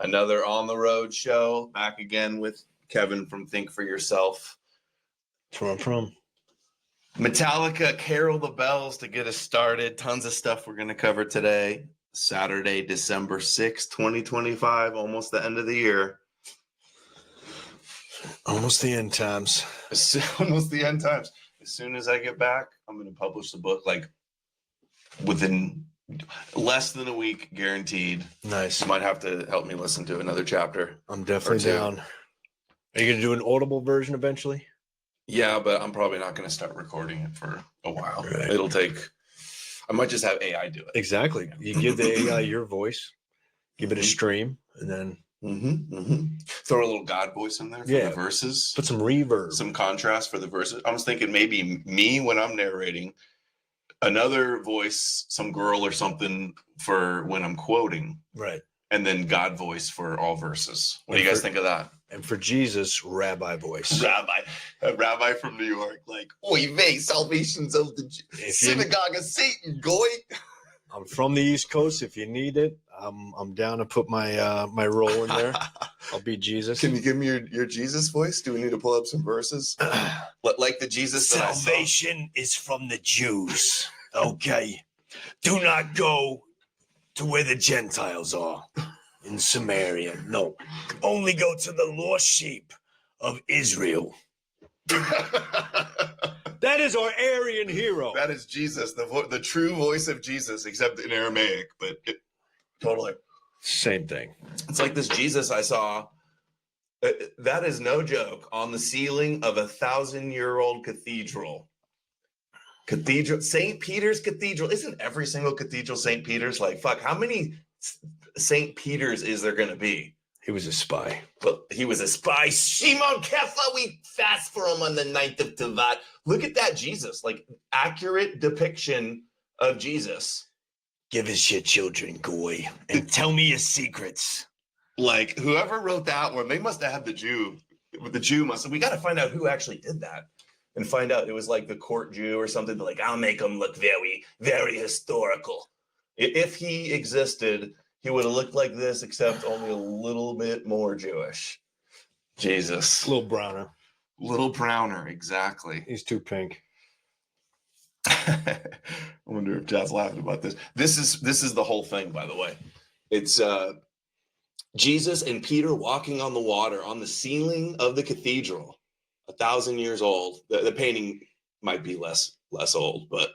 Another on the road show. Back again with Kevin from Think for Yourself. From Metallica, Carol the Bells to get us started. Tons of stuff we're going to cover today. Saturday, December 6th, 2025. Almost the end of the year. Almost the end times. Almost the end times. As soon as I get back, I'm going to publish the book like within less than a week, guaranteed. Nice. You might have to help me listen to another chapter. I'm definitely down. Are you going to do an audible version eventually? Yeah, but I'm probably not going to start recording it for a while. Right. It'll take, I might just have AI do it. Exactly. You give the AI your voice, give it a stream, and then throw a little God voice in there for the verses. Put some reverb. Some contrast for the verses. I was thinking maybe me when I'm narrating, another voice, some girl or something for when I'm quoting. Right. And then God voice for all verses. What do you guys think of that? And for Jesus, rabbi voice. A rabbi from New York, like, oy vey, salvations of the synagogue of Satan, goy. I'm from the East Coast. If you need it, I'm down to put my my role in there. I'll be Jesus. Can you give me your Jesus voice? Do we need to pull up some verses? Like the Jesus Salvation is from the Jews. Okay. Do not go to where the Gentiles are in Samaria. No. Only go to the lost sheep of Israel. That is our Aryan hero. That is Jesus, the true voice of Jesus, except in Aramaic, but totally. Same thing. It's like this Jesus I saw. That is no joke. On the ceiling of a 1,000-year-old cathedral. St. Peter's Cathedral. Isn't every single cathedral St. Peter's? Like, fuck, how many St. Peter's is there going to be? He was a spy. Well, he was a spy. Shimon Kefa, we fast for him on the 9th of Tevat. Look at that Jesus. Like, accurate depiction of Jesus. Give us your children, goy, and tell me your secrets. Like, whoever wrote that one, they must have had the Jew. The Jew must have. We got to find out who actually did that. And find out it was like the court Jew or something. Like, I'll make him look very, very historical. If he existed, he would have looked like this, except only a little bit more Jewish. Jesus. A little browner. Little browner, exactly. He's too pink. I wonder if Jazz laughing about this. This is the whole thing, by the way. It's Jesus and Peter walking on the water on the ceiling of the cathedral. 1,000 years old. The painting might be less old, but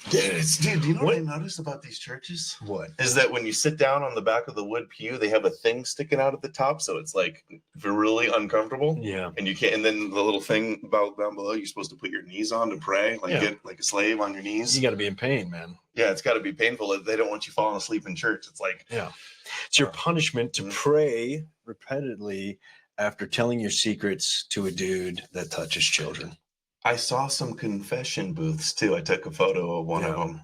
dude, do you know what I noticed about these churches? What is that when you sit down on the back of the wood pew, they have a thing sticking out at the top, so it's like really uncomfortable. Yeah, and you can't. And then the little thing about down below, you're supposed to put your knees on to pray, get like a slave on your knees. You got to be in pain, man. Yeah, it's got to be painful. They don't want you falling asleep in church. It's like it's your punishment to pray repeatedly after telling your secrets to a dude that touches children. I saw some confession booths too. I took a photo of one of them.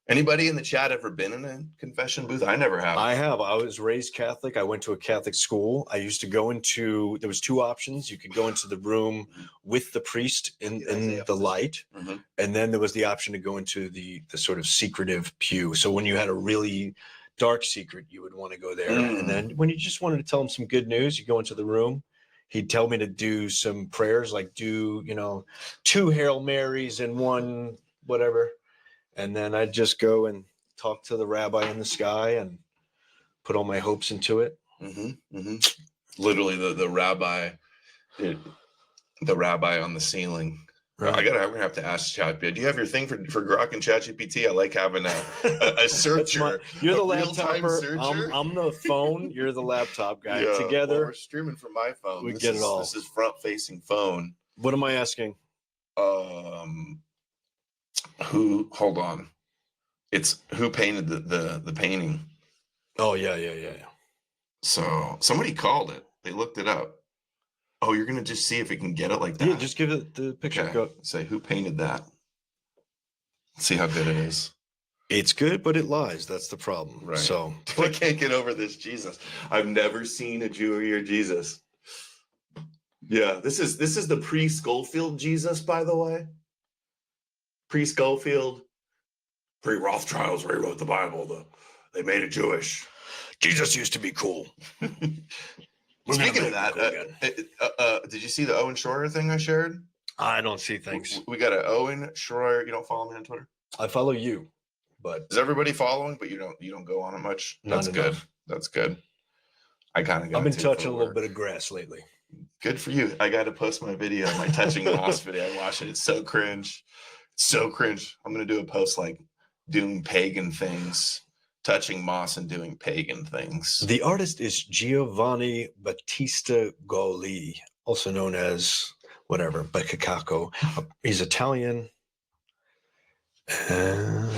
Anybody in the chat ever been in a confession booth? I never have. I have. I was raised Catholic. I went to a Catholic school. I used to go into, there was two options. You could go into the room with the priest in the light. Mm-hmm. And then there was the option to go into the sort of secretive pew. So when you had a really dark secret, you would want to go there. And then when you just wanted to tell him some good news, you go into the room. He'd tell me to do some prayers, like do, 2 Hail Marys and 1 whatever. And then I'd just go and talk to the rabbi in the sky and put all my hopes into it. Mm-hmm. Mm-hmm. Literally the rabbi on the ceiling. Right. I'm gonna have to ask ChatGPT. Do you have your thing for Grok and ChatGPT? I like having a searcher. You're the laptopper. I'm the phone. You're the laptop guy. Yeah, together, well, we're streaming from my phone. We get it all. This is front-facing phone. What am I asking? Hold on. It's who painted the painting. Oh yeah. So somebody called it. They looked it up. Oh, you're going to just see if it can get it like that? Yeah, just give it the picture. Okay. Go. Say, who painted that? See how good it is. It's good, but it lies. That's the problem. Right. So I can't get over this Jesus. I've never seen a Jewier Jesus. Yeah, this is the pre-Schofield Jesus, by the way. Pre-Schofield, pre-Rothschilds rewrote the Bible. They made it Jewish. Jesus used to be cool. Speaking of that, did you see the Owen Schroyer thing I shared? I don't see things. We got an Owen Schroyer. You don't follow me on Twitter? I follow you, but is everybody following? But you don't go on it much. That's not good. enough. That's good. I kind of got. I've been touching a little bit of grass lately. Good for you. I got to post my video, my touching moss video. I watched it. It's so cringe. So cringe. I'm gonna do a post like doing pagan things, touching moss and doing pagan things. The artist is Giovanni Battista Goli, also known as whatever, Beccacaco. He's Italian. And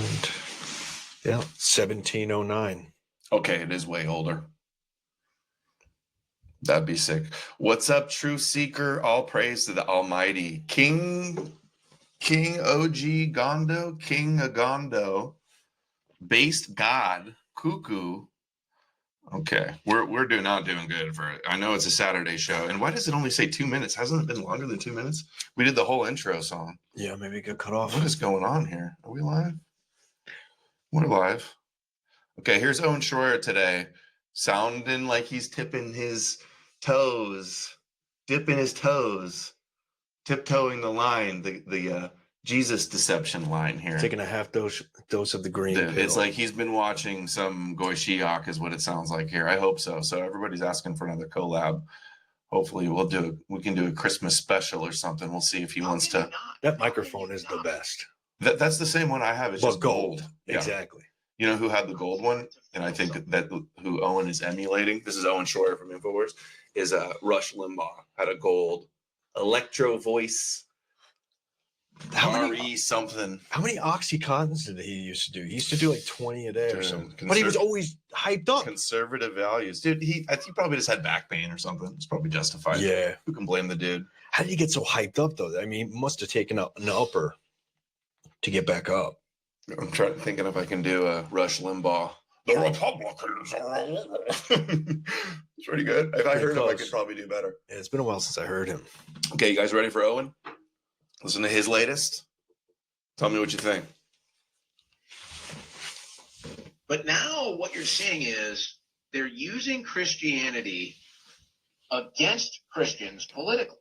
yeah, 1709. Okay, it is way older. That'd be sick. What's up, true seeker? All praise to the Almighty. King OG Gondo, King Agondo, based God, Cuckoo. Okay, we're not doing good for it. I know it's a Saturday show, and why does it only say 2 minutes? Hasn't it been longer than 2 minutes? We did the whole intro song. Yeah, maybe it got cut off. What is going on here? Are we live? We're live. Okay, here's Owen Schroyer today, sounding like he's tipping his toes, dipping his toes, tiptoeing the line, the Jesus deception line here. Taking a half dose of the green pill. It's like he's been watching some Goy Shiach is what it sounds like here. I hope so. So everybody's asking for another collab. Hopefully we can do a Christmas special or something. We'll see if he wants to. That microphone is the best. That's the same one I have. It's just gold. Yeah. Exactly. You know who had the gold one? And I think that who Owen is emulating, this is Owen Schroyer from InfoWars, is Rush Limbaugh had a gold electro voice. How many Oxycontins did he used to do? He used to do like 20 a day or something. But he was always hyped up. Conservative values. Dude, I think he probably just had back pain or something. It's probably justified. Yeah. Who can blame the dude? How did he get so hyped up though? I mean, he must have taken an upper to get back up. I'm thinking if I can do a Rush Limbaugh. The Republicans are it's pretty good. If I heard him, I could probably do better. Yeah, it's been a while since I heard him. Okay, you guys ready for Owen? Listen to his latest. Tell me what you think. But now what you're seeing is they're using Christianity against Christians politically.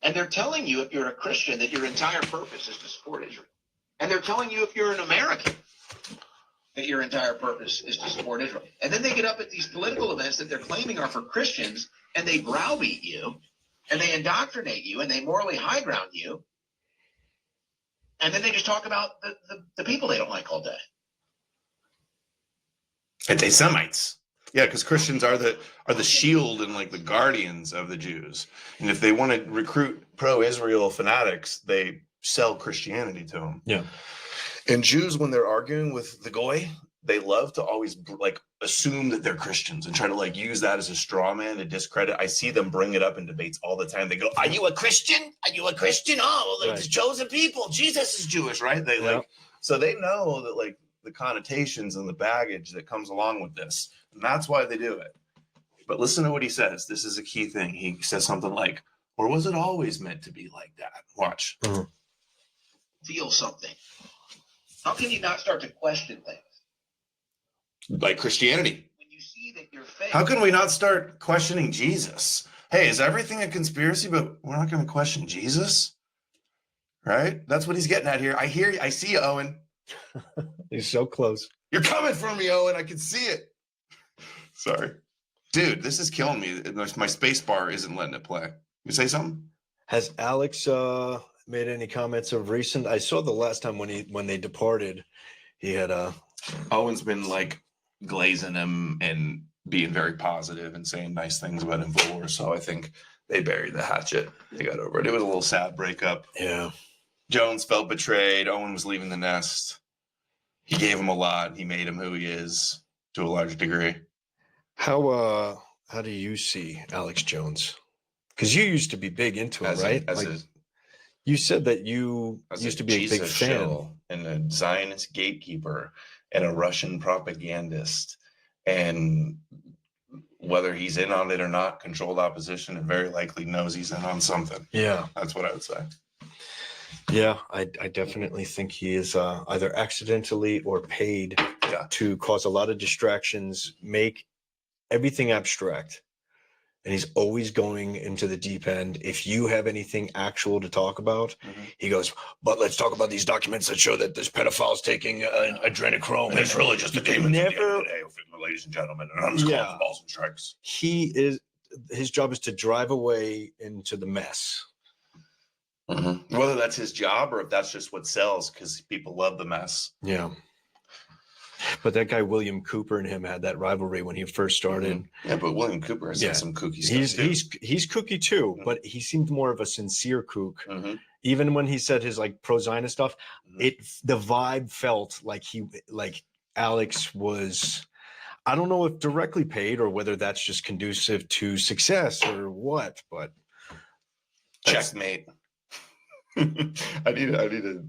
And they're telling you, if you're a Christian, that your entire purpose is to support Israel. And they're telling you, if you're an American, that your entire purpose is to support Israel. And then they get up at these political events that they're claiming are for Christians, and they browbeat you, and they indoctrinate you, and they morally high ground you. And then they just talk about the people they don't like all day. Anti-Semites. Yeah, because Christians are the shield and like the guardians of the Jews. And if they want to recruit pro-Israel fanatics, they sell Christianity to them. Yeah. And Jews, when they're arguing with the Goy, they love to always like assume that they're Christians and try to like use that as a straw man to discredit. I see them bring it up in debates all the time. They go, "Are you a Christian? Are you a Christian? Oh, well, the chosen people. Jesus is Jewish, right?" They like, so they know that like the connotations and the baggage that comes along with this, and that's why they do it. But listen to what he says. This is a key thing. He says something like, "Or was it always meant to be like that?" Watch. Feel something. How can you not start to question things? Like Christianity. When you see that your faith. How can we not start questioning Jesus? Hey, is everything a conspiracy, but we're not going to question Jesus? Right? That's what he's getting at here. I see you, Owen. He's so close. You're coming for me, Owen. I can see it. Sorry. Dude, this is killing me. My space bar isn't letting it play. You say something? Has Alex made any comments of recent? I saw the last time when they departed, he had Owen's been like glazing him and being very positive and saying nice things about InfoWars. So I think they buried the hatchet. They got over it. It was a little sad breakup. Yeah. Jones felt betrayed. Owen was leaving the nest. He gave him a lot. He made him who he is to a large degree. How do you see Alex Jones? Because you used to be big into him, right? You said that you used to be a big fan. And a Zionist gatekeeper and a Russian propagandist. And whether he's in on it or not, controlled opposition, and very likely knows he's in on something. Yeah. That's what I would say. Yeah, I definitely think he is either accidentally or paid Yeah. to cause a lot of distractions, make everything abstract. And he's always going into the deep end. If you have anything actual to talk about, he goes, but let's talk about these documents that show that this pedophile's taking adrenochrome. And it's really just a demon never, ladies and gentlemen. And I'm just calling for balls and strikes. His job is to drive away into the mess. Whether that's his job or if that's just what sells, because people love the mess. Yeah. But that guy William Cooper and him had that rivalry when he first started. Yeah, but William Cooper has some kooky stuff. He's kooky too, but he seemed more of a sincere kook. Even when he said his like pro-Zionist stuff, the vibe felt like Alex was, I don't know if directly paid or whether that's just conducive to success or what, but checkmate. I need a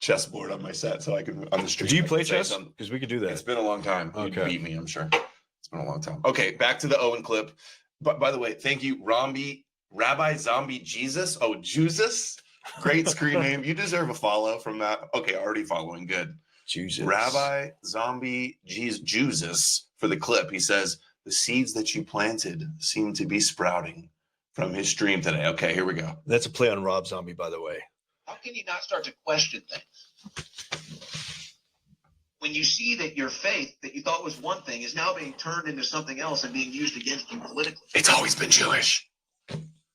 chessboard on my set so I can on the street. Do you play chess? Because we could do that. It's been a long time. Okay. You beat me, I'm sure. It's been a long time. Okay, back to the Owen clip. But by the way, thank you, Rabbi Zombie Jesus. Oh, Jesus. Great screen name. You deserve a follow from that. Okay, already following. Good. Jesus. Rabbi Zombie Jesus for the clip. He says, the seeds that you planted seem to be sprouting from his stream today. Okay, here we go. That's a play on Rob Zombie, by the way. How can you not start to question things? When you see that your faith that you thought was one thing is now being turned into something else and being used against you politically. It's always been Jewish.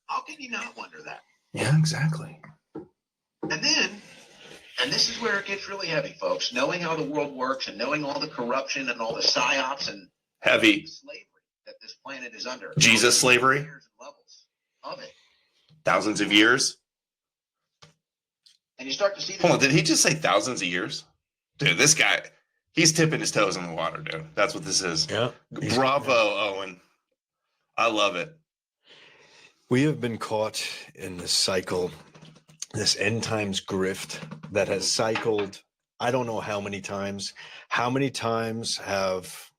How can you not wonder that? Yeah, exactly. And this is where it gets really heavy, folks. Knowing how the world works and knowing all the corruption and all the psyops and heavy slavery that this planet is under. Jesus slavery. Years and levels of it. Thousands of years. And you start to see. Hold on, did he just say thousands of years? Dude, this guy, he's tipping his toes in the water, dude. That's what this is. Yeah. Bravo, Owen. I love it. We have been caught in this cycle, this end times grift that has cycled, I don't know how many times. How many times have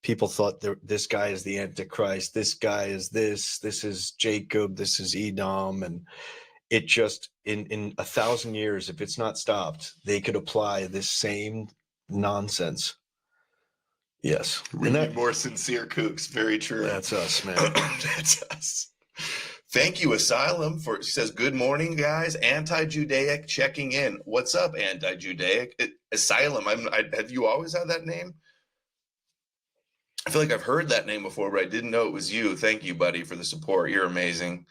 people thought this guy is the Antichrist, this guy is this is Jacob, this is Edom, and it just, in 1,000 years, if it's not stopped, they could apply this same nonsense. Yes. And that more sincere kooks. Very true. That's us, man. That's us. Thank you, Asylum, for it says, good morning, guys. Anti-Judaic checking in. What's up, Anti-Judaic? Asylum. Have you always had that name? I feel like I've heard that name before, but I didn't know it was you. Thank you, buddy, for the support. You're amazing.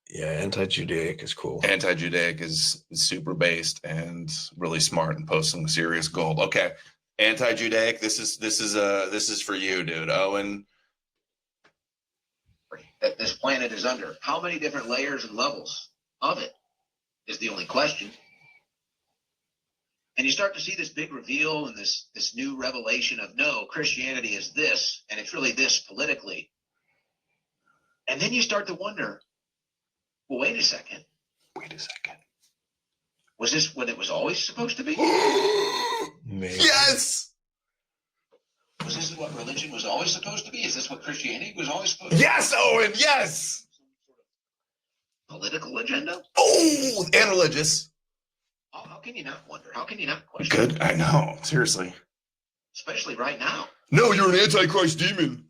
Yeah, Anti-Judaic is cool. Anti-Judaic is super based and really smart and posting serious gold. Okay, Anti-Judaic. This is for you, dude. Owen. That this planet is under. How many different layers and levels of it is the only question. And you start to see this big reveal and this new revelation of no, Christianity is this, and it's really this politically. And then you start to wonder, well, wait a second. Was this what it was always supposed to be? Maybe. Yes! Was this what religion was always supposed to be? Is this what Christianity was always supposed to be? Yes, Owen, yes! Some sort of political agenda? Oh, and religious. How can you not wonder? How can you not question? Good, I know, seriously. Especially right now. No, you're an Antichrist demon.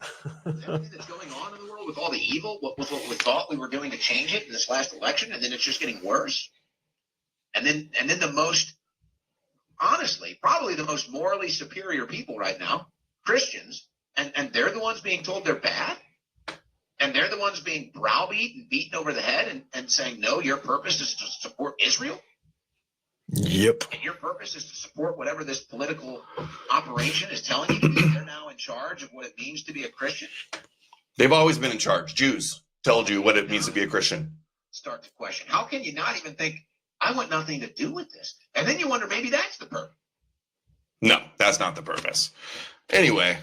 Everything that's going on in the world with all the evil, what we thought we were doing to change it in this last election, and then it's just getting worse. And then the most, honestly, probably the most morally superior people right now, Christians, and they're the ones being told they're bad, and they're the ones being browbeat and beaten over the head and saying, no, your purpose is to support Israel. Yep. And your purpose is to support whatever this political operation is telling you to do. They're now in charge of what it means to be a Christian. They've always been in charge. Jews told you what it means to be a Christian. Start to question. How can you not even think, I want nothing to do with this? And then you wonder, maybe that's the purpose. No, that's not the purpose. Anyway.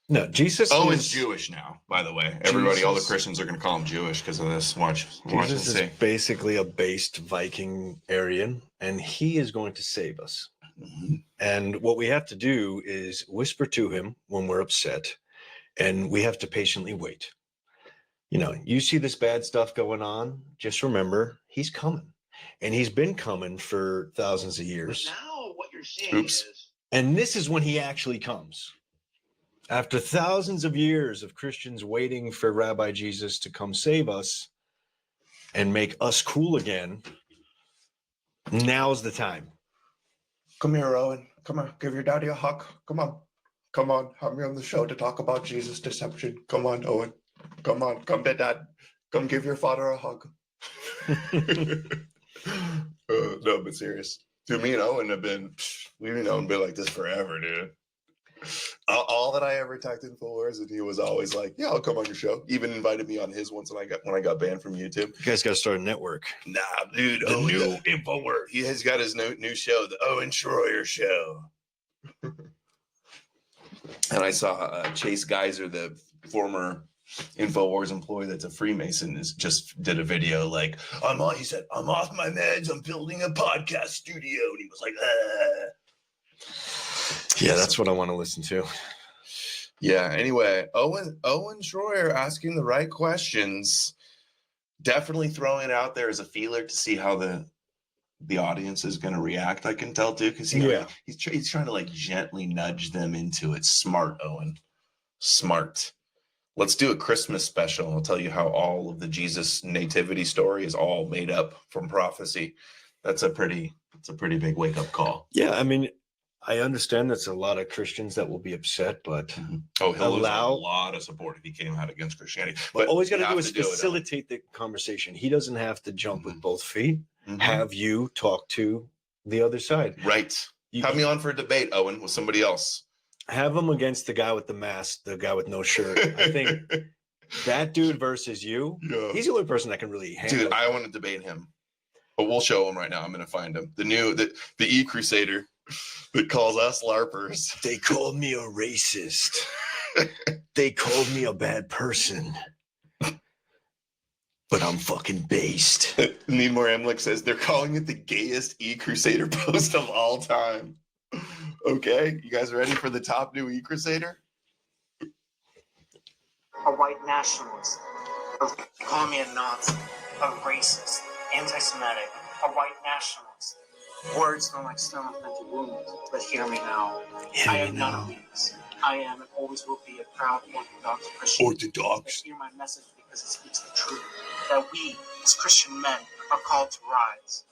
No, Jesus Owen's is Jewish now, by the way. Everybody, all the Christians are going to call him Jewish because of this. Watch Jesus is basically a based Viking Aryan, and he is going to save us. Mm-hmm. And what we have to do is whisper to him when we're upset, and we have to patiently wait. You know, you see this bad stuff going on, just remember, he's coming. And he's been coming for thousands of years. But now what you're seeing is And this is when he actually comes. After thousands of years of Christians waiting for Rabbi Jesus to come save us and make us cool again, now's the time. Come here, Owen. Come on, give your daddy a hug. Come on. Come on, have me on the show to talk about Jesus' deception. Come on, Owen. Come on, come to dad. Come give your father a hug. No, but serious. Dude, me and Owen we've been like this forever, dude. All that I ever talked to InfoWars, and he was always like, "Yeah, I'll come on your show." Even invited me on his once when I got banned from YouTube. You guys got to start a network. Nah, dude. The new InfoWars. He has got his new show, the Owen Schroyer Show. And I saw Chase Geyser, the former InfoWars employee that's a Freemason, just did a video like, he said, I'm off my meds, I'm building a podcast studio. And he was like, ah. Yeah, that's what I want to listen to. Yeah, anyway, Owen Schroyer asking the right questions, definitely throwing it out there as a feeler to see how the audience is going to react. I can tell too, because he's trying to like gently nudge them into it. Smart, Owen. Smart. Let's do a Christmas special. I'll tell you how all of the Jesus nativity story is all made up from prophecy. That's a pretty big wake up call. Yeah, I mean, I understand that's a lot of Christians that will be upset, but he'll lose a lot of support if he came out against Christianity. But all he's got to do is facilitate the conversation. He doesn't have to jump with both feet. Have you talk to the other side. Right. Have me on for a debate, Owen, with somebody else. Have him against the guy with the mask, the guy with no shirt. I think that dude versus you, he's the only person that can really handle it. Dude, I want to debate him. But we'll show him right now. I'm going to find him. The E-Crusader that calls us LARPers. They called me a racist. They called me a bad person. But I'm fucking based. Needmore Emlich says they're calling it the gayest E-Crusader post of all time. Okay, you guys ready for the top new E-Crusader? A white nationalist, call me a Nazi, a racist, anti-Semitic, a white nationalist. Words smell like stone-affected wounds, but hear me now. I am none of these. I am and always will be a proud Orthodox Christian. Orthodox. Hear my message because it speaks the truth. That we, as Christian men, are called to rise.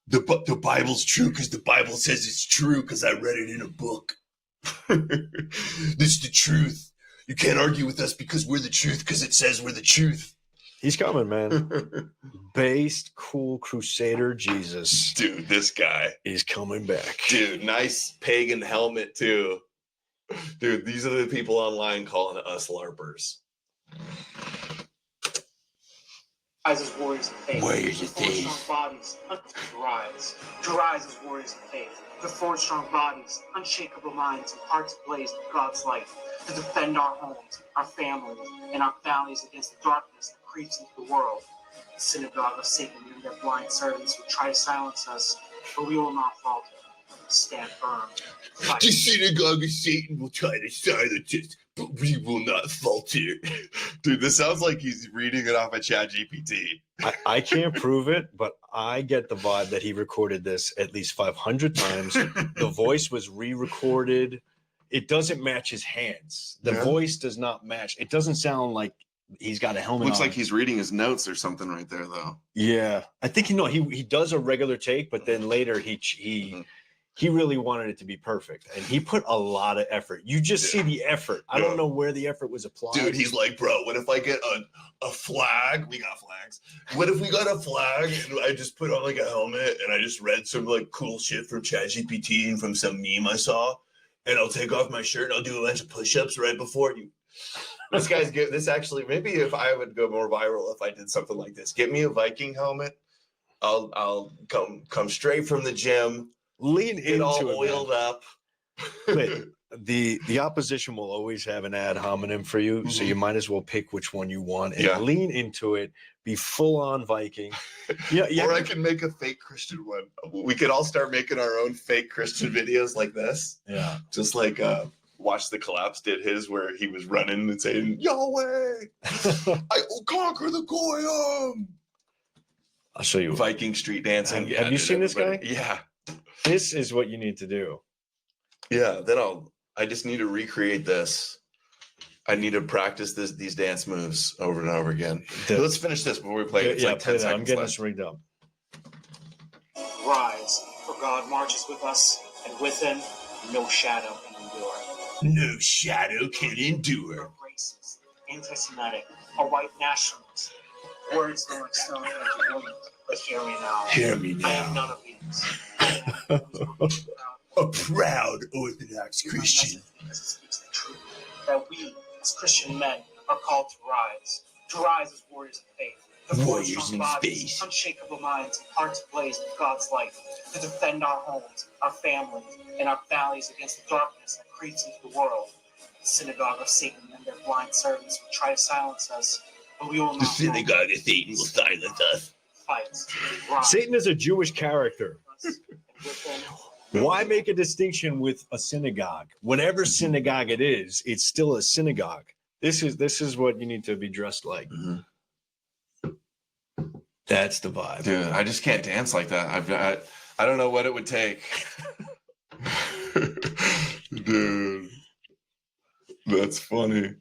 The Bible's true because the Bible says it's true because I read it in a book. This is the truth. You can't argue with us because we're the truth because it says we're the truth. He's coming, man. Based, cool Crusader Jesus. Dude, this guy. He's coming back. Dude, nice pagan helmet too. Dude, these are the people online calling us LARPers. Rise as warriors of faith. Warriors of faith. Strong bodies, to rise. To rise as warriors of faith. To forge strong bodies, unshakable minds, and hearts ablaze with God's light. To defend our homes, our families, and our families against the darkness that creeps into the world. The synagogue of Satan and their blind servants will try to silence us, but we will not falter. Stand firm. Fight. The synagogue of Satan will try to silence us, but we will not falter. Dude, this sounds like he's reading it off of ChatGPT. I can't prove it, but I get the vibe that he recorded this at least 500 times. The voice was re-recorded. It doesn't match his hands. The voice does not match. It doesn't sound like he's got a helmet Looks on. like he's reading his notes or something right there, though. Yeah. I think, he does a regular take, but then later he really wanted it to be perfect, and he put a lot of effort. You just see the effort. I don't know where the effort was applied. Dude, he's like, bro, what if I get a flag? We got flags. What if we got a flag and I just put on like a helmet and I just read some like cool shit from ChatGPT and from some meme I saw, and I'll take off my shirt and I'll do a bunch of push-ups right before you. This guy's good. This actually, maybe if I would go more viral if I did something like this. Get me a Viking helmet. I'll come straight from the gym. Lean Get into all it, oiled up. Wait, the opposition will always have an ad hominem for you, so you might as well pick which one you want and lean into it. Be full on Viking. Yeah. Or I can make a fake Christian one. We could all start making our own fake Christian videos like this. Yeah. Just like Watch the Collapse did his, where he was running and saying, Yahweh, I will conquer the Goyim. I'll show you. Viking street dancing. Have you seen this guy? Yeah. This is what you need to do. Yeah, then I just need to recreate this. I need to practice these dance moves over and over again. Let's finish this before we play. It's like 10 play that. seconds I'm getting left. this rigged up. Rise, for God marches with us, and with him no shadow can endure. No shadow can endure. We're racist, anti-Semitic, or white nationalists. Words throwing stone into Williams, but hear me now. Hear me I am none of these. I am always A proud Orthodox Christian. because it speaks the truth. That we, as Christian men, are called to rise as warriors of faith. To forge Warriors strong in bodies, space. unshakable minds, and hearts ablaze with God's light. To defend our homes, our families, and our valleys against the darkness that creeps into the world. The synagogue of Satan and their blind servants will try to silence us, but we will not. The synagogue of Satan will silence us. Fight. Rise. Satan is a Jewish character. And with him, Why make a distinction with a synagogue? Whatever synagogue it is, it's still a synagogue. This is what you need to be dressed like. Mm-hmm. That's the vibe. Dude, I just can't dance like that. I don't know what it would take. Dude, that's funny.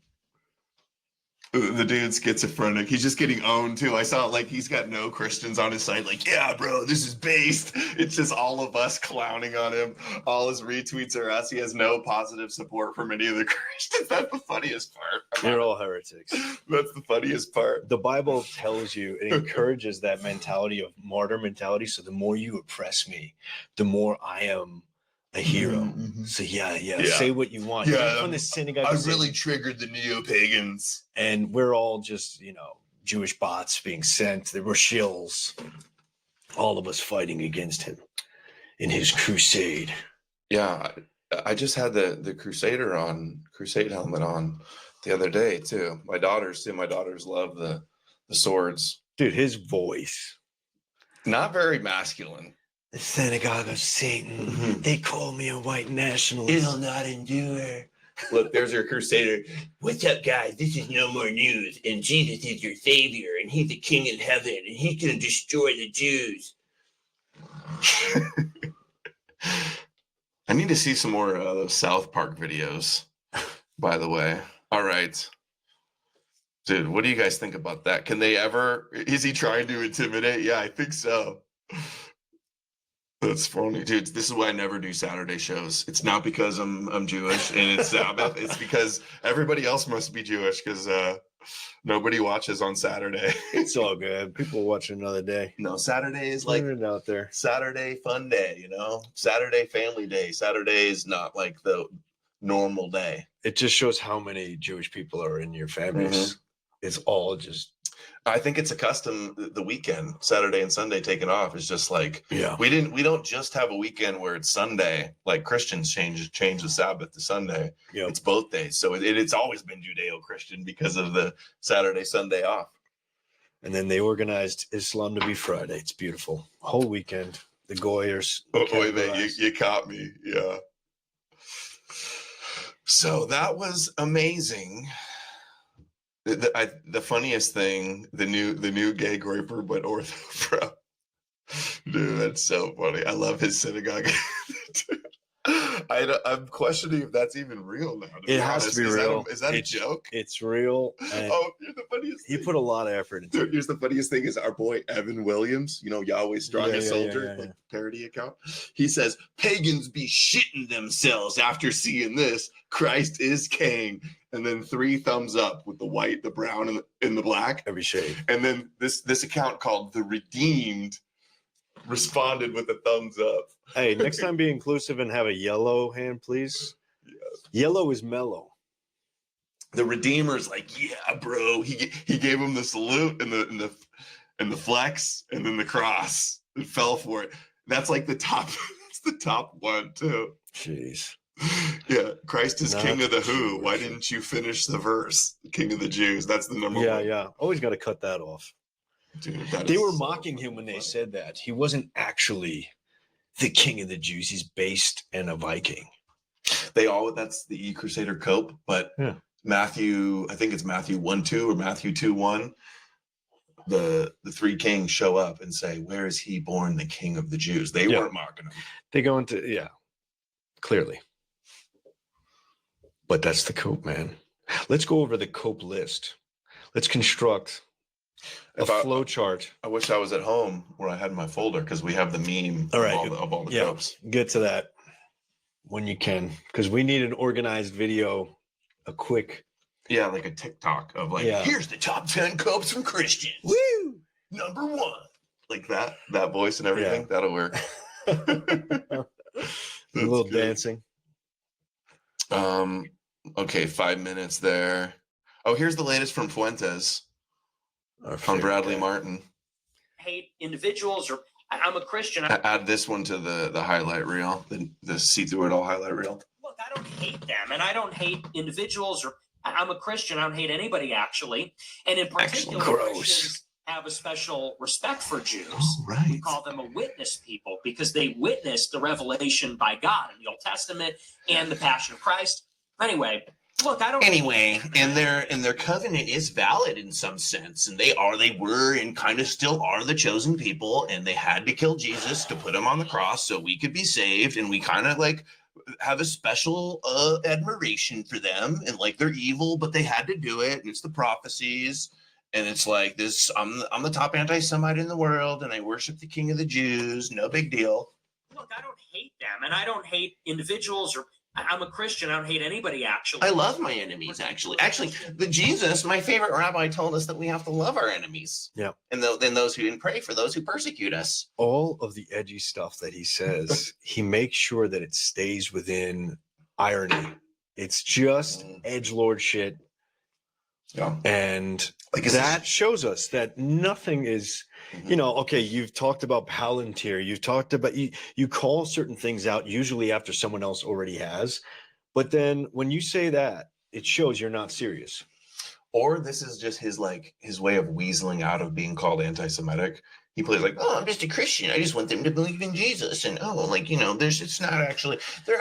The dude's schizophrenic. He's just getting owned too. I saw like he's got no Christians on his site. Like, yeah, bro, this is based. It's just all of us clowning on him. All his retweets are us. He has no positive support from any of the Christians. That's the funniest part. They're all heretics. That's the funniest part. The Bible tells you, it encourages that mentality of martyr mentality. So the more you oppress me, the more I am a hero. Mhm. So yeah, Yeah. say what you want. Yeah, Even from the synagogue, I of Satan. really triggered the neo-pagans. And we're all just, Jewish bots being sent. There were shills. All of us fighting against him in his crusade. Yeah, I just had the crusade helmet on the other day too. My daughters love the swords. Dude, his voice. Not very masculine. The synagogue of Satan. Mhm. They call me a white nationalist. not endure. Look, there's your crusader. What's up, guys? This is No More News, and Jesus is your savior, and he's the king in heaven, and he's going to destroy the Jews. I need to see some more of those South Park videos, by the way. All right. Dude, what do you guys think about that? Is he trying to intimidate? Yeah, I think so. That's funny, dude. This is why I never do Saturday shows. It's not because I'm Jewish and it's Sabbath. It's because everybody else must be Jewish because nobody watches on Saturday. It's all good. People watch another day. No, Saturday is Like like it out there. Saturday fun day, Saturday family day. Saturday is not like the normal day. It just shows how many Jewish people are in your families. It's all just I think it's a custom. The weekend, Saturday and Sunday taken off is just like yeah. we don't just have a weekend where it's Sunday like Christians change the Sabbath to Sunday. Yep. It's both days, so it's always been Judeo-Christian because of the Saturday Sunday off. And then they organized Islam to be Friday. It's beautiful. Whole weekend. The Goyers. Oh, wait, man, you caught me. Yeah. So that was amazing. The funniest thing, the new gay groper, but ortho, bro. Dude, that's so funny. I love his synagogue. I'm questioning if that's even real now. It has to be real. Is that a joke? It's real. And Oh, here's the funniest he thing. put a lot of effort into it. Dude, here's the funniest thing is our boy Evan Williams, Yahweh's strongest soldier, yeah. like parody account. He says, pagans be shitting themselves after seeing this. Christ is king. And then 3 thumbs up with the white, the brown, and the black. Every shade. And then this account called The Redeemed responded with a thumbs up. Hey, next time be inclusive and have a yellow hand, please. Yes. Yellow is mellow. The Redeemer's like, yeah, bro. He gave him the salute and the flex and then the cross and fell for it. That's like the top. That's the top one too. Jeez. Yeah, Christ is Not King of the Who. Jewish. Why didn't you finish the verse? King of the Jews. That's the number Yeah, one. yeah. Always got to cut that off. Dude, that They is were so mocking him when they funny. said that. He wasn't actually the king of the Jews. He's based in a Viking. That's the E-Crusader cope, but Yeah. Matthew, I think it's Matthew 1:2 or Matthew 2:1. The 3 kings show up and say, where is he born the King of the Jews? They Yeah. weren't mocking him. They go into, clearly. But that's the cope, man. Let's go over the cope list. Let's construct a flow chart. I wish I was at home where I had my folder, because we have the meme All right. of all the Yeah. copes. Get to that when you can, because we need an organized video, a quick. Yeah, like a TikTok of like, Yeah. here's the top 10 copes from Christians. Woo! Number 1. Like that voice and everything. Yeah. That'll work. A little good. dancing. Okay, 5 minutes there. Oh, here's the latest from Fuentes Our on favorite Bradley guy. Martin. Hate individuals, or I'm a Christian. Add this one to the highlight reel, the see through it all highlight reel. Look, I don't hate them, and I don't hate individuals, or I'm a Christian. I don't hate anybody, actually. And in particular, Gross. Christians have a special respect for Jews. Oh, right. We call them a witness people because they witnessed the revelation by God in the Old Testament and the Passion of Christ. Anyway, look, I don't. Anyway, and their covenant is valid in some sense, and they were, and kind of still are the chosen people, and they had to kill Jesus to put him on the cross so we could be saved, and we kind of like have a special admiration for them, and like they're evil, but they had to do it, and it's the prophecies, and it's like this. I'm the top anti-Semite in the world, and I worship the King of the Jews. No big deal. Look, I don't hate them, and I don't hate individuals, or I'm a Christian. I don't hate anybody, actually. I love my enemies, actually. Actually, Jesus, my favorite rabbi, told us that we have to love our enemies. Yeah. And then those who didn't pray for those who persecute us. All of the edgy stuff that he says, he makes sure that it stays within irony. It's just edgelord shit. Yeah. And Like, that shows us that nothing is, you know, okay, you've talked about Palantir, you've talked about, you call certain things out usually after someone else already has. But then when you say that, it shows you're not serious. Or this is just his way of weaseling out of being called anti-Semitic. He plays like, oh, I'm just a Christian. I just want them to believe in Jesus. And they're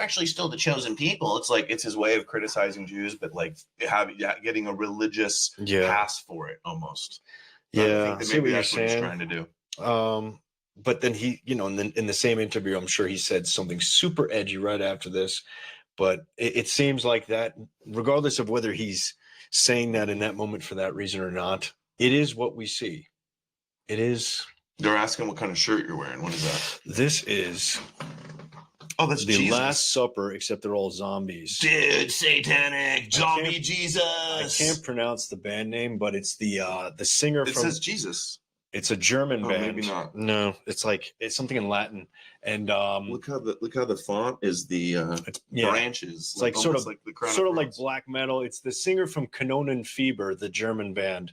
actually still the chosen people. It's like, it's his way of criticizing Jews, but like getting a religious pass for it almost. Yeah, I see what you're that's what he's saying. trying to do. But then he, in the same interview, I'm sure he said something super edgy right after this. But it seems like that, regardless of whether he's saying that in that moment for that reason or not, it is what we see. It is. They're asking what kind of shirt you're wearing. What is that? This is that's the Jesus. Last Supper, except they're all zombies. Dude, satanic zombie Jesus. I can't pronounce the band name, but it's the singer It from. says Jesus. It's a German band. Maybe not. No, it's something in Latin. And look how the font is the branches. It's like sort of like the crown sort of of like thorns. black metal. It's the singer from Kanonen Fieber, the German band,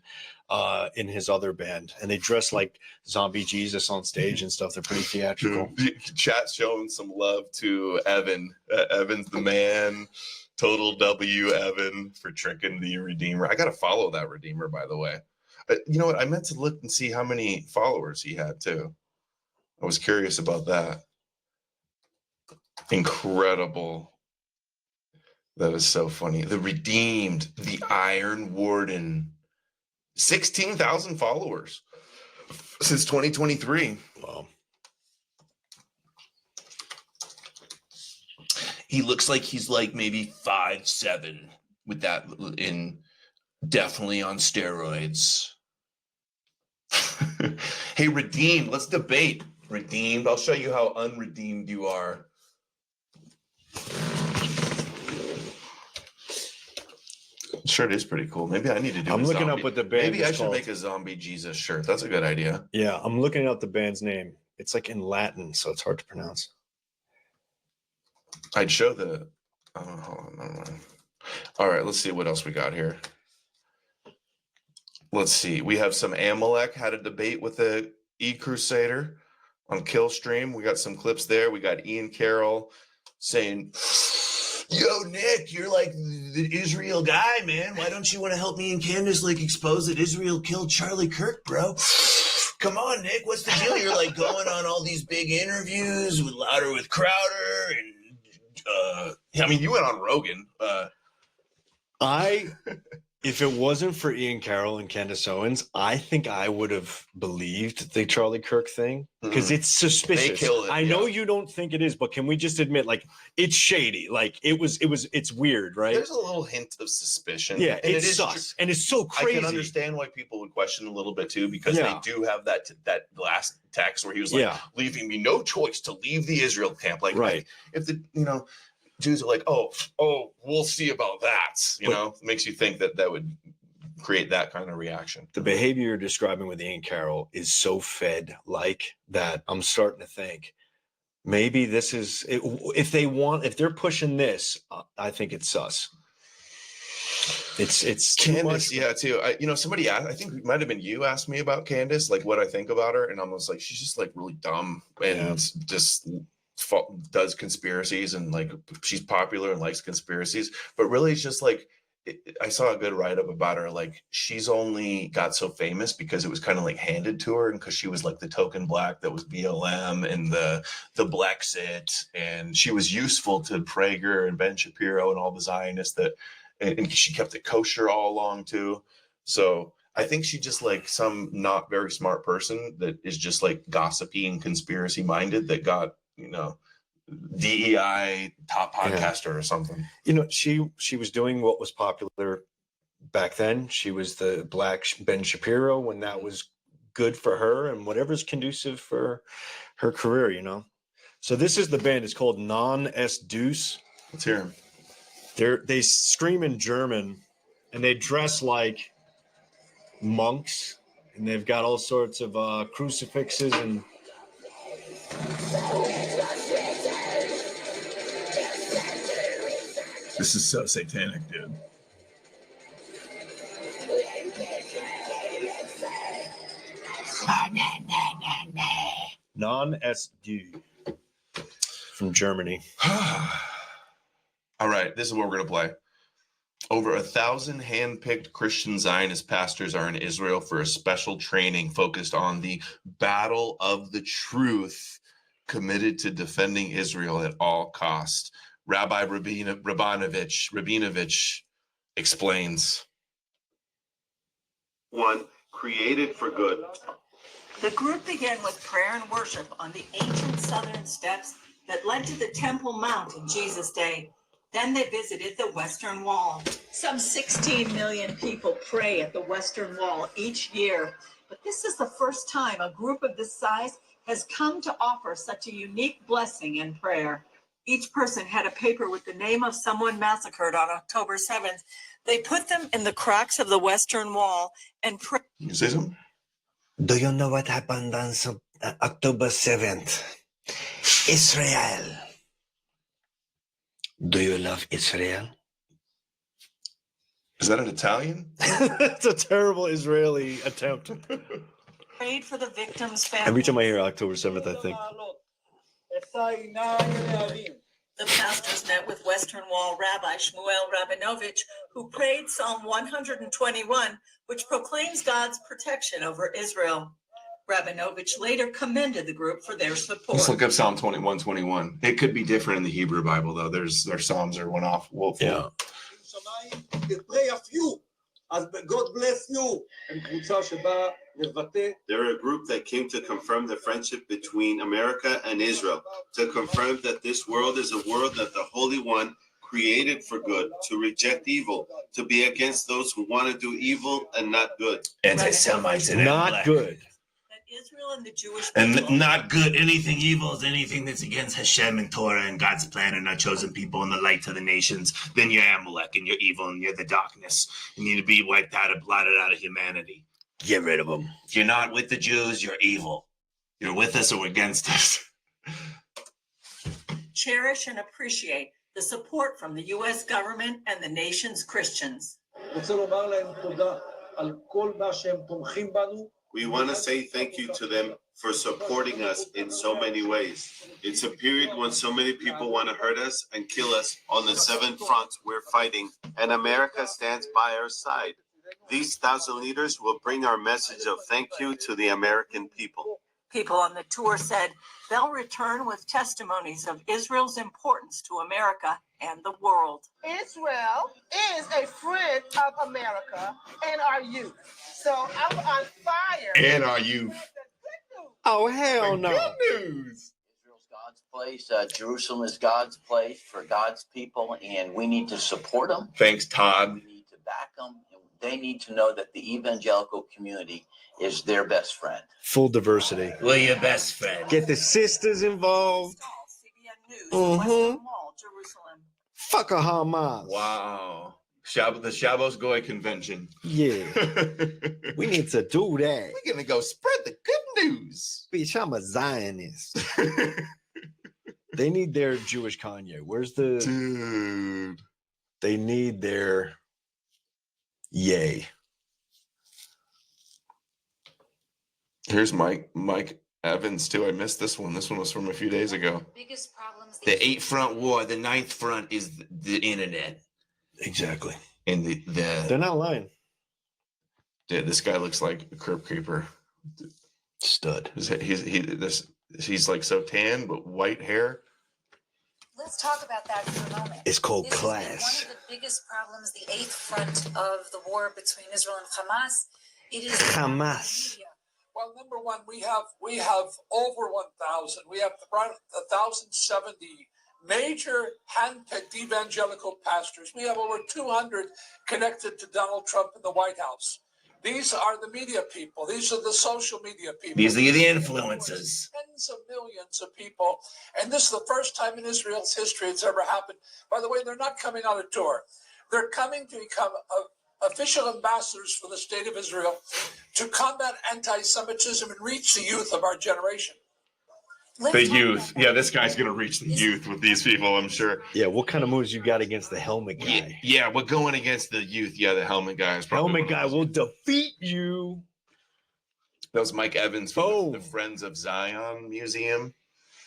in his other band, and they dress like zombie Jesus on stage and stuff. They're pretty theatrical. Chat's showing some love to Evan. Evan's the man. Total W, Evan, for tricking the Redeemer. I got to follow that Redeemer, by the way. You know what? I meant to look and see how many followers he had, too. I was curious about that. Incredible. That is so funny. The Redeemed, the Iron Warden. 16,000 followers since 2023. Wow. He looks like he's like maybe 5'7" with that definitely on steroids. Hey, Redeemed, let's debate. Redeemed, I'll show you how unredeemed you are. Shirt is pretty cool. Maybe I need to do. I'm looking up what the band Maybe I is should called. make a zombie Jesus shirt. That's a good idea. Yeah, I'm looking up the band's name. It's like in Latin, so it's hard to pronounce. I'd show the. Oh, hold on, never mind. All right, let's see what else we got here. Let's see. We have some Amalek had a debate with the E-Crusader on Killstream. We got some clips there. We got Ian Carroll saying, yo, Nick, you're like the Israel guy, man. Why don't you want to help me and Candace like expose that Israel killed Charlie Kirk, bro? Come on, Nick, what's the deal? You're like going on all these big interviews with Louder with Crowder and I mean, you went on Rogan. If it wasn't for Ian Carroll and Candace Owens, I think I would have believed the Charlie Kirk thing because it's suspicious. They kill it, I know you don't think it is, but can we just admit, like, it's shady? Like, it's weird, right? There's a little hint of suspicion. Yeah, and it's sus, and it's so crazy. I can understand why people would question a little bit too, because they do have that last text where he was like, leaving me no choice to leave the Israel camp. Like, right. If the, Jews are like, oh, we'll see about that. It makes you think that would create that kind of reaction. The behavior you're describing with Ian Carroll is so Fed-like that I'm starting to think maybe this is, if they're pushing this, I think it's sus. It's Candace, too. Somebody asked, I think it might have been you, asked me about Candace, like what I think about her, and I was like, she's just like really dumb and just does conspiracies, and like she's popular and likes conspiracies, but really it's just like I saw a good write-up about her. Like, she's only got so famous because it was kind of like handed to her, and because she was like the token black that was BLM and the Blexit, and she was useful to Prager and Ben Shapiro and all the Zionists and she kept it kosher all along too. So I think she just like some not very smart person that is just like gossipy and conspiracy minded that got, DEI top podcaster or something. She was doing what was popular back then. She was the black Ben Shapiro when that was good for her, and whatever's conducive for her career, So this is the band. It's called Non Es Deus. Let's hear them. They scream in German, and they dress like monks, and they've got all sorts of crucifixes and. This is so satanic, dude. Non Es Deus from Germany. All right, this is what we're going to play. Over 1,000 hand-picked Christian Zionist pastors are in Israel for a special training focused on the battle of the truth, committed to defending Israel at all costs. Rabbi Rabinovich explains. 1. Created for good. The group began with prayer and worship on the ancient southern steps that led to the Temple Mount in Jesus' day. Then they visited the Western Wall. Some 16 million people pray at the Western Wall each year. But this is the first time a group of this size has come to offer such a unique blessing and prayer. Each person had a paper with the name of someone massacred on October 7th. They put them in the cracks of the Western Wall and prayed. You say something? Do you know what happened on October 7th? Israel. Do you love Israel? Is that an Italian? It's a terrible Israeli attempt. Prayed for the victims' families. Every time I hear October 7th, I think. The pastors met with Western Wall Rabbi Shmuel Rabinovich, who prayed Psalm 121, which proclaims God's protection over Israel. Rabinovich later commended the group for their support. Let's look up Psalm 21:21. It could be different in the Hebrew Bible, though. Their Psalms are one off. Yeah. They pray a few. God bless you. They're a group that came to confirm the friendship between America and Israel, to confirm that this world is a world that the Holy One created for good, to reject evil, to be against those who want to do evil and not good. Anti-Semites and not good. Israel and the Jewish and people. Not good. Anything evil is anything that's against Hashem and Torah and God's plan and our chosen people and the light to the nations. Then you're Amalek and you're evil and you're the darkness. You need to be wiped out and blotted out of humanity. Get rid of them. If you're not with the Jews, you're evil. You're with us or against us. Cherish and appreciate the support from the U.S. government and the nation's Christians. We want to say thank you to them for supporting us in so many ways. It's a period when so many people want to hurt us and kill us. On the 7 fronts we're fighting, and America stands by our side. These 1,000 leaders will bring our message of thank you to the American people. People on the tour said they'll return with testimonies of Israel's importance to America and the world. Israel is a friend of America and our youth. So I'm on fire. And our youth. Oh, hell no. Good news. Israel's God's place. Jerusalem is God's place for God's people, and we need to support them. Thanks, Todd. We need to back them. And they need to know that the evangelical community is their best friend. Full diversity. We're your best friend. Get the sisters involved. CBN News, Mhm. Western Wall, Jerusalem. Fuck a Hamas. Wow. The Shabbos Goy convention. Yeah. We need to do that. We're gonna go spread the good news. Bitch, I'm a Zionist. They need their Jewish Kanye. Where's the Dude? They need their yay. Here's Mike Evans too. I missed this one. This one was from a few days ago. Biggest problems. The 8th front war. The 9th front is the internet. Exactly. And They're not lying. This guy looks like a curb creeper. Stud. He's like so tan, but white hair. Let's talk about that for a moment. It's called This has class. been one of the biggest problems, the 8th front of the war between Israel and Hamas. It is Hamas. media. Well, number one, we have over 1,000. We have around 1,070 major handpicked evangelical pastors. We have over 200 connected to Donald Trump in the White House. These are the media people. These are the social media people. These are the influencers. Tens of millions of people. And this is the first time in Israel's history it's ever happened. By the way, they're not coming on a tour. They're coming to become official ambassadors for the state of Israel to combat anti-Semitism and reach the youth of our generation. The youth. Yeah, this guy's going to reach the youth with these people, I'm sure. Yeah, what kind of moves you got against the helmet guy? Yeah, we're going against the youth. Yeah, the helmet guy is probably Helmet guy will defeat you. That was Mike Evans from the Friends of Zion Museum.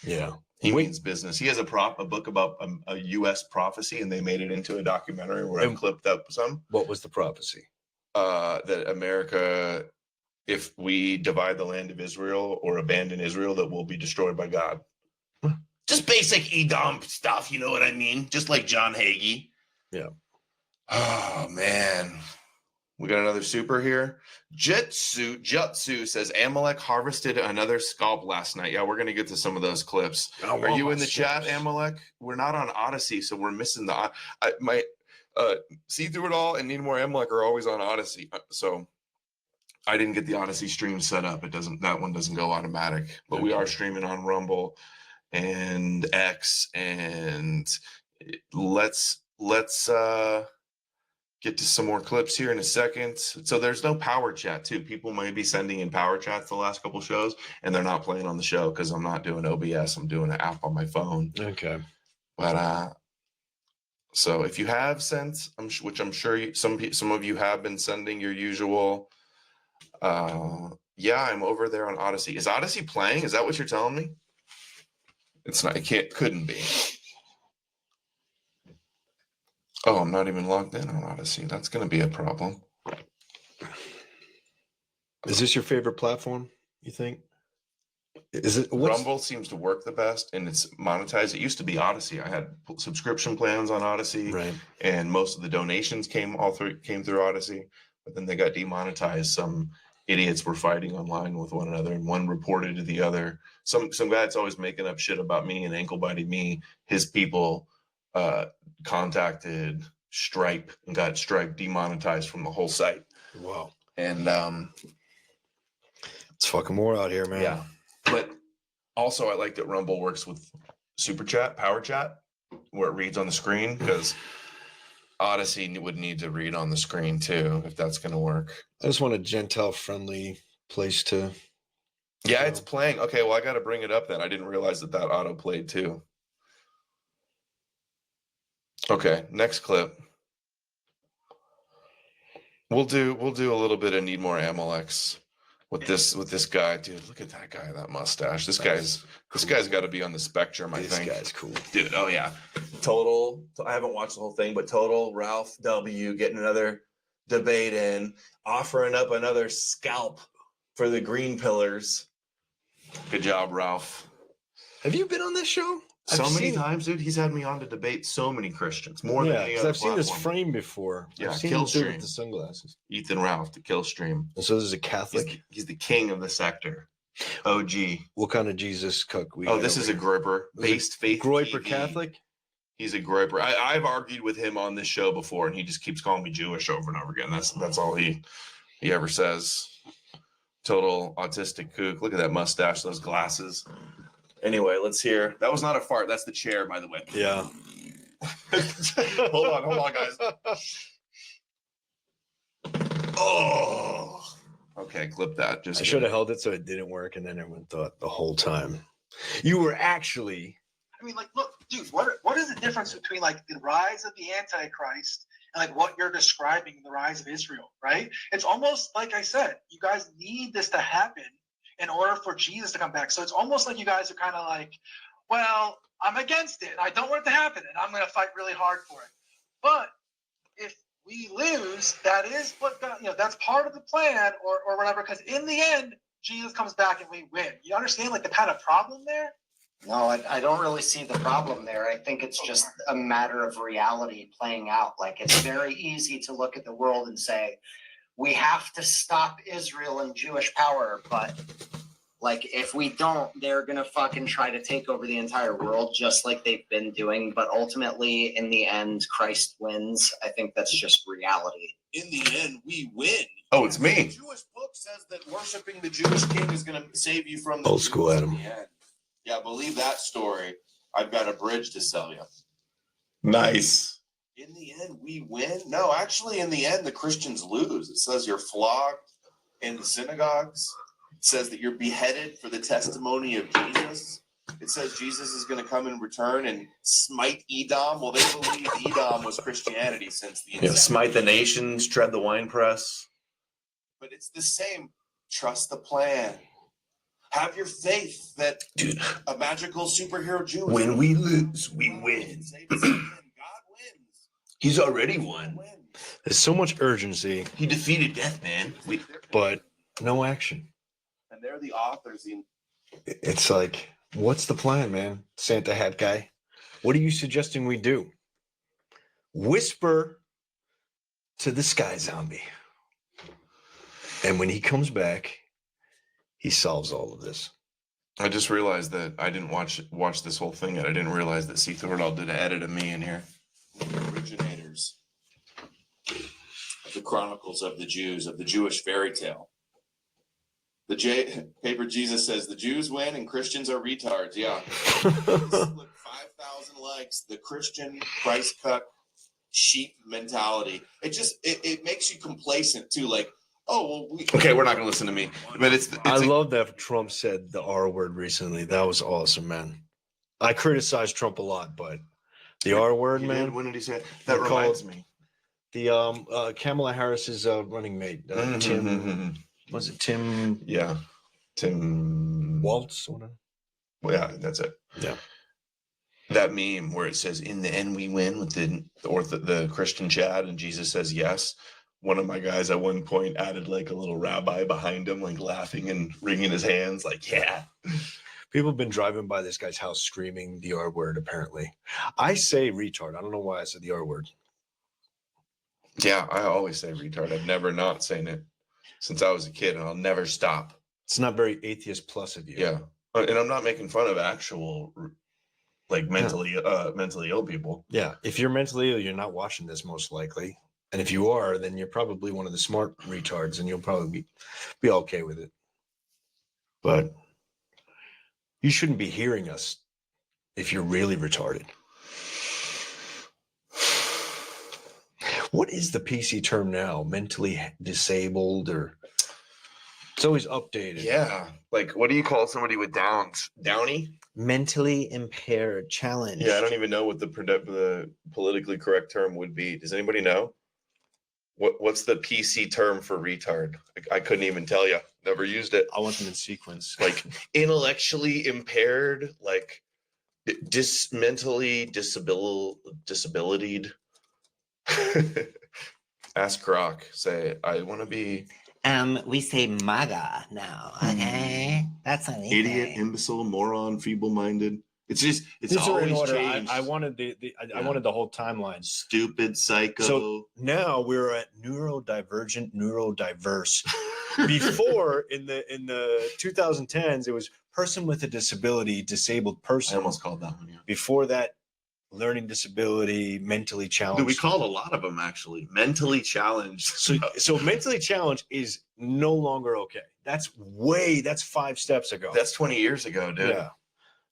Yeah. He means business. He has a book about a U.S. prophecy, and they made it into a documentary where I clipped up some. What was the prophecy? That America, if we divide the land of Israel or abandon Israel, that will be destroyed by God. Just basic Edom stuff, you know what I mean? Just like John Hagee. Yeah. Oh, man. We got another super here. Jutsu says Amalek harvested another scalp last night. Yeah, we're going to get to some of those clips. Are you in the chat, Amalek? We're not on Odyssey, so we're missing my See Through It All and Need More Amalek are always on Odyssey. So I didn't get the Odyssey stream set up. That one doesn't go automatic, but we are streaming on Rumble and X, and let's get to some more clips here in a second. So there's no power chat too. People might be sending in power chats the last couple shows, and they're not playing on the show because I'm not doing OBS. I'm doing an app on my phone. Okay. But so if you have sent, which I'm sure some of you have been sending your usual. Yeah, I'm over there on Odyssey. Is Odyssey playing? Is that what you're telling me? It's not. Couldn't be. Oh, I'm not even logged in on Odyssey. That's going to be a problem. Is this your favorite platform, you think? Is it Rumble seems to work the best, and it's monetized. It used to be Odyssey. I had subscription plans on Odyssey, right, and most of the donations came through Odyssey, but then they got demonetized. Some idiots were fighting online with one another, and one reported to the other. Some guy that's always making up shit about me and ankle biting me. His people contacted Stripe and got Stripe demonetized from the whole site. Wow. And it's fucking more out here, man. Yeah. But also I like that Rumble works with Super Chat, Power Chat, where it reads on the screen, because Odyssey would need to read on the screen too, if that's going to work. I just want a Gentile friendly place to. Yeah, it's playing. Okay, well, I got to bring it up then. I didn't realize that auto played too. Okay, next clip. We'll do a little bit of Need More Amaleks with this guy, dude. Look at that guy, that mustache. This guy's got to be on the spectrum. I think this guy's cool, dude. Oh yeah, total. I haven't watched the whole thing, but total Ralph W. getting another debate in, offering up another scalp for the green pillars. Good job, Ralph. Have you been on this show? So I've many seen- times, dude. He's had me on to debate so many Christians, more than Yeah, any because other I've seen this platform. frame before. Yeah, I've seen him do it Killstream. with the sunglasses. Ethan Ralph, the kill stream. And so this is a Catholic. He's the king of the sector. OG. What kind of Jesus cook we Oh, got this over is a here? Groiper. Is it Based Faith Groiper TV. Catholic? He's a Groiper. I've argued with him on this show before, and he just keeps calling me Jewish over and over again. That's all he ever says. Total autistic kook. Look at that mustache, those glasses. Anyway, let's hear. That was not a fart. That's the chair, by the way. Yeah. hold on, guys. Oh. Okay, clip that. Just I should have held it so it didn't work, and then everyone thought the whole time you were actually. I mean, like, look, dude, what is the difference between like the rise of the Antichrist and like what you're describing, the rise of Israel, right? It's almost like I said, you guys need this to happen in order for Jesus to come back. So it's almost like you guys are kind of like, well, I'm against it. I don't want it to happen, and I'm going to fight really hard for it. But if we lose, that is what God, that's part of the plan, or whatever. Because in the end, Jesus comes back and we win. You understand, like the kind of problem there? No, I don't really see the problem there. I think it's just a matter of reality playing out. Like, it's very easy to look at the world and say, we have to stop Israel and Jewish power. But, like, if we don't, they're going to fucking try to take over the entire world just like they've been doing. But ultimately, in the end, Christ wins. I think that's just reality. In the end, we win. Oh, it's me. The Jewish book says that worshiping the Jewish king is going to save you from the Old school, Jews in Adam. the end. Yeah, believe that story. I've got a bridge to sell you. Nice. In the end, we win? No, actually, in the end, the Christians lose. It says you're flogged in the synagogues. It says that you're beheaded for the testimony of Jesus. It says Jesus is going to come and return and smite Edom. Well, they believe Edom was Christianity since the inception. Smite the nations, tread the winepress. But it's the same. Trust the plan. Have your faith that a magical superhero Jew. When we lose, we win. God wins. He's already won. There's so much urgency. He defeated death, man. But no action. And they're the authors. It's like, what's the plan, man? Santa hat guy. What are you suggesting we do? Whisper to the sky zombie. And when he comes back, he solves all of this. I just realized that I didn't watch this whole thing yet. I didn't realize that Sicut did an edit of me in here. The originators of the Chronicles of the Jews, of the Jewish fairy tale. The paper Jesus says the Jews win and Christians are retards. Yeah. 5,000 likes. The Christian Christ cut sheep mentality. It makes you complacent too. Like, oh, well, okay, we're not going to listen to me. But I love that Trump said the R word recently. That was awesome, man. I criticize Trump a lot, but the R word, man. When did he say it? That reminds me. The Kamala Harris's running mate, Tim. Was it Tim? Yeah, Tim Waltz. Whatever. Well, yeah, that's it. Yeah. That meme where it says, "In the end, we win," with the Christian Chad, and Jesus says yes. One of my guys at one point added like a little rabbi behind him, like laughing and wringing his hands, like, yeah. People have been driving by this guy's house screaming the R word, apparently. I say retard. I don't know why I said the R word. Yeah, I always say retard. I've never not saying it since I was a kid, and I'll never stop. It's not very atheist plus of you. Yeah. And I'm not making fun of actual, like, mentally ill people. Yeah. If you're mentally ill, you're not watching this most likely. And if you are, then you're probably one of the smart retards, and you'll probably be okay with it. But you shouldn't be hearing us if you're really retarded. What is the PC term now? Mentally disabled, or it's always updated. Yeah. Like, what do you call somebody with Downs? Downy? Mentally impaired, challenge. Yeah, I don't even know what the politically correct term would be. Does anybody know? What's the PC term for retard? I couldn't even tell you. Never used it. I want them in sequence. Like intellectually impaired, like mentally disabilitied. Ask Croc. Say, I want to be. We say MAGA now. Okay, that's an Idiot, imbecile, moron, feeble-minded. It's These are in always order. changed. I wanted I wanted the whole timeline. Stupid psycho. So now we're at neurodivergent, neurodiverse. Before in the 2010s, it was person with a disability, disabled person. I almost called that one. Yeah. Before that, learning disability, mentally challenged. Dude, we called a lot of them actually mentally challenged. So mentally challenged is no longer okay. That's 5 steps ago. That's 20 years ago, dude. Yeah.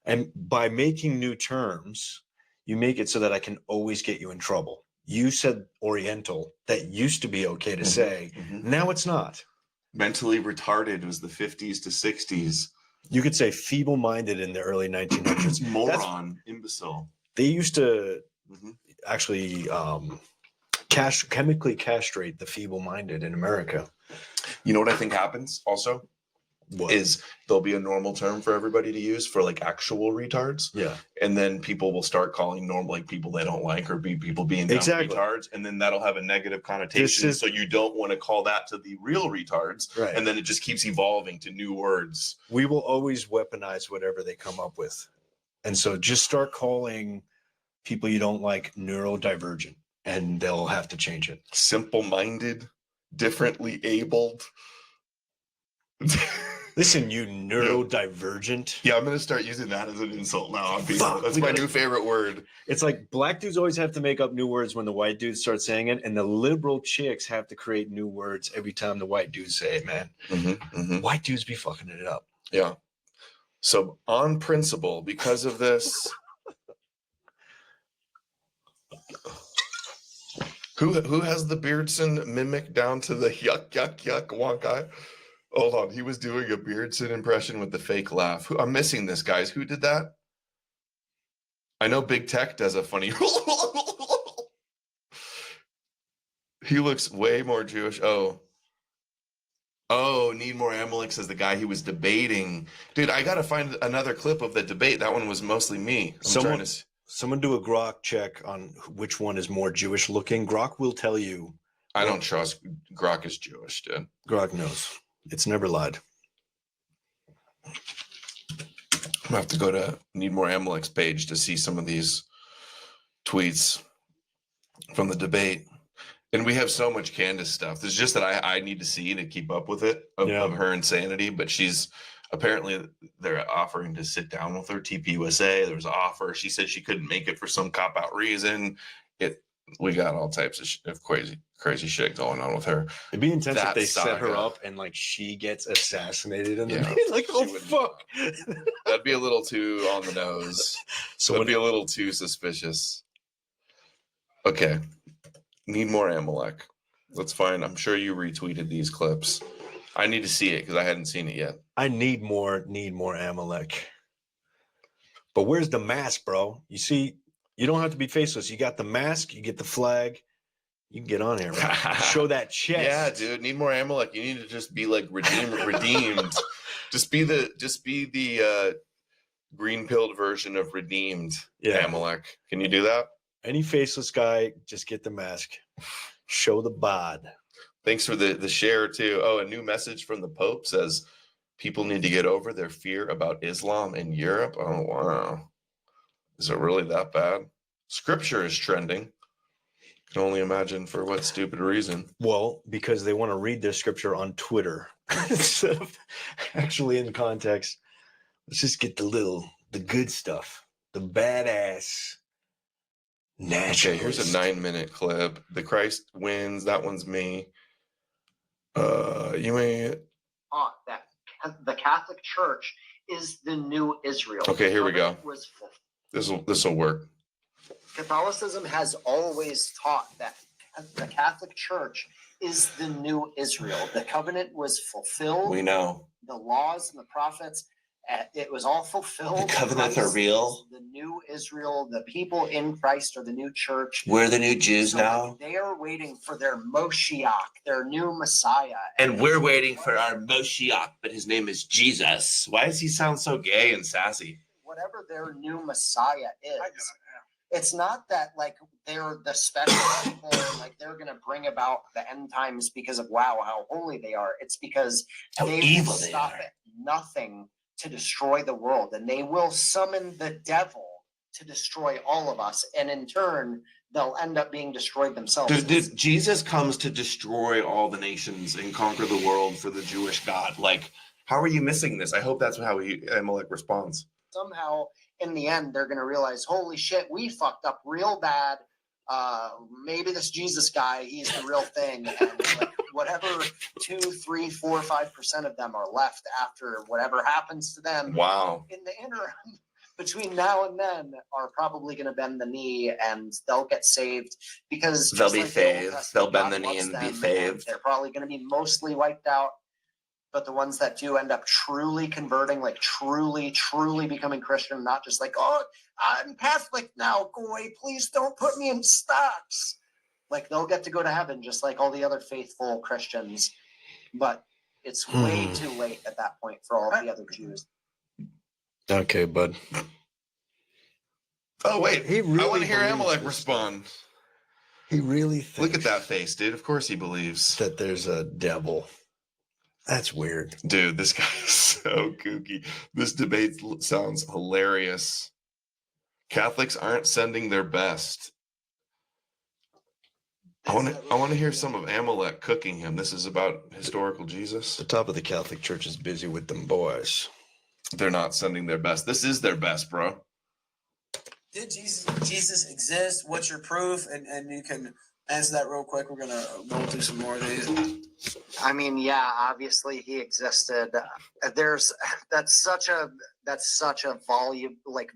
And by making new terms, you make it so that I can always get you in trouble. You said Oriental. That used to be okay to say. Now it's not. Mentally retarded was the 50s to 60s. You could say feeble-minded in the early 1900s. Moron, imbecile. They used to actually chemically castrate the feeble-minded in America. You know what I think happens also? Is there'll be a normal term for everybody to use for like actual retards. Yeah. And then people will start calling normal like people they don't like or people being dumb retards. And then that'll have a negative connotation. So you don't want to call that to the real retards. Right. And then it just keeps evolving to new words. We will always weaponize whatever they come up with. And so just start calling people you don't like neurodivergent and they'll have to change it. Simple-minded, differently abled. Listen, you neurodivergent. Yeah, I'm going to start using that as an insult now on people. That's my new favorite word. It's like black dudes always have to make up new words when the white dudes start saying it, and the liberal chicks have to create new words every time the white dudes say it, man. White dudes be fucking it up. Yeah. So on principle, because of this, who has the Beardson mimic down to the yuck, yuck, yuck, wonk eye? Hold on, he was doing a Beardson impression with the fake laugh. I'm missing this, guys. Who did that? I know Big Tech does a funny. He looks way more Jewish. Oh, Need More Amalek says the guy he was debating. Dude, I gotta find another clip of the debate. That one was mostly me. Someone do a Grok check on which one is more Jewish looking. Grok will tell you. I don't trust Grok is Jewish, dude. Grok knows. It's never lied. I'm gonna have to go to Need More Amalek's page to see some of these tweets from the debate. And we have so much Candace stuff. There's just that I need to see to keep up with it of her insanity. But she's apparently they're offering to sit down with her. TPUSA, there was an offer. She said she couldn't make it for some cop out reason. We got all types of crazy shit going on with her. It'd be intense if they set her up and like she gets assassinated in the like, oh fuck. That'd be a little too on the nose. That'd be a little too suspicious. Okay. Need More Amalek. Let's find. I'm sure you retweeted these clips. I need to see it because I hadn't seen it yet. I need more Amalek. But where's the mask, bro? You see, you don't have to be faceless. You got the mask, you get the flag, you can get on here, right? Show that chest. Yeah, dude. Need More Amalek. You need to just be like redeemed. Just be the green-pilled version of redeemed Amalek. Can you do that? Any faceless guy, just get the mask. Show the bod. Thanks for the share too. Oh, a new message from the Pope says people need to get over their fear about Islam in Europe. Oh, wow. Is it really that bad? Scripture is trending. Can only imagine for what stupid reason. Well, because they want to read their scripture on Twitter instead of actually in context. Let's just get the good stuff, the badass. Okay, here's a 9-minute clip. The Christ wins. That one's me. You may. That the Catholic Church is the new Israel. Okay, here we go. This will work. Catholicism has always taught that the Catholic Church is the new Israel. The covenant was fulfilled. We know. The laws and the prophets, it was all fulfilled. The covenants are real. The new Israel, the people in Christ are the new church. We're the new Jews now. They are waiting for their Moshiach, their new Messiah. And we're waiting for our Moshiach, but his name is Jesus. Why does he sound so gay and sassy? Whatever their new Messiah is. It's not that like they're the special people, like they're going to bring about the end times because of how holy they are. It's because how they evil will they stop are. at nothing to destroy the world, and they will summon the devil to destroy all of us, and in turn they'll end up being destroyed themselves. Dude, Jesus comes to destroy all the nations and conquer the world for the Jewish God. Like, how are you missing this? I hope that's how Amalek responds. Somehow in the end they're going to realize, holy shit, we fucked up real bad. Maybe this Jesus guy, he's the real thing. And like whatever 2, 3, 4, 5% of them are left after whatever happens to them. Wow. In the interim, between now and then, are probably going to bend the knee, and they'll get saved because They'll be like the Old saved. Testament, They'll bend God the knee loves and them, be saved. They're probably going to be mostly wiped out. But the ones that do end up truly converting, like truly becoming Christian, not just like, oh, I'm Catholic now, go away, please don't put me in stocks. Like, they'll get to go to heaven just like all the other faithful Christians. But it's way too late at that point for all the other Jews. Okay, bud. Oh, wait. He really I want to hear believes Amalek this respond. He really thinks Look at that face, dude. Of course he believes. that there's a devil. That's weird. Dude, this guy is so kooky. This debate sounds hilarious. Catholics aren't sending their best. I want to hear some of Amalek cooking him. This is about historical Jesus. The top of the Catholic Church is busy with them boys. They're not sending their best. This is their best, bro. Did Jesus exist? What's your proof? And you can answer that real quick. We're gonna go through some more of these. I mean, yeah, obviously he existed. That's such a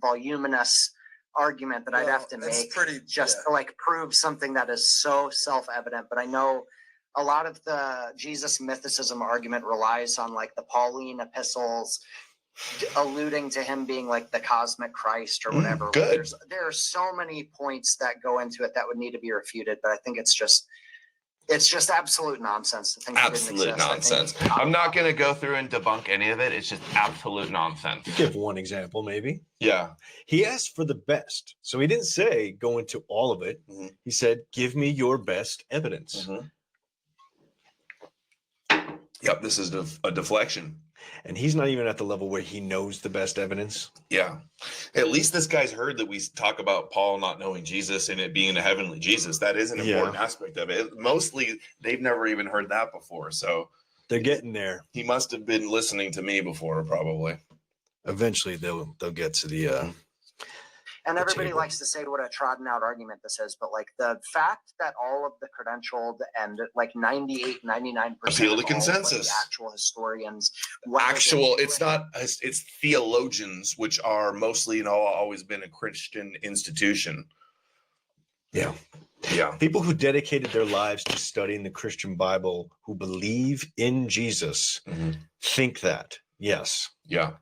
voluminous argument that I'd have to make to like prove something that is so self-evident. But I know a lot of the Jesus mythicism argument relies on like the Pauline epistles, alluding to him being like the cosmic Christ or whatever. Good. There are so many points that go into it that would need to be refuted, but I think it's just absolute nonsense to think it didn't Absolute exist. nonsense. I'm not going to go through and debunk any of it. It's just absolute nonsense. Give one example, maybe. Yeah. He asked for the best. So he didn't say go into all of it. Mm-hmm. He said, give me your best evidence. Mm-hmm. Yep, this is a deflection. And he's not even at the level where he knows the best evidence. Yeah. At least this guy's heard that we talk about Paul not knowing Jesus and it being a heavenly Jesus. That is an important aspect of it. Mostly, they've never even heard that before. So they're getting there. He must have been listening to me before, probably. Eventually, they'll get to the and everybody likes to say what a trodden out argument this is, but like the fact that all of the credentialed and like 98, 99% appeal to of consensus. all, like, the actual historians, it's theologians, which are mostly, always been a Christian institution. Yeah. People who dedicated their lives to studying the Christian Bible, who believe in Jesus, think that. Yes. Yeah.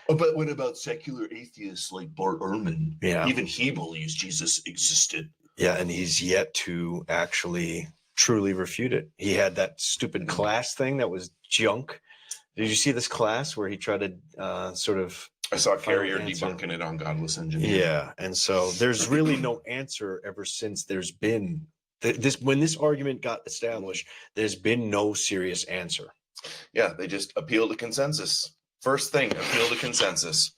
Oh, but what about secular atheists like Bart Ehrman? Yeah. Even he believes Jesus existed. Yeah, and he's yet to actually truly refute it. He had that stupid class thing that was junk. Did you see this class where he tried to sort of... I saw Carrier debunking it on Godless Engineering. Yeah, and so there's really no answer ever since there's been... When this argument got established, there's been no serious answer. Yeah, they just appeal to consensus. First thing, appeal to consensus.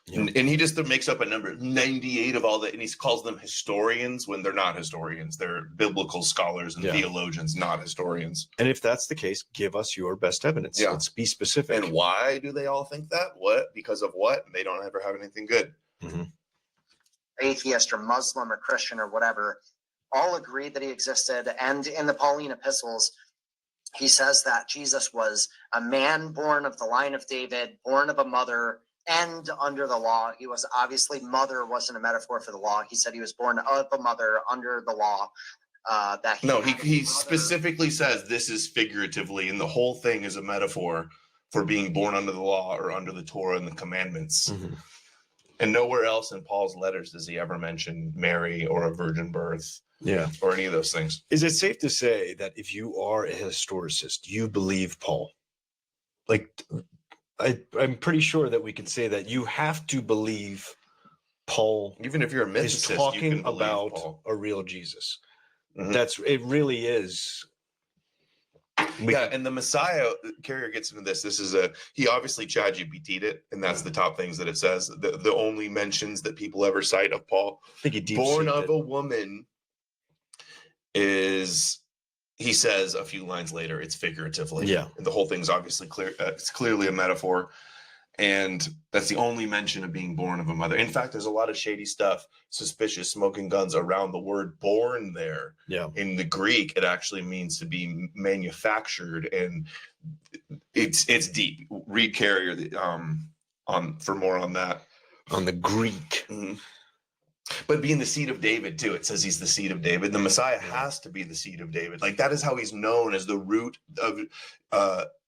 Yeah. And he just makes up a number, 98 of all that, and he calls them historians when they're not historians. They're biblical scholars and theologians, not historians. And if that's the case, give us your best evidence. Yeah. Let's be specific. And why do they all think that? What? Because of what? They don't ever have anything good. Atheist or Muslim or Christian or whatever, all agree that he existed. And in the Pauline epistles, he says that Jesus was a man born of the line of David, born of a mother, and under the law. He was obviously, mother wasn't a metaphor for the law. He said he was born of a mother under the law. He specifically says this is figuratively, and the whole thing is a metaphor for being born under the law or under the Torah and the commandments. And nowhere else in Paul's letters does he ever mention Mary or a virgin birth. Or any of those things. Is it safe to say that if you are a historicist, you believe Paul? Like, I'm pretty sure that we could say that you have to believe Paul. Even if you're a mythicist, is talking about Paul. A real Jesus. It really is. Yeah, and the Messiah, Carrier gets into this. He obviously ChatGPT'd it, and that's the top things that it says. The only mentions that people ever cite of Paul, I think he born of a woman, is, he says a few lines later, it's figuratively. Yeah. And the whole thing's obviously clear. It's clearly a metaphor. And that's the only mention of being born of a mother. In fact, there's a lot of shady stuff, suspicious smoking guns around the word born there. Yeah. In the Greek, it actually means to be manufactured, and it's deep. Read Carrier for more on that. On the Greek. Mm-hmm. But being the seed of David too, it says he's the seed of David. The Messiah has to be the seed of David. Like, that is how he's known, as the root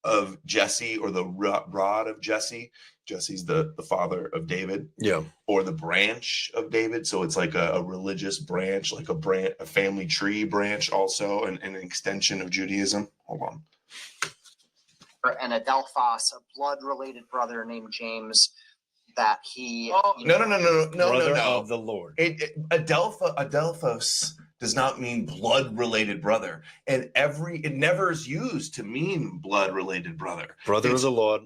of Jesse, or the rod of Jesse. Jesse's the father of David. Yeah. Or the branch of David. So it's like a religious branch, like a family tree branch, also an extension of Judaism. Hold on. And Adelphos, a blood-related brother named James, that he. No. Brother of the Lord. Adelphos does not mean blood-related brother, and it never is used to mean blood-related brother. Brother of the Lord,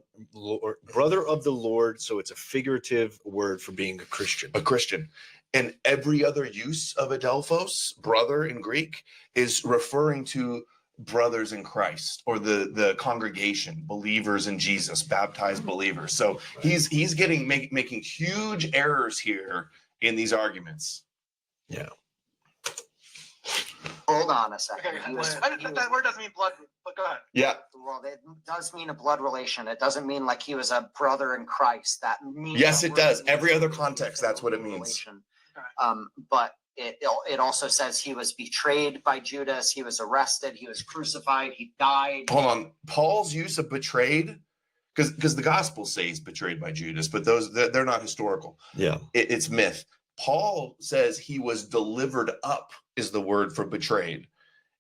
brother of the Lord. So it's a figurative word for being a Christian. A Christian. And every other use of Adelphos, brother in Greek, is referring to brothers in Christ, or the congregation, believers in Jesus, baptized believers. So he's making huge errors here in these arguments. Yeah. Hold on a second. That word doesn't mean blood, but go ahead. Yeah. Well, it does mean a blood relation. It doesn't mean like he was a brother in Christ. That means. Yes, it does. Every other context, that's what it means. But it also says he was betrayed by Judas. He was arrested. He was crucified. He died. Hold on. Paul's use of betrayed, because the Gospels say he's betrayed by Judas, but they're not historical. Yeah. It's myth. Paul says he was delivered up, is the word for betrayed.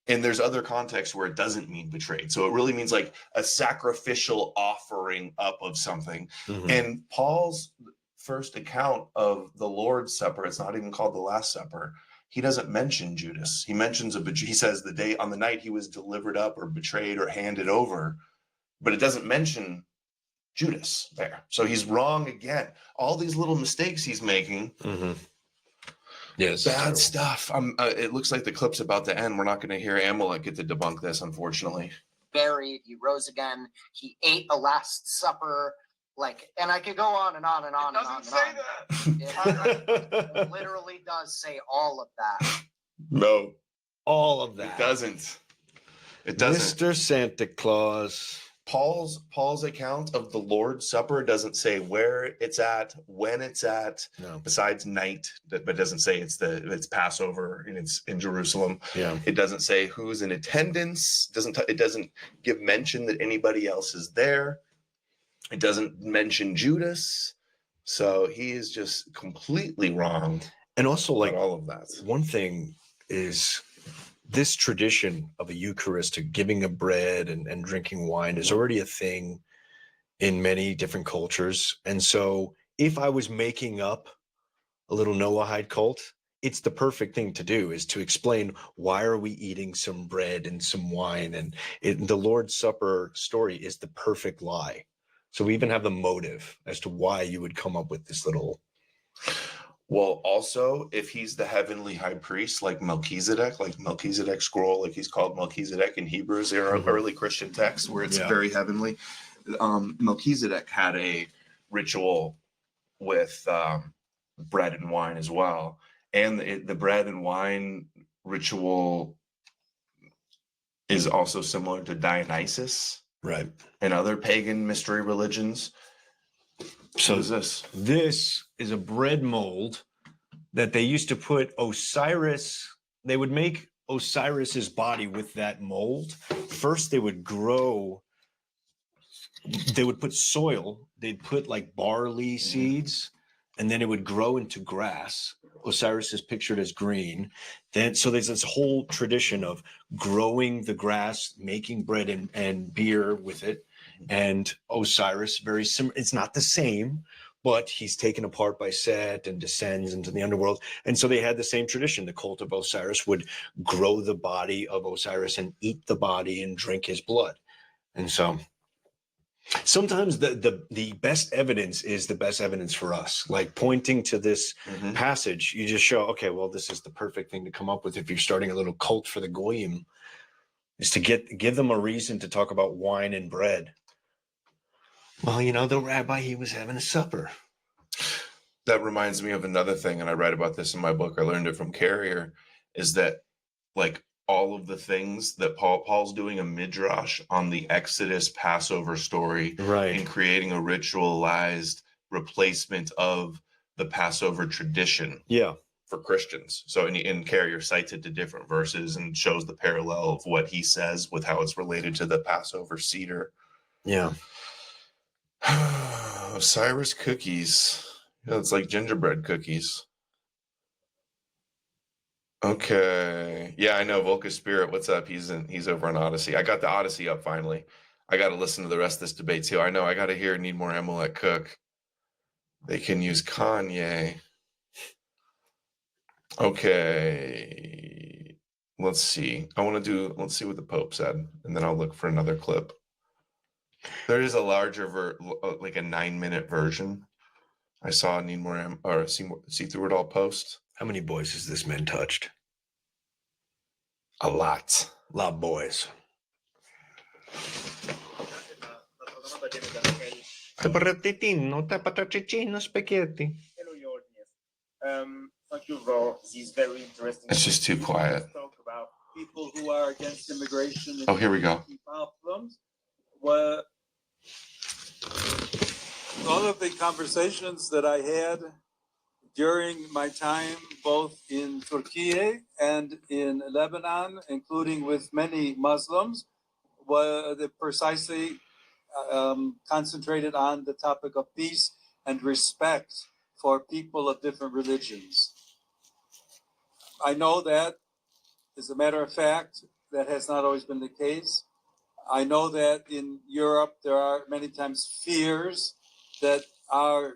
And there's other contexts where it doesn't mean betrayed. So it really means like a sacrificial offering up of something. Mm-hmm. And Paul's first account of the Lord's Supper, it's not even called the Last Supper, he doesn't mention Judas. He mentions he says on the night he was delivered up or betrayed or handed over, but it doesn't mention Judas there. So he's wrong again. All these little mistakes he's making. Mm-hmm. Yes. Bad stuff. It looks like the clip's about to end. We're not going to hear Amalek get to debunk this, unfortunately. Buried. He rose again. He ate a Last Supper. And I could go on and on and on. It doesn't say that. It literally does say all of that. No. All of that. It doesn't. It doesn't. Mr. Santa Claus. Paul's account of the Lord's Supper doesn't say where it's at, when it's at, besides night, but doesn't say it's Passover and it's in Jerusalem. Yeah. It doesn't say who's in attendance. It doesn't give mention that anybody else is there. It doesn't mention Judas. So he is just completely wrong. And also, like, all of that. One thing is, this tradition of a Eucharist, giving of bread and drinking wine, is already a thing in many different cultures. And so if I was making up a little Noahide cult, it's the perfect thing to do, is to explain, why are we eating some bread and some wine? And the Lord's Supper story is the perfect lie. So we even have the motive as to why you would come up with this little. Well, also, if he's the heavenly high priest, like Melchizedek scroll, like he's called Melchizedek in Hebrews, there are early Christian texts where it's very heavenly. Melchizedek had a ritual with bread and wine as well. And the bread and wine ritual is also similar to Dionysus. Right. And other pagan mystery religions. So is this? This is a bread mold that they used to put Osiris. They would make Osiris's body with that mold. First, they would put soil. They'd put like barley seeds, and then it would grow into grass. Osiris is pictured as green. So there's this whole tradition of growing the grass, making bread and beer with it. And Osiris, very similar. It's not the same, but he's taken apart by Set and descends into the underworld. And so they had the same tradition. The cult of Osiris would grow the body of Osiris and eat the body and drink his blood. And so sometimes the best evidence is the best evidence for us. Like pointing to this passage, you just show, okay, well, this is the perfect thing to come up with if you're starting a little cult for the goyim, is to give them a reason to talk about wine and bread. Well, you know, the rabbi, he was having a supper. That reminds me of another thing, and I write about this in my book. I learned it from Carrier, is that like all of the things that Paul's doing a midrash on the Exodus Passover story, right, and creating a ritualized replacement of the Passover tradition. Yeah. For Christians. So in Carrier cites it to different verses and shows the parallel of what he says with how it's related to the Passover Seder. Yeah. Osiris cookies. Yeah, it's like gingerbread cookies. Okay. Yeah, I know. Volca's Spirit. What's up? He's over on Odyssey. I got the Odyssey up finally. I got to listen to the rest of this debate too. I know. I got to hear Need More Amalek Cook. They can use Kanye. Okay. Let's see. Let's see what the Pope said, and then I'll look for another clip. There is a larger like a 9-minute version. I saw Need More or see Through It All post. How many boys has this man touched? A lot. A lot of boys. Thank you for these very interesting. It's just too quiet. Talk about people who are against immigration. Oh, here we go. Problems. Well, all of the conversations that I had during my time both in Turkey and in Lebanon, including with many Muslims, were precisely concentrated on the topic of peace and respect for people of different religions. I know that, as a matter of fact, that has not always been the case. I know that in Europe there are many times fears that are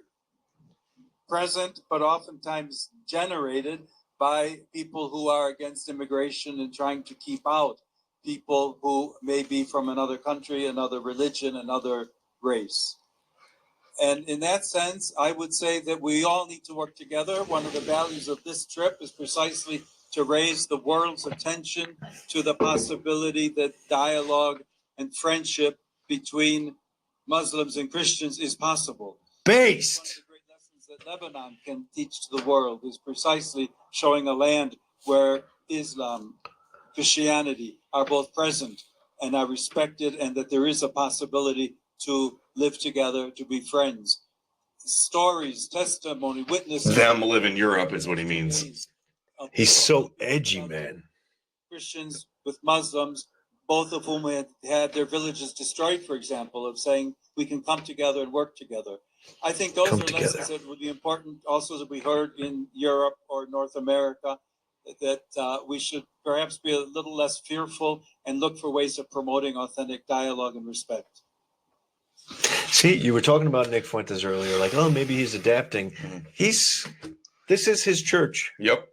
present, but oftentimes generated by people who are against immigration and trying to keep out people who may be from another country, another religion, another race. And in that sense, I would say that we all need to work together. One of the values of this trip is precisely to raise the world's attention to the possibility that dialogue and friendship between Muslims and Christians is possible. Based. One of the great lessons that Lebanon can teach to the world is precisely showing a land where Islam, Christianity are both present and are respected, and that there is a possibility to live together, to be friends. Stories, testimony, witnesses. Them live in Europe is what he means. He's so edgy, man. Christians with Muslims, both of whom had their villages destroyed, for example, of saying we can come together and work together. I think those are lessons that would be important also that we heard in Europe or North America, that we should perhaps be a little less fearful and look for ways of promoting authentic dialogue and respect. See, you were talking about Nick Fuentes earlier, like, oh, maybe he's adapting. This is his church. Yep.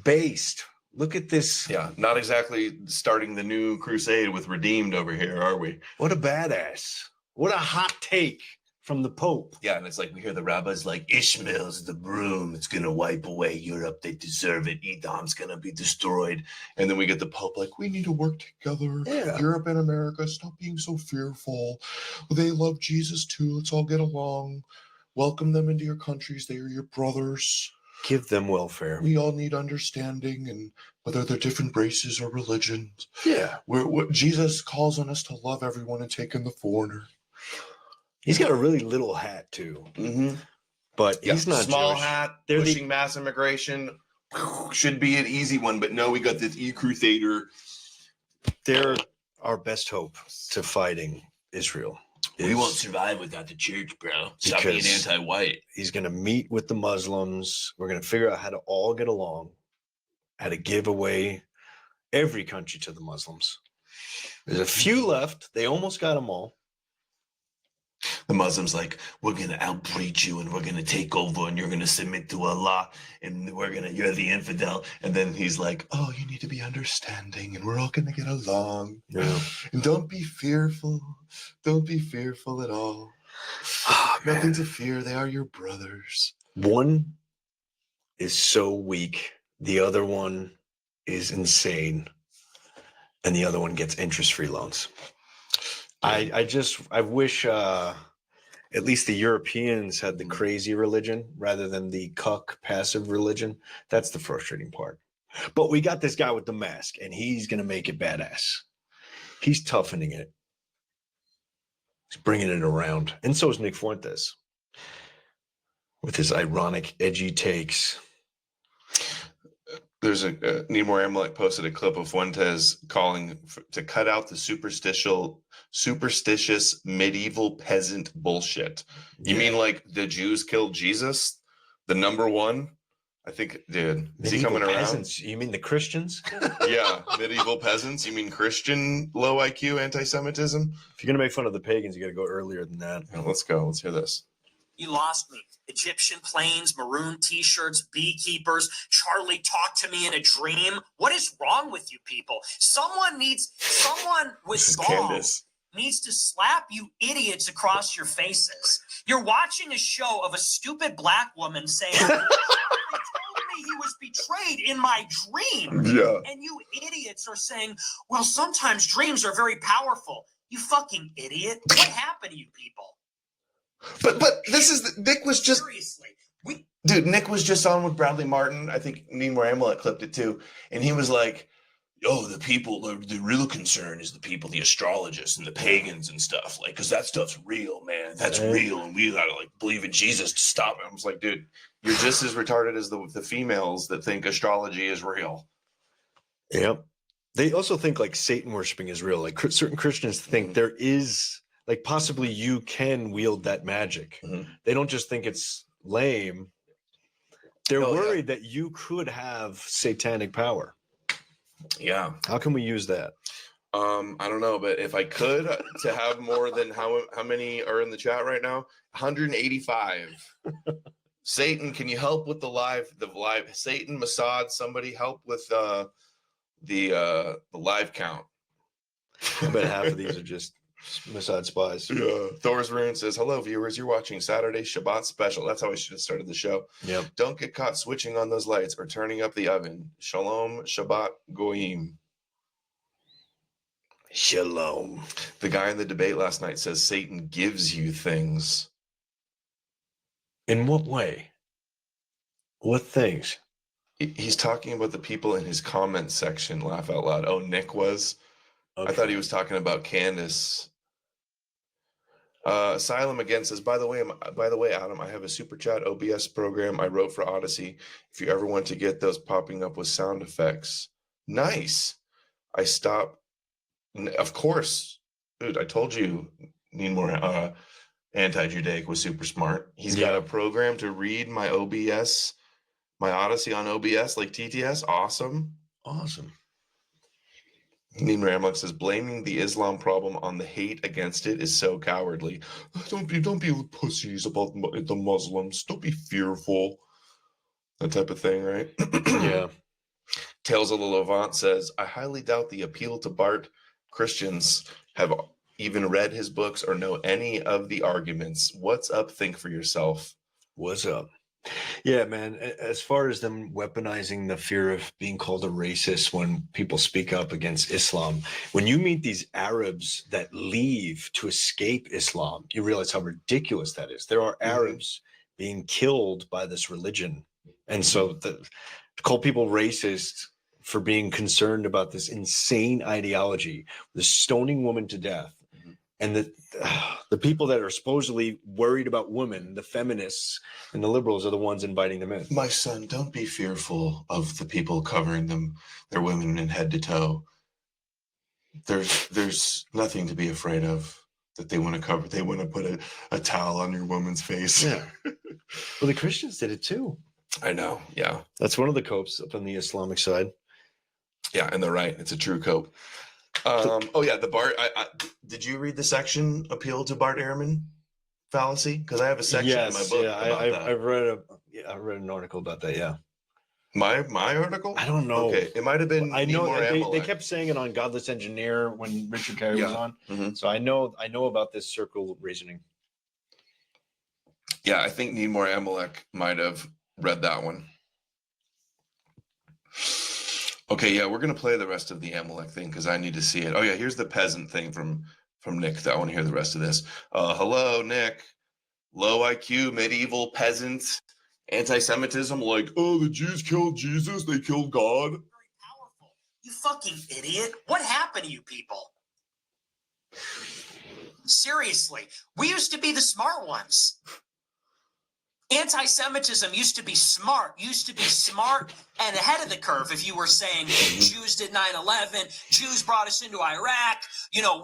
Based. Look at this. Yeah, not exactly starting the new crusade with Redeemed over here, are we? What a badass. What a hot take from the Pope. Yeah, and it's like we hear the rabbis like, Ishmael's the broom. It's going to wipe away Europe. They deserve it. Edom's going to be destroyed. And then we get the Pope like, we need to work together. Yeah. Europe and America, stop being so fearful. They love Jesus too. Let's all get along. Welcome them into your countries. They are your brothers. Give them welfare. We all need understanding, and whether they're different races or religions. Yeah. Jesus calls on us to love everyone and take in the foreigner. He's got a really little hat too. Mm-hmm. But he's not small Jewish. hat, pushing mass immigration. Should be an easy one, but no, we got this e-crusader. They're our best hope to fighting Israel. We won't survive without the church, bro. Stop being anti-white. He's going to meet with the Muslims. We're going to figure out how to all get along, how to give away every country to the Muslims. There's a few left. They almost got them all. The Muslims like, we're gonna outpreach you and we're gonna take over and you're gonna submit to Allah and you're the infidel. And then he's like, oh, you need to be understanding and we're all gonna get along. Yeah. And don't be fearful. Don't be fearful at all. Oh, Nothing to fear. They are your brothers. One is so weak. The other one is insane. And the other one gets interest-free loans. I wish at least the Europeans had the crazy religion rather than the cuck passive religion. That's the frustrating part. But we got this guy with the mask, and he's going to make it badass. He's toughening it. He's bringing it around. And so is Nick Fuentes with his ironic, edgy takes. There's Need More Amalek posted a clip of Fuentes calling to cut out the superstitious medieval peasant bullshit. You mean like the Jews killed Jesus? The number one? I think, dude, is he coming peasants. Around? You mean the Christians? Yeah, medieval peasants. You mean Christian low IQ anti-Semitism? If you're going to make fun of the pagans, you got to go earlier than that. Yeah, let's go. Let's hear this. You lost me. Egyptian planes, maroon t-shirts, beekeepers, Charlie talked to me in a dream. What is wrong with you people? Someone with balls needs to slap you idiots across your faces. You're watching a show of a stupid black woman saying, they told me he was betrayed in my dream. Yeah. And you idiots are saying, well, sometimes dreams are very powerful. You fucking idiot. What happened to you people? But this is Nick was just seriously. Nick was just on with Bradley Martin. I think Need More Amalek clipped it too, and he was like, "Oh, the people. The real concern is the people, the astrologists and the pagans and stuff, like, because that stuff's real, man. That's real, and we gotta like believe in Jesus to stop it." I was like, "Dude, you're just as retarded as the females that think astrology is real." Yep. They also think like Satan worshiping is real. Like certain Christians think there is. Like possibly you can wield that magic. Mm-hmm. They don't just think it's lame. They're worried that you could have satanic power. Yeah. How can we use that? I don't know, but if I could to have more than how many are in the chat right now? 185. Satan, can you help with the live Satan, Mossad, somebody help with the live count. I bet half of these are just Mossad spies. Yeah. Thor's Rune says, hello, viewers. You're watching Saturday Shabbat Special. That's how we should have started the show. Yep. Don't get caught switching on those lights or turning up the oven. Shalom, Shabbat, Goyim. Shalom. The guy in the debate last night says Satan gives you things. In what way? What things? He's talking about the people in his comment section. Laugh out loud. Oh, Nick was? Okay. I thought he was talking about Candace. Asylum again says, by the way, Adam, I have a super chat OBS program I wrote for Odyssey. If you ever want to get those popping up with sound effects. Nice. I stopped. Of course, dude, I told you need more anti-Judaic was super smart. He's got a program to read my OBS, my Odyssey on OBS like TTS. Awesome. Need Ramlock says blaming the Islam problem on the hate against it is so cowardly. Don't be pussies about the Muslims. Don't be fearful. That type of thing, right? Yeah. Tales of the Levant says, I highly doubt the appeal to Bart Christians have even read his books or know any of the arguments. What's up? Think for yourself. What's up? Yeah, man. As far as them weaponizing the fear of being called a racist when people speak up against Islam, when you meet these Arabs that leave to escape Islam, you realize how ridiculous that is. There are Arabs being killed by this religion. And so to call people racist for being concerned about this insane ideology, the stoning woman to death, and the people that are supposedly worried about women, the feminists and the liberals, are the ones inviting them in. My son, don't be fearful of the people covering their women in head to toe. There's nothing to be afraid of that they want to cover. They want to put a towel on your woman's face. Yeah. Well, the Christians did it too. I know. Yeah. That's one of the copes up on the Islamic side. Yeah, and they're right. It's a true cope. Oh yeah, the Bart. Did you read the section appeal to Bart Ehrman? fallacy? Because I have a section in my book about that. I read an article about that. Yeah. My article? I don't know. Okay, it might have been. I know they Amalek. kept saying it on Godless Engineer when Richard Carey was on. Mm-hmm. So I know about this circle reasoning. Yeah, I think Needmore Amalek might have read that one. Okay, yeah, we're gonna play the rest of the Amalek thing because I need to see it. Oh yeah, here's the peasant thing from Nick. I want to hear the rest of this. Hello, Nick. Low IQ, medieval peasant, anti-Semitism, like, oh, the Jews killed Jesus, they killed God. Very powerful. You fucking idiot. What happened to you people? Seriously, we used to be the smart ones. Anti-Semitism used to be smart and ahead of the curve. If you were saying Jews did 9/11, Jews brought us into Iraq,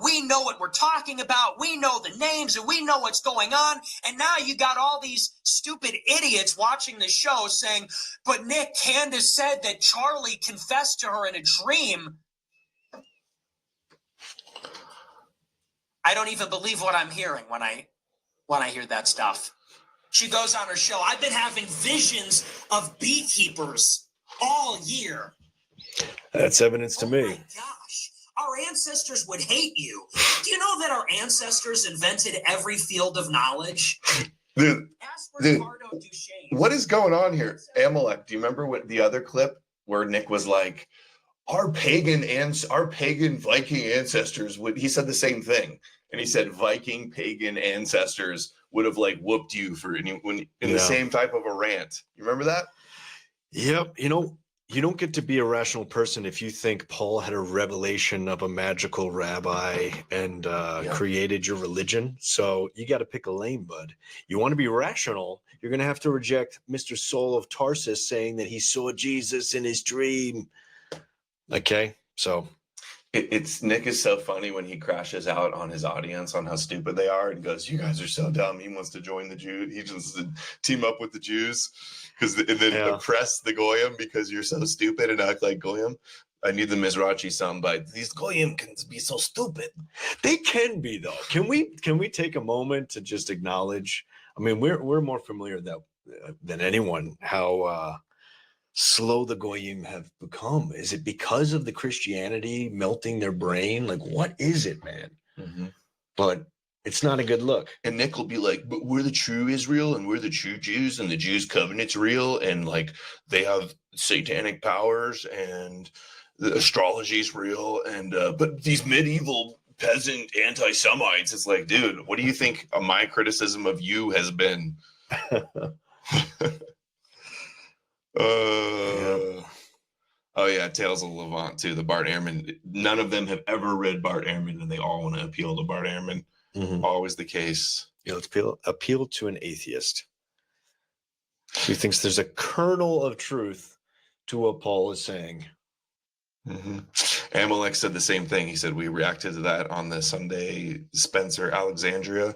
we know what we're talking about. We know the names and we know what's going on. And now you got all these stupid idiots watching the show saying, but Nick, Candace said that Charlie confessed to her in a dream. I don't even believe what I'm hearing when I hear that stuff. She goes on her show. I've been having visions of beekeepers all year. That's evidence to me. Oh my gosh. Our ancestors would hate you. Do you know that our ancestors invented every field of knowledge? Dude, what is going on here? Amalek, do you remember what the other clip where Nick was like, our pagan Viking ancestors he said the same thing. And he said Viking pagan ancestors would have like whooped you in the same type of a rant. You remember that? Yep. You don't get to be a rational person if you think Paul had a revelation of a magical rabbi and created your religion. So you got to pick a lane, bud. You want to be rational, you're going to have to reject Mr. Saul of Tarsus saying that he saw Jesus in his dream. Okay, so. Nick is so funny when he crashes out on his audience on how stupid they are and goes, you guys are so dumb. He wants to join the Jews. He just wants to team up with the Jews and then oppress the Goyim because you're so stupid and act like Goyim. I need the Mizrachi soundbite. These Goyim can be so stupid. They can be though. Can we take a moment to just acknowledge? I mean, we're more familiar than anyone how slow the Goyim have become. Is it because of the Christianity melting their brain? Like, what is it, man? Mm-hmm. But it's not a good look. And Nick will be like, but we're the true Israel and we're the true Jews and the Jews covenant's real and like they have satanic powers and the astrology's real and but these medieval peasant anti-Semites, it's like, dude, what do you think my criticism of you has been? Oh yeah, Tales of Levant too. The Bart Ehrman. None of them have ever read Bart Ehrman, and they all want to appeal to Bart Ehrman. Mm-hmm. Always the case. Let's appeal to an atheist who thinks there's a kernel of truth to what Paul is saying. Mm-hmm. Amalek said the same thing. He said we reacted to that on the Sunday Spencer Alexandria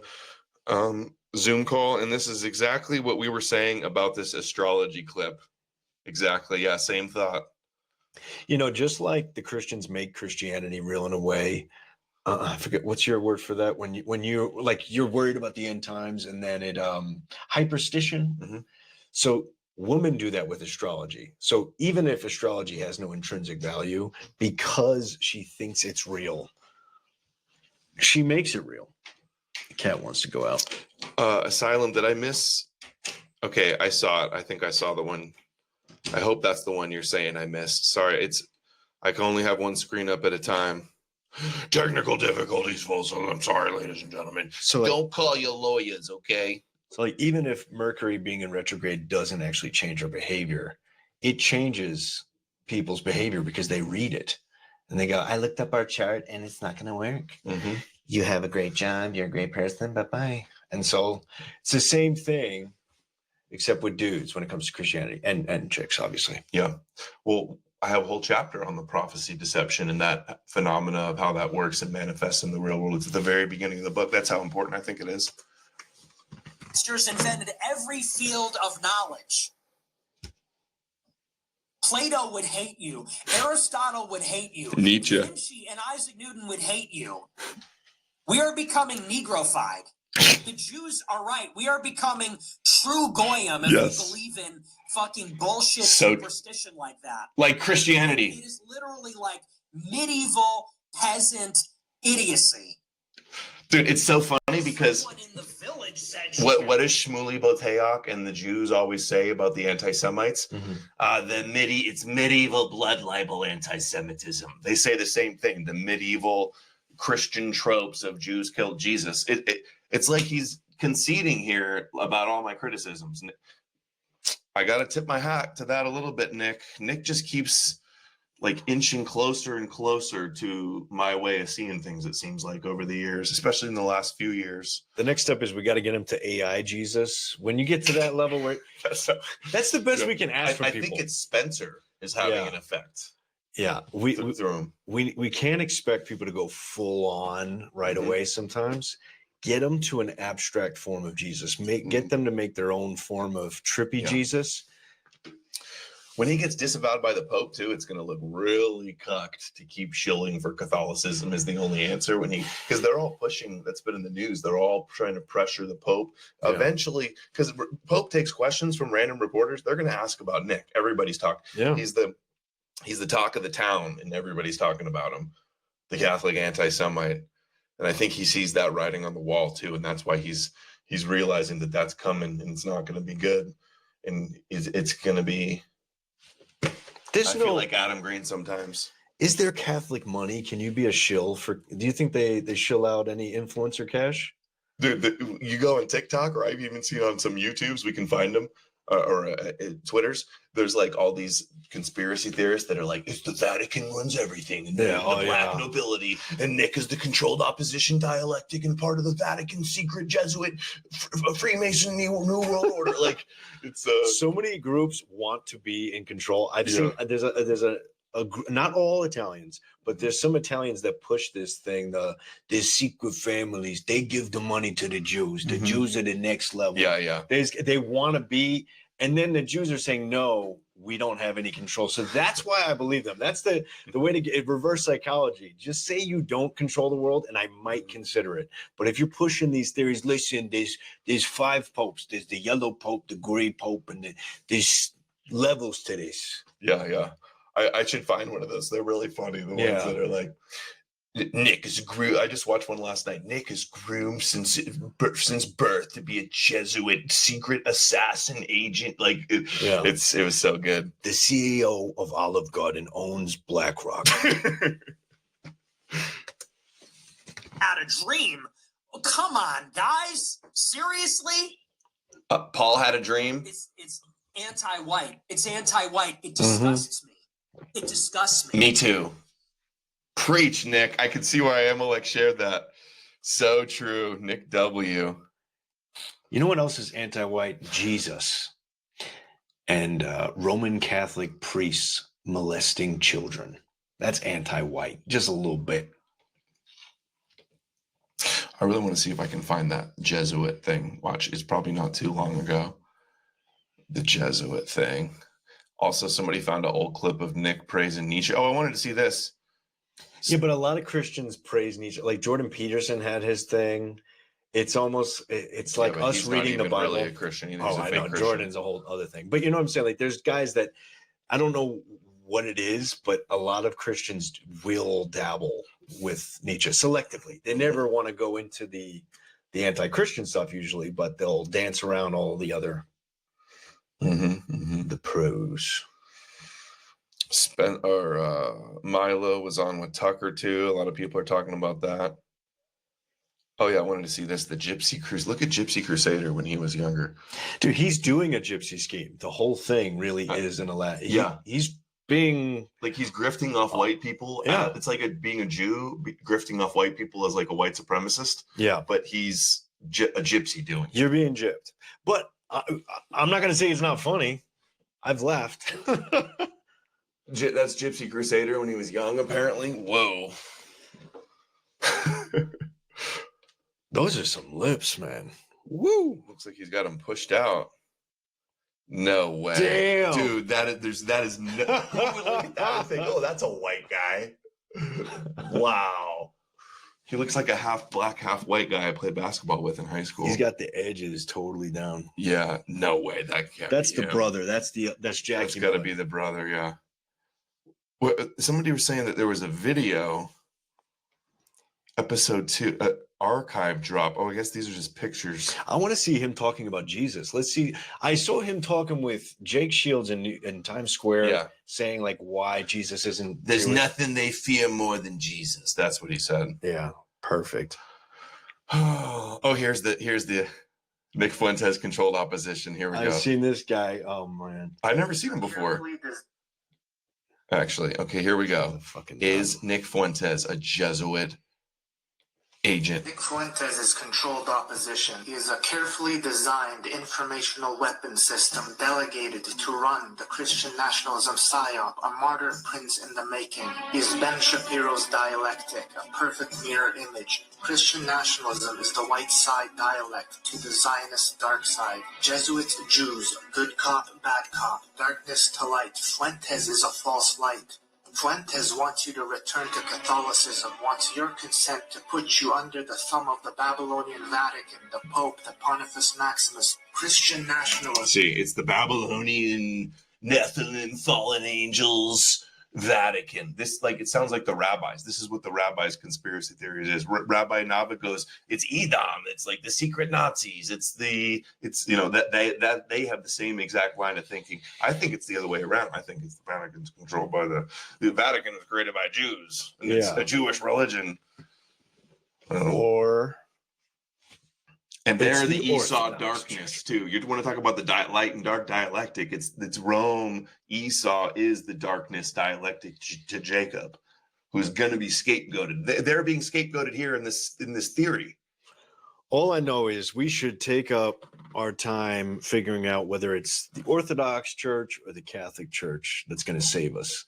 Zoom call, and this is exactly what we were saying about this astrology clip. Exactly. Yeah, same thought. Just like the Christians make Christianity real in a way. I forget what's your word for that when you like you're worried about the end times and then it hyperstition. Mm-hmm. So women do that with astrology. So even if astrology has no intrinsic value, because she thinks it's real, she makes it real. The cat wants to go out. Asylum, did I miss? Okay, I saw it. I think I saw the one. I hope that's the one you're saying I missed. Sorry, I can only have one screen up at a time. Technical difficulties, folks. I'm sorry, ladies and gentlemen. So don't call your lawyers, okay? So even if Mercury being in retrograde doesn't actually change our behavior, it changes people's behavior because they read it. And they go, I looked up our chart and it's not going to work. Mm-hmm. You have a great job. You're a great person. Bye-bye. And so it's the same thing, except with dudes when it comes to Christianity and chicks, obviously. Yeah. Well, I have a whole chapter on the prophecy deception and that phenomena of how that works and manifests in the real world. It's at the very beginning of the book. That's how important I think it is. Masters invented every field of knowledge. Plato would hate you. Aristotle would hate you. Nietzsche. Vinci and Isaac Newton would hate you. We are becoming Negrofied. The Jews are right. We are becoming true goyim if we believe in fucking bullshit superstition like that. Like Christianity. It is literally like medieval peasant idiocy. Dude, it's so funny because Someone in the village said what does Shmuley Boteach and the Jews always say about the anti-Semites? It's medieval blood libel anti-Semitism. They say the same thing. The medieval Christian tropes of Jews killed Jesus. It's like he's conceding here about all my criticisms. I got to tip my hat to that a little bit, Nick. Nick just keeps like inching closer and closer to my way of seeing things, it seems like, over the years, especially in the last few years. The next step is we got to get him to AI Jesus. When you get to that level where that's the best we can ask for people. I think it's Spencer is having an effect. Yeah, we can't expect people to go full on right away sometimes. Get them to an abstract form of Jesus. Get them to make their own form of trippy Jesus. When he gets disavowed by the Pope, too, it's going to look really cucked to keep shilling for Catholicism as the only answer. Because they're all pushing, that's been in the news, they're all trying to pressure the Pope. Eventually, because Pope takes questions from random reporters, they're going to ask about Nick. Everybody's talking. Yeah. He's the talk of the town, and everybody's talking about him, the Catholic anti-Semite. And I think he sees that writing on the wall, too, and that's why he's realizing that that's coming, and it's not going to be good. And it's going to be... I feel like Adam Green sometimes. Is there Catholic money? Can you be a shill for? Do you think they shill out any influencer cash? Dude, you go on TikTok, or I've even seen on some YouTubes, we can find them, or Twitters. There's like all these conspiracy theorists that are like, it's the Vatican runs everything, and the black nobility, and Nick is the controlled opposition dialectic and part of the Vatican secret Jesuit Freemason New World Order. Like, it's so many groups want to be in control. I've seen there's a not all Italians, but there's some Italians that push this thing. There's secret families. They give the money to the Jews. The Jews are the next level. They want to be. And then the Jews are saying, no, we don't have any control. So that's why I believe them. That's the way to get reverse psychology. Just say you don't control the world, and I might consider it. But if you're pushing these theories, listen, there's 5 popes. There's the yellow pope, the gray pope, and there's levels to this. Yeah. I should find one of those. They're really funny. The ones that are like, Nick is groomed. I just watched one last night. Nick is groomed since birth to be a Jesuit secret assassin agent. Like it was so good. The CEO of Olive Garden owns BlackRock. Had a dream. Oh, come on, guys. Seriously? Paul had a dream. It's anti-white. It's anti-white. It disgusts me. It disgusts me. Me too. Preach, Nick. I could see why Amalek shared that. So true, Nick W. You know what else is anti-white? Jesus and Roman Catholic priests molesting children. That's anti-white, just a little bit. I really want to see if I can find that Jesuit thing. Watch, it's probably not too long ago. The Jesuit thing. Also, somebody found an old clip of Nick praising Nietzsche. Oh, I wanted to see this. Yeah, but a lot of Christians praise Nietzsche. Like Jordan Peterson had his thing. It's almost, it's like us reading the Bible. Really a Christian. He's I know. Christian. Jordan's a whole other thing. But you know what I'm saying? Like there's guys that, I don't know what it is, but a lot of Christians will dabble with Nietzsche selectively. They never want to go into the anti-Christian stuff usually, but they'll dance around all the other, the pros. Milo was on with Tucker too. A lot of people are talking about that. Oh yeah, I wanted to see this. The Gypsy Cruise. Look at Gypsy Crusader when he was younger. Dude, he's doing a gypsy scheme. The whole thing really is in a lot. He's being like he's grifting off white people. Yeah, it's like being a Jew grifting off white people as like a white supremacist. Yeah, but he's a gypsy doing it. You're being gypped. But I'm not going to say it's not funny. I've laughed. That's Gypsy Crusader when he was young, apparently. Whoa. Those are some lips, man. Woo. Looks like he's got him pushed out. No way. Damn. Dude, that is no. Look at that and think, oh, that's a white guy. Wow. He looks like a half black, half white guy I played basketball with in high school. He's got the edges totally down. Yeah, no way. That can't That's be the him. brother. That's Jackie. That's got to be the brother. Yeah. Well, somebody was saying that there was a video, episode 2, archive drop. Oh, I guess these are just pictures. I want to see him talking about Jesus. Let's see. I saw him talking with Jake Shields in Times Square, saying like why Jesus isn't. There's nothing they fear more than Jesus. That's what he said. Yeah, perfect. Oh, here's the Nick Fuentes controlled opposition. Here we go. I've seen this guy. Oh man, I've never seen him before. Actually, okay, here we go. Is Nick Fuentes a Jesuit agent? Nick Fuentes is controlled opposition. He is a carefully designed informational weapon system delegated to run the Christian nationalism psyop, a martyr prince in the making. He is Ben Shapiro's dialectic, a perfect mirror image. Christian nationalism is the white side dialect to the Zionist dark side. Jesuit Jews, good cop, bad cop, darkness to light. Fuentes is a false light. Fuentes wants you to return to Catholicism, wants your consent to put you under the thumb of the Babylonian Vatican, the Pope, the Pontifex Maximus. Christian nationalism. See, it's the Babylonian, Nephilim, fallen angels, Vatican. This, like, it sounds like the rabbis. This is what the rabbis' conspiracy theories is. Rabbi Nava goes, it's Edom. It's like the secret Nazis. It's that they have the same exact line of thinking. I think it's the other way around. I think it's the Vatican's controlled by the Vatican was created by Jews. And it's a Jewish religion. And they're the Esau darkness too. You want to talk about the light and dark dialectic? It's Rome. Esau is the darkness dialectic to Jacob, who's going to be scapegoated. They're being scapegoated here in this theory. All I know is we should take up our time figuring out whether it's the Orthodox Church or the Catholic Church that's going to save us.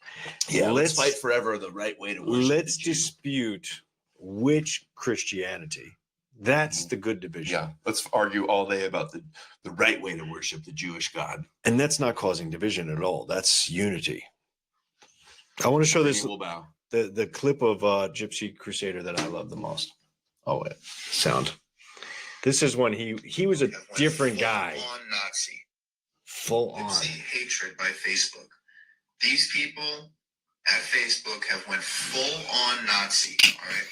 Yeah, let's fight forever the right way to worship. Let's dispute which Christianity. That's the good division. Yeah, let's argue all day about the right way to worship the Jewish God. And that's not causing division at all. That's unity. I want to show this the clip of Gypsy Crusader that I love the most. Oh, wait. Sound. This is when he was a different guy. Full-on Nazi. Full on. Hatred by Facebook. These people at Facebook have went full-on Nazi. All right.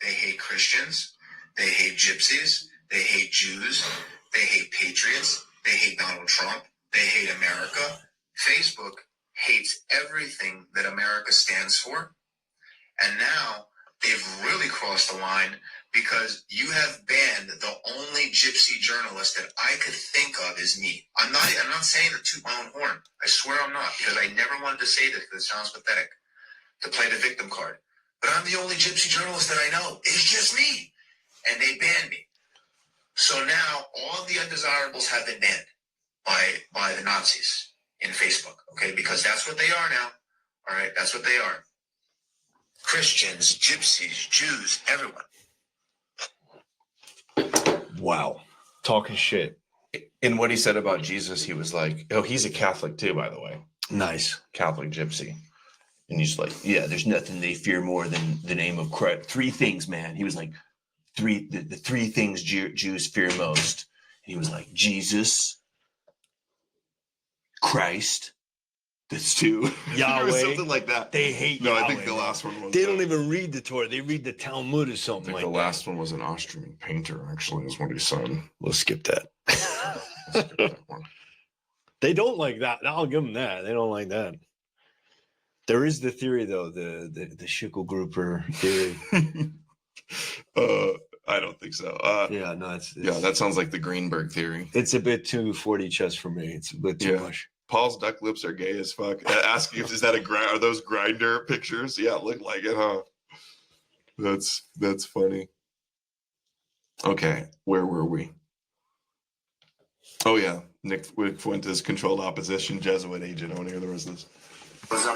They hate Christians. They hate gypsies. They hate Jews. They hate patriots. They hate Donald Trump. They hate America. Facebook hates everything that America stands for. And now they've really crossed the line because you have banned the only gypsy journalist that I could think of is me. I'm not saying to toot my own horn. I swear I'm not, because I never wanted to say this because it sounds pathetic, to play the victim card. But I'm the only gypsy journalist that I know. It's just me. And they banned me. So now all the undesirables have been banned by the Nazis in Facebook, okay? Because that's what they are now, all right? That's what they are. Christians, gypsies, Jews, everyone. Wow. Talking shit. In what he said about Jesus, he was like, oh, he's a Catholic too, by the way. Nice. Catholic gypsy. And he's like, yeah, there's nothing they fear more than the name of Christ. 3 things, man. He was like, the 3 things Jews fear most. He was like, Jesus, Christ, that's 2. Yahweh. Or something like that. They hate No, Yahweh. I think the last one was... They don't even read the Torah. They read the Talmud or I something think like the that. last one was an Austrian painter, actually, is what he said. We'll skip that. Let's skip that one. They don't like that. I'll give them that. They don't like that. There is the theory, though, the Schickel grouper theory. I don't think so. Yeah, no, it's that sounds like the Greenberg theory. It's a bit too 40 chess for me. It's a bit too much. Paul's duck lips are gay as fuck. Asking if are those grinder pictures? Yeah, look like it, huh? That's funny. Okay, where were we? Oh yeah, Nick Fuentes controlled opposition, Jesuit agent. I want to hear the rest of this.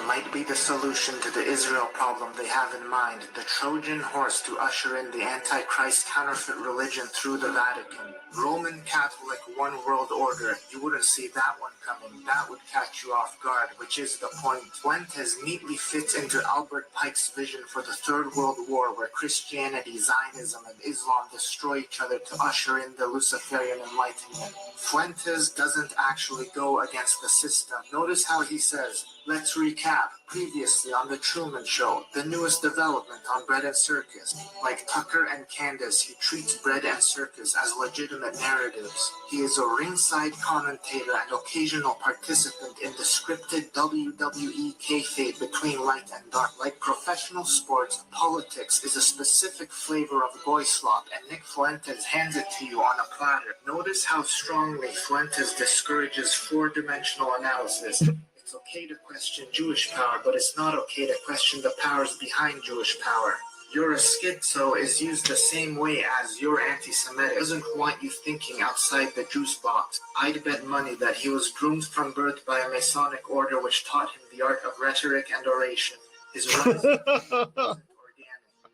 might be the solution to the Israel problem they have in mind, the Trojan horse to usher in the Antichrist counterfeit religion through the Vatican. Roman Catholic one world order, you wouldn't see that one coming. That would catch you off guard, which is the point. Fuentes neatly fits into Albert Pike's vision for the Third World War, where Christianity, Zionism, and Islam destroy each other to usher in the Luciferian Enlightenment. Fuentes doesn't actually go against the system. Notice how he says, let's recap. Previously on The Truman Show, the newest development on Bread and Circus. Like Tucker and Candace, he treats Bread and Circus as legitimate narratives. He is a ringside commentator and occasional participant in the scripted WWE kayfabe between light and dark. Like professional sports, politics is a specific flavor of boy slop, and Nick Fuentes hands it to you on a platter. Notice how strongly Fuentes discourages four-dimensional analysis. It's okay to question Jewish power, but it's not okay to question the powers behind Jewish power. Your schizo is used the same way as your anti-Semitic. He doesn't want you thinking outside the juice box. I'd bet money that he was groomed from birth by a Masonic order which taught him the art of rhetoric and oration. His rise isn't organic.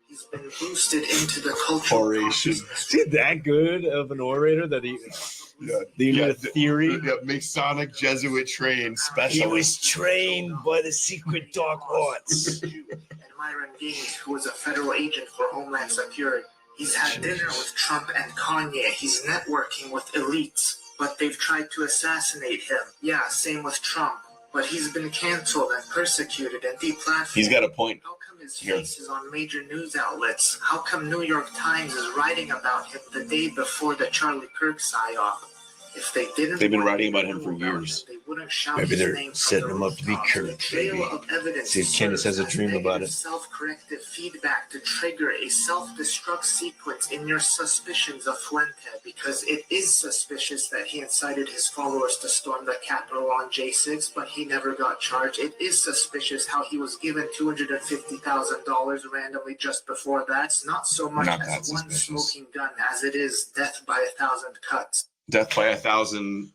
He's been boosted into the cultural Oration. Is he that good of an orator that he... The theory. Masonic Jesuit trained specialist. He was trained by the secret dark arts. And Myron Gaines, who was a federal agent for Homeland Security. He's had dinner with Trump and Kanye. He's networking with elites, but they've tried to assassinate him. Yeah, same with Trump. But he's been canceled and persecuted and deplatformed. He's got a point. How come his face is on major news outlets? How come New York Times is writing about him the day before the Charlie Kirk psyop? If they didn't, they've been writing about him for years. They wouldn't shout Maybe his they're name setting from him up to be Kirk. See if Candace has a dream about it. Self-corrective feedback to trigger a self-destruct sequence in your suspicions of Fuente, because it is suspicious that he incited his followers to storm the Capitol on J6, but he never got charged. It is suspicious how he was given $250,000 randomly just before that. It's not so much as one smoking gun as it is death by 1,000 cuts. Death by 1,000.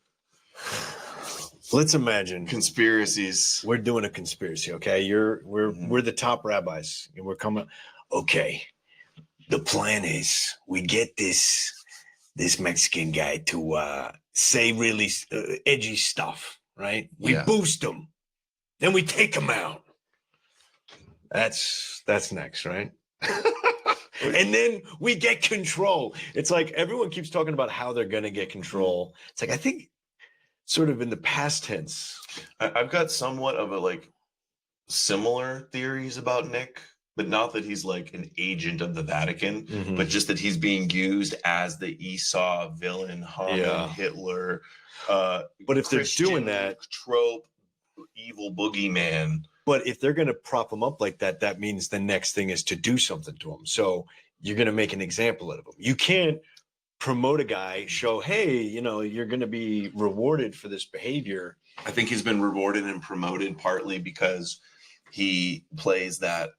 Let's imagine conspiracies. We're doing a conspiracy, okay? We're the top rabbis, and we're coming. Okay, the plan is we get this Mexican guy to say really edgy stuff, right? We boost him, then we take him out. That's next, right? And then we get control. It's like everyone keeps talking about how they're going to get control. It's like, I think sort of in the past tense. I've got somewhat of a like similar theories about Nick, but not that he's like an agent of the Vatican, but just that he's being used as the Esau villain, Haman, Hitler. But if they're doing that trope, evil boogeyman. But if they're going to prop him up like that, that means the next thing is to do something to him. So you're going to make an example out of him. You can't promote a guy, show, hey, you're going to be rewarded for this behavior. I think he's been rewarded and promoted partly because he plays that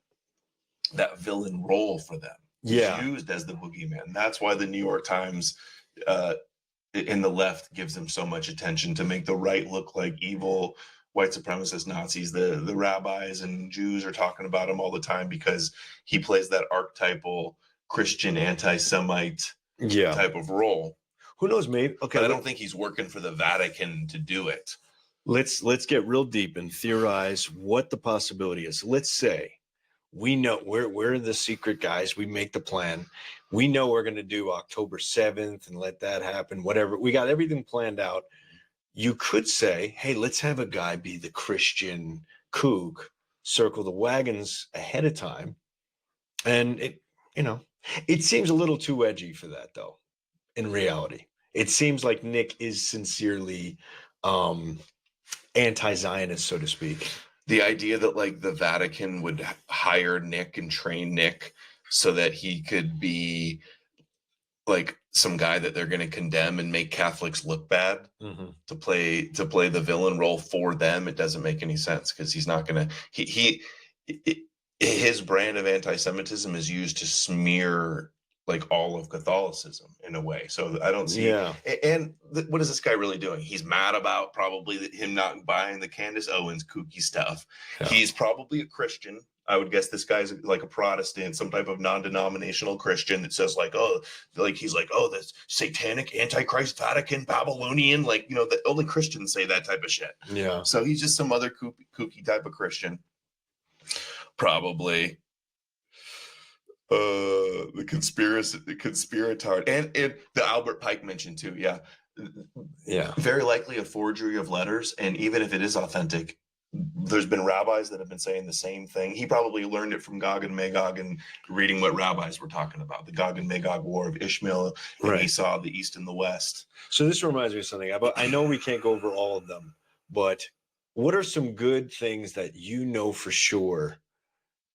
villain role for them. Yeah. He's used as the boogeyman. That's why the New York Times in the left gives him so much attention, to make the right look like evil white supremacist Nazis. The rabbis and Jews are talking about him all the time because he plays that archetypal Christian anti-Semite type of role. Who knows, maybe. Okay, but I don't think he's working for the Vatican to do it. Let's get real deep and theorize what the possibility is. Let's say we know we're the secret guys. We make the plan. We know we're going to do October 7th and let that happen. Whatever. We got everything planned out. You could say, hey, let's have a guy be the Christian kook, circle the wagons ahead of time. And it seems a little too edgy for that, though, in reality. It seems like Nick is sincerely anti-Zionist, so to speak. The idea that like the Vatican would hire Nick and train Nick so that he could be like some guy that they're going to condemn and make Catholics look bad to play the villain role for them. It doesn't make any sense, because he's not going to, his brand of anti-Semitism is used to smear like all of Catholicism in a way. So I don't see. Yeah. And what is this guy really doing? He's mad about probably him not buying the Candace Owens kooky stuff. Yeah. He's probably a Christian. I would guess this guy's like a Protestant, some type of non-denominational Christian that says like, oh, like he's like, oh, that's satanic, antichrist, Vatican, Babylonian. Like, you know, the only Christians say that type of shit. Yeah. So he's just some other kooky type of Christian. Probably. The conspiratard, and the Albert Pike mentioned too. Yeah. Very likely a forgery of letters, and even if it is authentic, there's been rabbis that have been saying the same thing. He probably learned it from Gog and Magog and reading what rabbis were talking about, the Gog and Magog war of Ishmael and Esau, the East and the West. So this reminds me of something. I know we can't go over all of them, but what are some good things that you know for sure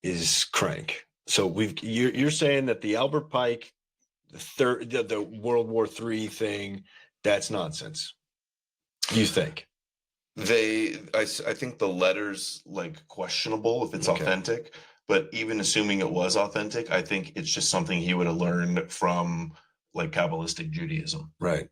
is crank? So you're saying that the Albert Pike, the World War III thing, that's nonsense. You think? I think the letter's like questionable if it's authentic, but even assuming it was authentic, I think it's just something he would have learned from like Kabbalistic Judaism. Right.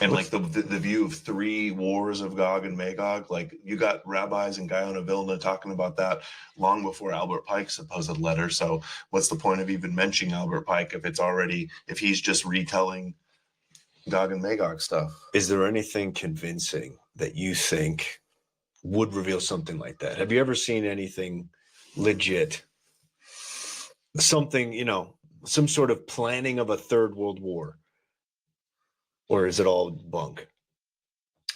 And like the view of 3 wars of Gog and Magog, like you got rabbis in Guyana Vilna talking about that long before Albert Pike's supposed letter. So what's the point of even mentioning Albert Pike if he's just retelling Gog and Magog stuff? Is there anything convincing that you think would reveal something like that? Have you ever seen anything legit? Something, some sort of planning of a 3rd World War? Or is it all bunk?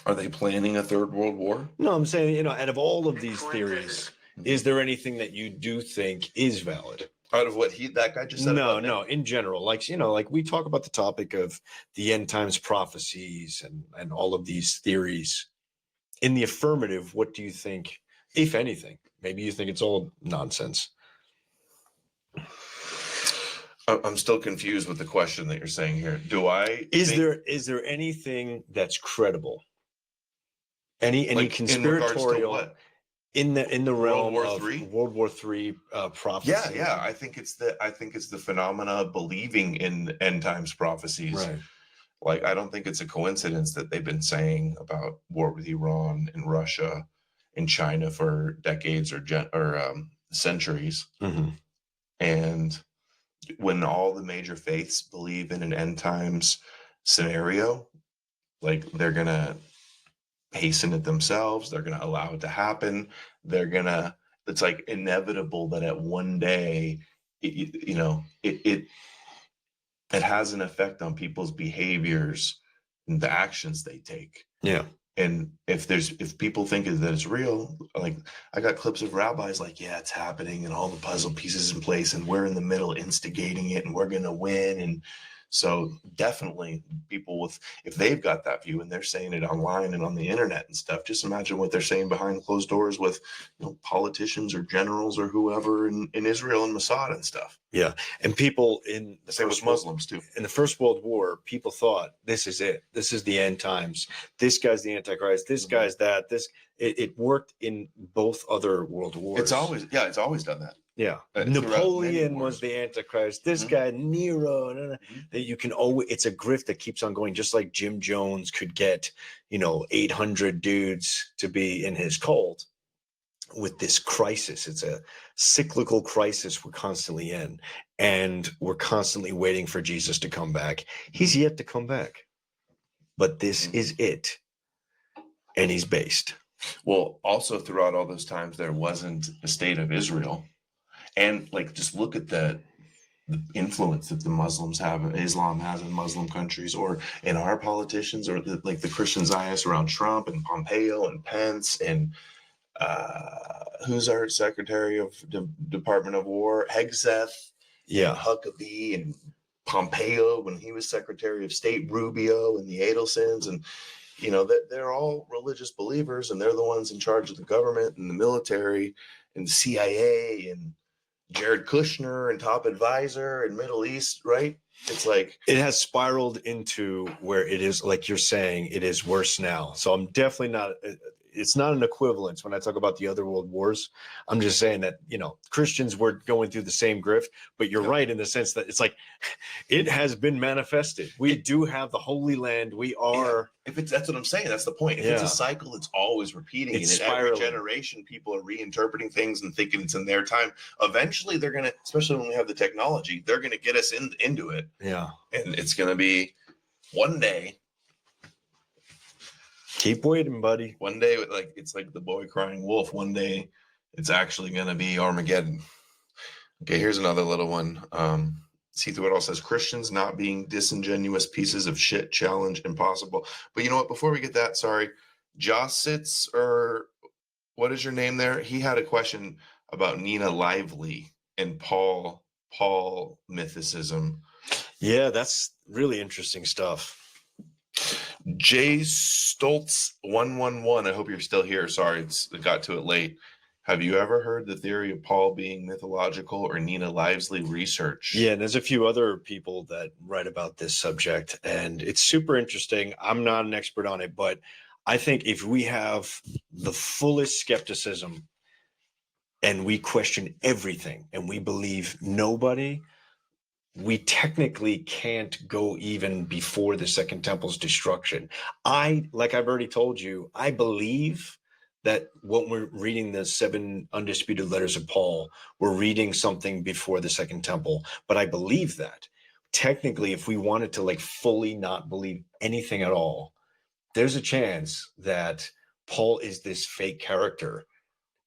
Are they planning a 3rd World War? No, I'm saying, out of all of these theories, is there anything that you do think is valid? Out of what that guy just said? No, in general. Like, like we talk about the topic of the end times prophecies and all of these theories. In the affirmative, what do you think, if anything? Maybe you think it's all nonsense. I'm still confused with the question that you're saying here. Is there anything that's credible? Any like conspiratorial in the realm World War of III? World War III prophecy? Yeah. I think it's the phenomena of believing in end times prophecies. Right. Like I don't think it's a coincidence that they've been saying about war with Iran and Russia and China for decades or centuries. Mm-hmm. And when all the major faiths believe in an end times scenario, like they're going to hasten it themselves. They're going to allow it to happen. It's like inevitable that at one day, it has an effect on people's behaviors and the actions they take. Yeah. And if people think that it's real, like I got clips of rabbis like, yeah, it's happening and all the puzzle pieces in place and we're in the middle instigating it and we're going to win. And so definitely people if they've got that view and they're saying it online and on the internet and stuff, just imagine what they're saying behind closed doors with politicians or generals or whoever in Israel and Mossad and stuff. Yeah. And people in the same with Muslims too. In the First World War, people thought this is it. This is the end times. This guy's the Antichrist. This guy's that. It worked in both other world wars. It's always done that. Yeah. Napoleon was the Antichrist. This guy, Nero. That you can always, it's a grift that keeps on going, just like Jim Jones could get, 800 dudes to be in his cult with this crisis. It's a cyclical crisis we're constantly in, and we're constantly waiting for Jesus to come back. He's yet to come back, but this is it. And he's based. Well, also throughout all those times, there wasn't a state of Israel. And like, just look at the influence that the Muslims have, Islam has in Muslim countries, or in our politicians, or the Christian Zionists around Trump and Pompeo and Pence and who's our Secretary of Department of War, Hegseth, Huckabee, and Pompeo when he was Secretary of State, Rubio and the Adelsons, and that they're all religious believers, and they're the ones in charge of the government and the military and the CIA and Jared Kushner and top advisor in Middle East, right? It's like it has spiraled into where it is, like you're saying, it is worse now. So I'm definitely not, it's not an equivalence when I talk about the other world wars. I'm just saying that, Christians were going through the same grift, but you're right in the sense that it's like, it has been manifested. We do have the Holy Land. We are. That's what I'm saying. That's the point. If it's a cycle, it's always repeating. It's and in every spiraling. generation, people are reinterpreting things and thinking it's in their time. Eventually, they're going to, especially when we have the technology, they're going to get us into it. Yeah. And it's going to be one day. Keep waiting, buddy. One day, it's like the boy crying wolf. One day, it's actually going to be Armageddon. Okay, here's another little one. See through it all says Christians not being disingenuous pieces of shit, challenge impossible. But you know what? Before we get that, sorry, Jossitz, or what is your name there? He had a question about Nina Lively and Paul mythicism. Yeah, that's really interesting stuff. Jay Stoltz 111. I hope you're still here. Sorry, it got to it late. Have you ever heard the theory of Paul being mythological or Nina Lively research? Yeah, and there's a few other people that write about this subject, and it's super interesting. I'm not an expert on it, but I think if we have the fullest skepticism and we question everything and we believe nobody, we technically can't go even before the Second Temple's destruction. Like I've already told you, I believe that when we're reading the 7 undisputed letters of Paul, we're reading something before the Second Temple. But I believe that technically, if we wanted to fully not believe anything at all, there's a chance that Paul is this fake character.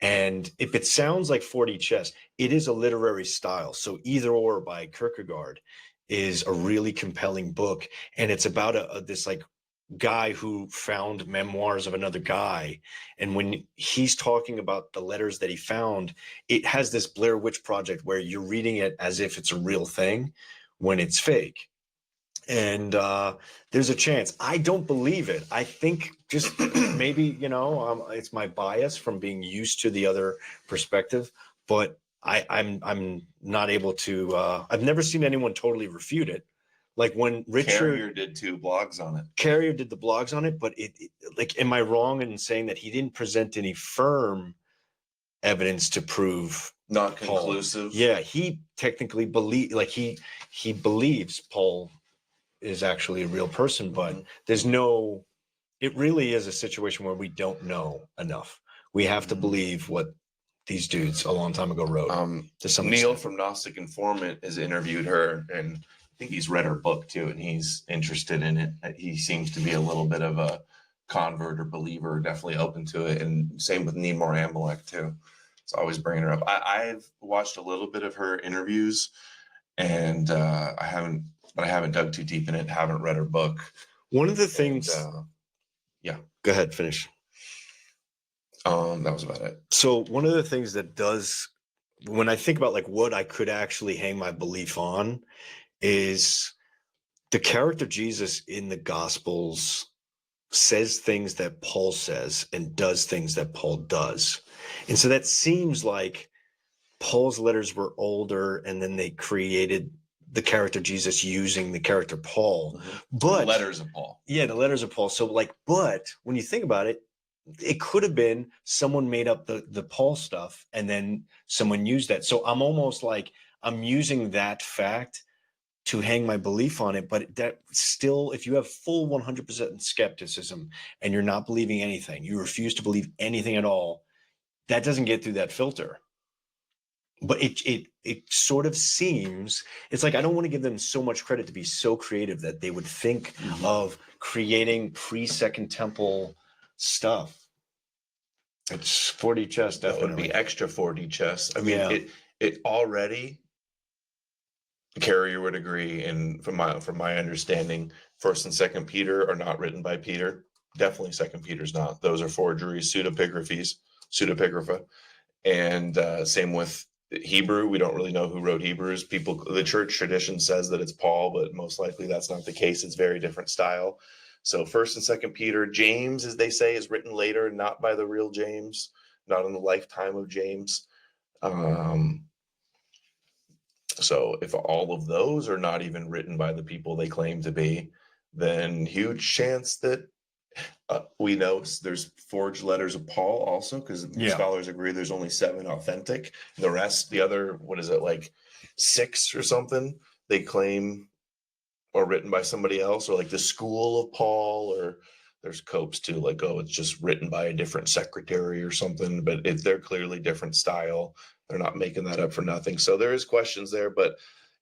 And if it sounds like 4D chess, it is a literary style. So Either Or by Kierkegaard is a really compelling book. And it's about this guy who found memoirs of another guy. And when he's talking about the letters that he found, it has this Blair Witch Project where you're reading it as if it's a real thing when it's fake. And there's a chance. I don't believe it. I think just maybe, it's my bias from being used to the other perspective, but I'm not able to, I've never seen anyone totally refute it. Like when Richard Carrier did 2 blogs on it. Carrier did the blogs on it, but am I wrong in saying that he didn't present any firm evidence to prove not Paul? Conclusive? Yeah, he technically he believes Paul is actually a real person, but it really is a situation where we don't know enough. We have to believe what these dudes a long time ago wrote. Neil from Gnostic Informant has interviewed her, and I think he's read her book too, and he's interested in it. He seems to be a little bit of a convert or believer, definitely open to it. And same with Nemor Amalek too. It's always bringing her up. I've watched a little bit of her interviews, and I haven't dug too deep in it. Haven't read her book. One of the things, yeah, go ahead, finish. That was about it. So one of the things that does, when I think about what I could actually hang my belief on, is the character Jesus in the Gospels says things that Paul says and does things that Paul does. And so that seems like Paul's letters were older, and then they created the character Jesus using the character Paul. Mm-hmm. But the letters of Paul. Yeah, the letters of Paul. So but when you think about it, it could have been someone made up the Paul stuff and then someone used that. So I'm almost I'm using that fact to hang my belief on it. But that still, if you have full 100% skepticism and you're not believing anything, you refuse to believe anything at all, that doesn't get through that filter. But it sort of seems, it's I don't want to give them so much credit to be so creative that they would think of creating pre-Second Temple stuff. It's 4D chess, definitely. That would be extra 4D chess. I mean, it already, Carrier would agree, and from my understanding, 1st and 2nd Peter are not written by Peter. Definitely 2nd Peter's not. Those are forgeries, pseudepigrapha. And same with Hebrew. We don't really know who wrote Hebrews. The church tradition says that it's Paul, but most likely that's not the case. It's very different style. So 1st and 2nd Peter. James, as they say, is written later, not by the real James, not in the lifetime of James. So if all of those are not even written by the people they claim to be, then huge chance that We know there's forged letters of Paul also, because scholars agree there's only 7 authentic. The rest, the other, what is it, like 6 or something, they claim are written by somebody else, or like the school of Paul, or there's copes too, like, oh, it's just written by a different secretary or something, but they're clearly different style. They're not making that up for nothing. So there is questions there, but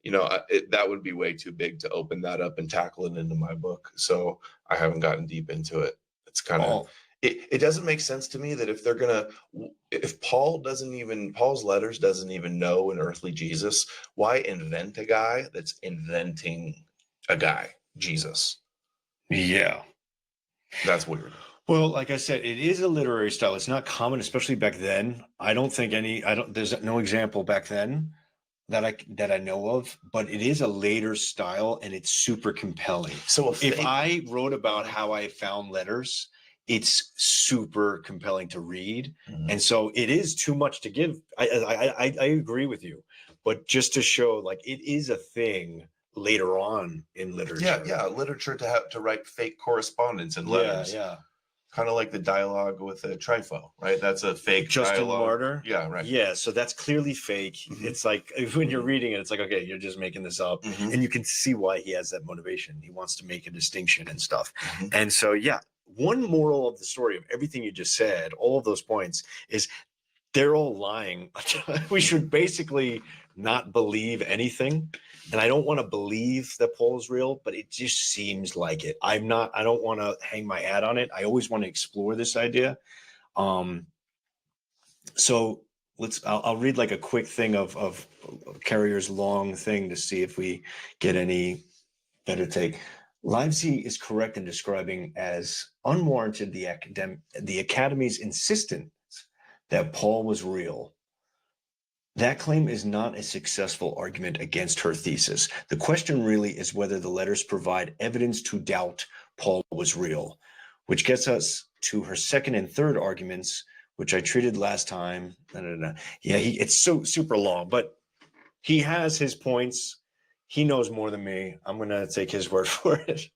that would be way too big to open that up and tackle it into my book. So I haven't gotten deep into it. It's kind of, it doesn't make sense to me that if Paul's letters doesn't even know an earthly Jesus, why invent a guy that's inventing a guy, Jesus? Yeah. That's weird. Well, like I said, it is a literary style. It's not common, especially back then. There's no example back then that I know of, but it is a later style and it's super compelling. So if I wrote about how I found letters, it's super compelling to read. Mm-hmm. And so it is too much to give. I agree with you, but just to show, like, it is a thing later on in literature. Yeah, literature to write fake correspondence and letters. Yeah. Kind of like the dialogue with Trifo, right? That's a fake Justin dialogue. Martyr. Yeah, right. Yeah, so that's clearly fake. Mm-hmm. It's like when you're reading it, it's like, okay, you're just making this up. Mm-hmm. And you can see why he has that motivation. He wants to make a distinction and stuff. Mm-hmm. And so, yeah, one moral of the story of everything you just said, all of those points, is they're all lying. We should basically not believe anything. And I don't want to believe that Paul is real, but it just seems like it. I don't want to hang my hat on it. I always want to explore this idea. So I'll read like a quick thing of Carrier's long thing to see if we get any better take. Livesey is correct in describing as unwarranted the Academy's insistence that Paul was real. That claim is not a successful argument against her thesis. The question really is whether the letters provide evidence to doubt Paul was real, which gets us to her second and third arguments, which I treated last time. Yeah, it's so super long, but he has his points. He knows more than me. I'm going to take his word for it.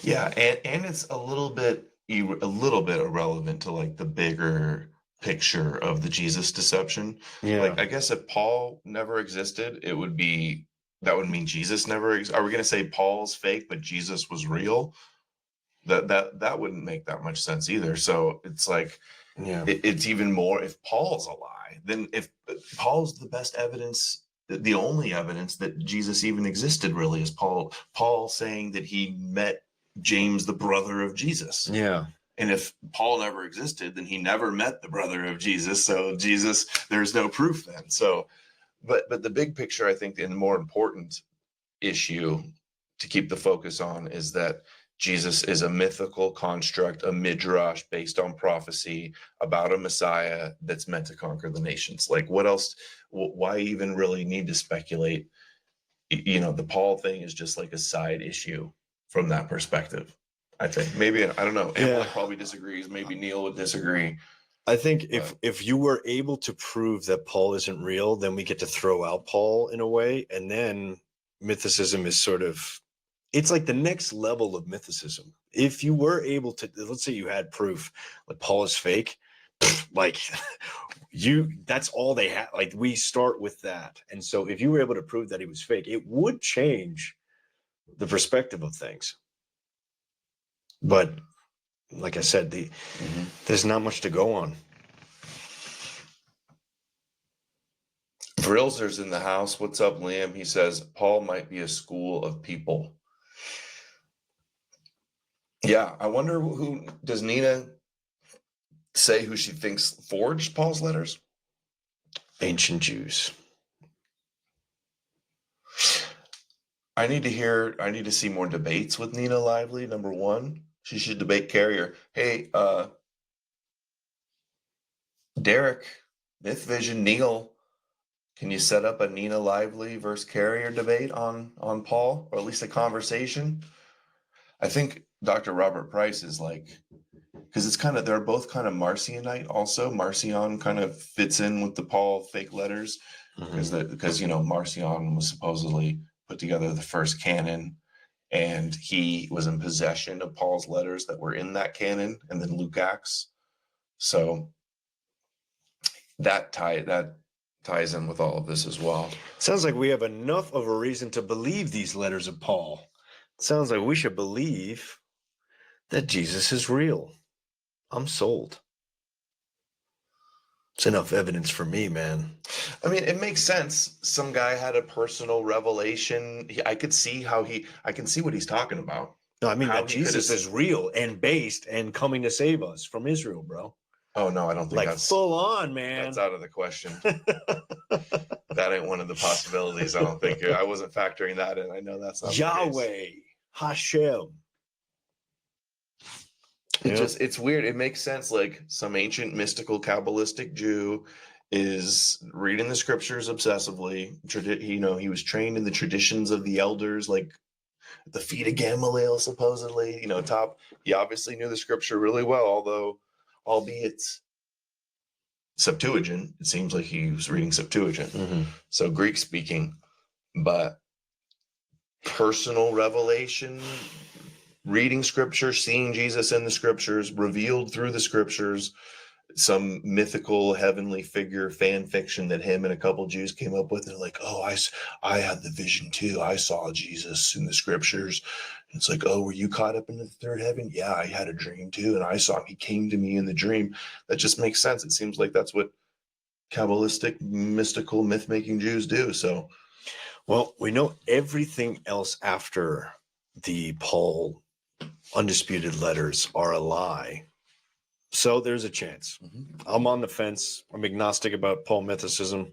Yeah, and it's a little bit irrelevant to like the bigger picture of the Jesus deception. Yeah. Like, I guess if Paul never existed, that would mean Jesus never existed. Are we going to say Paul's fake, but Jesus was real? That wouldn't make that much sense either. So it's like, yeah, it's even more if Paul's a lie, then if Paul's the best evidence, the only evidence that Jesus even existed really is Paul saying that he met James, the brother of Jesus. Yeah. And if Paul never existed, then he never met the brother of Jesus. So Jesus, there's no proof then. So, but the big picture, I think, and the more important issue to keep the focus on is that Jesus is a mythical construct, a midrash based on prophecy about a Messiah that's meant to conquer the nations. Like, what else? Why even really need to speculate? The Paul thing is just like a side issue from that perspective. I think maybe, I don't know. Emily probably disagrees. Maybe Neil would disagree. I think if you were able to prove that Paul isn't real, then we get to throw out Paul in a way. And then mythicism is it's like the next level of mythicism. If you were able to, let's say you had proof like Paul is fake, like that's all they had. Like, we start with that. And so if you were able to prove that he was fake, it would change the perspective of things. But like I said, there's not much to go on. Vrilzer's in the house. What's up, Liam? He says, Paul might be a school of people. Yeah, I wonder does Nina say who she thinks forged Paul's letters? Ancient Jews. I need to see more debates with Nina Lively, number one. She should debate Carrier. Hey, Derek, Myth Vision, Neil, can you set up a Nina Lively versus Carrier debate on Paul, or at least a conversation? I think Dr. Robert Price is like, because it's kind of, they're both kind of Marcionite also. Marcion kind of fits in with the Paul fake letters because Marcion was supposedly put together the first canon. and he was in possession of Paul's letters that were in that canon, and then Luke Acts. So that ties in with all of this as well. Sounds like we have enough of a reason to believe these letters of Paul. Sounds like we should believe that Jesus is real. I'm sold. It's enough evidence for me, man. I mean, it makes sense. Some guy had a personal revelation. I can see what he's talking about. No, I mean How that he Jesus could've- is real and based and coming to save us from Israel, bro. Oh no, I don't think Like that's full on, man. That's out of the question. That ain't one of the possibilities. I don't think. I wasn't factoring that in. I know that's not the case. Yahweh, Hashem. It's weird. It makes sense. Like some ancient mystical Kabbalistic Jew is reading the scriptures obsessively. He was trained in the traditions of the elders, like at the feet of Gamaliel, supposedly. He obviously knew the scripture really well, although, albeit Septuagint, it seems like he was reading Septuagint. So Greek speaking, but personal revelation, reading scripture, seeing Jesus in the scriptures, revealed through the scriptures, some mythical heavenly figure fan fiction that him and a couple Jews came up with. They're like, oh, I had the vision too. I saw Jesus in the scriptures. It's like, oh, were you caught up in the third heaven? Yeah, I had a dream too, and I saw him. He came to me in the dream. That just makes sense. It seems like that's what Kabbalistic, mystical, myth-making Jews do. So, well, we know everything else after the Paul undisputed letters are a lie. So there's a chance. I'm on the fence. I'm agnostic about Paul mythicism.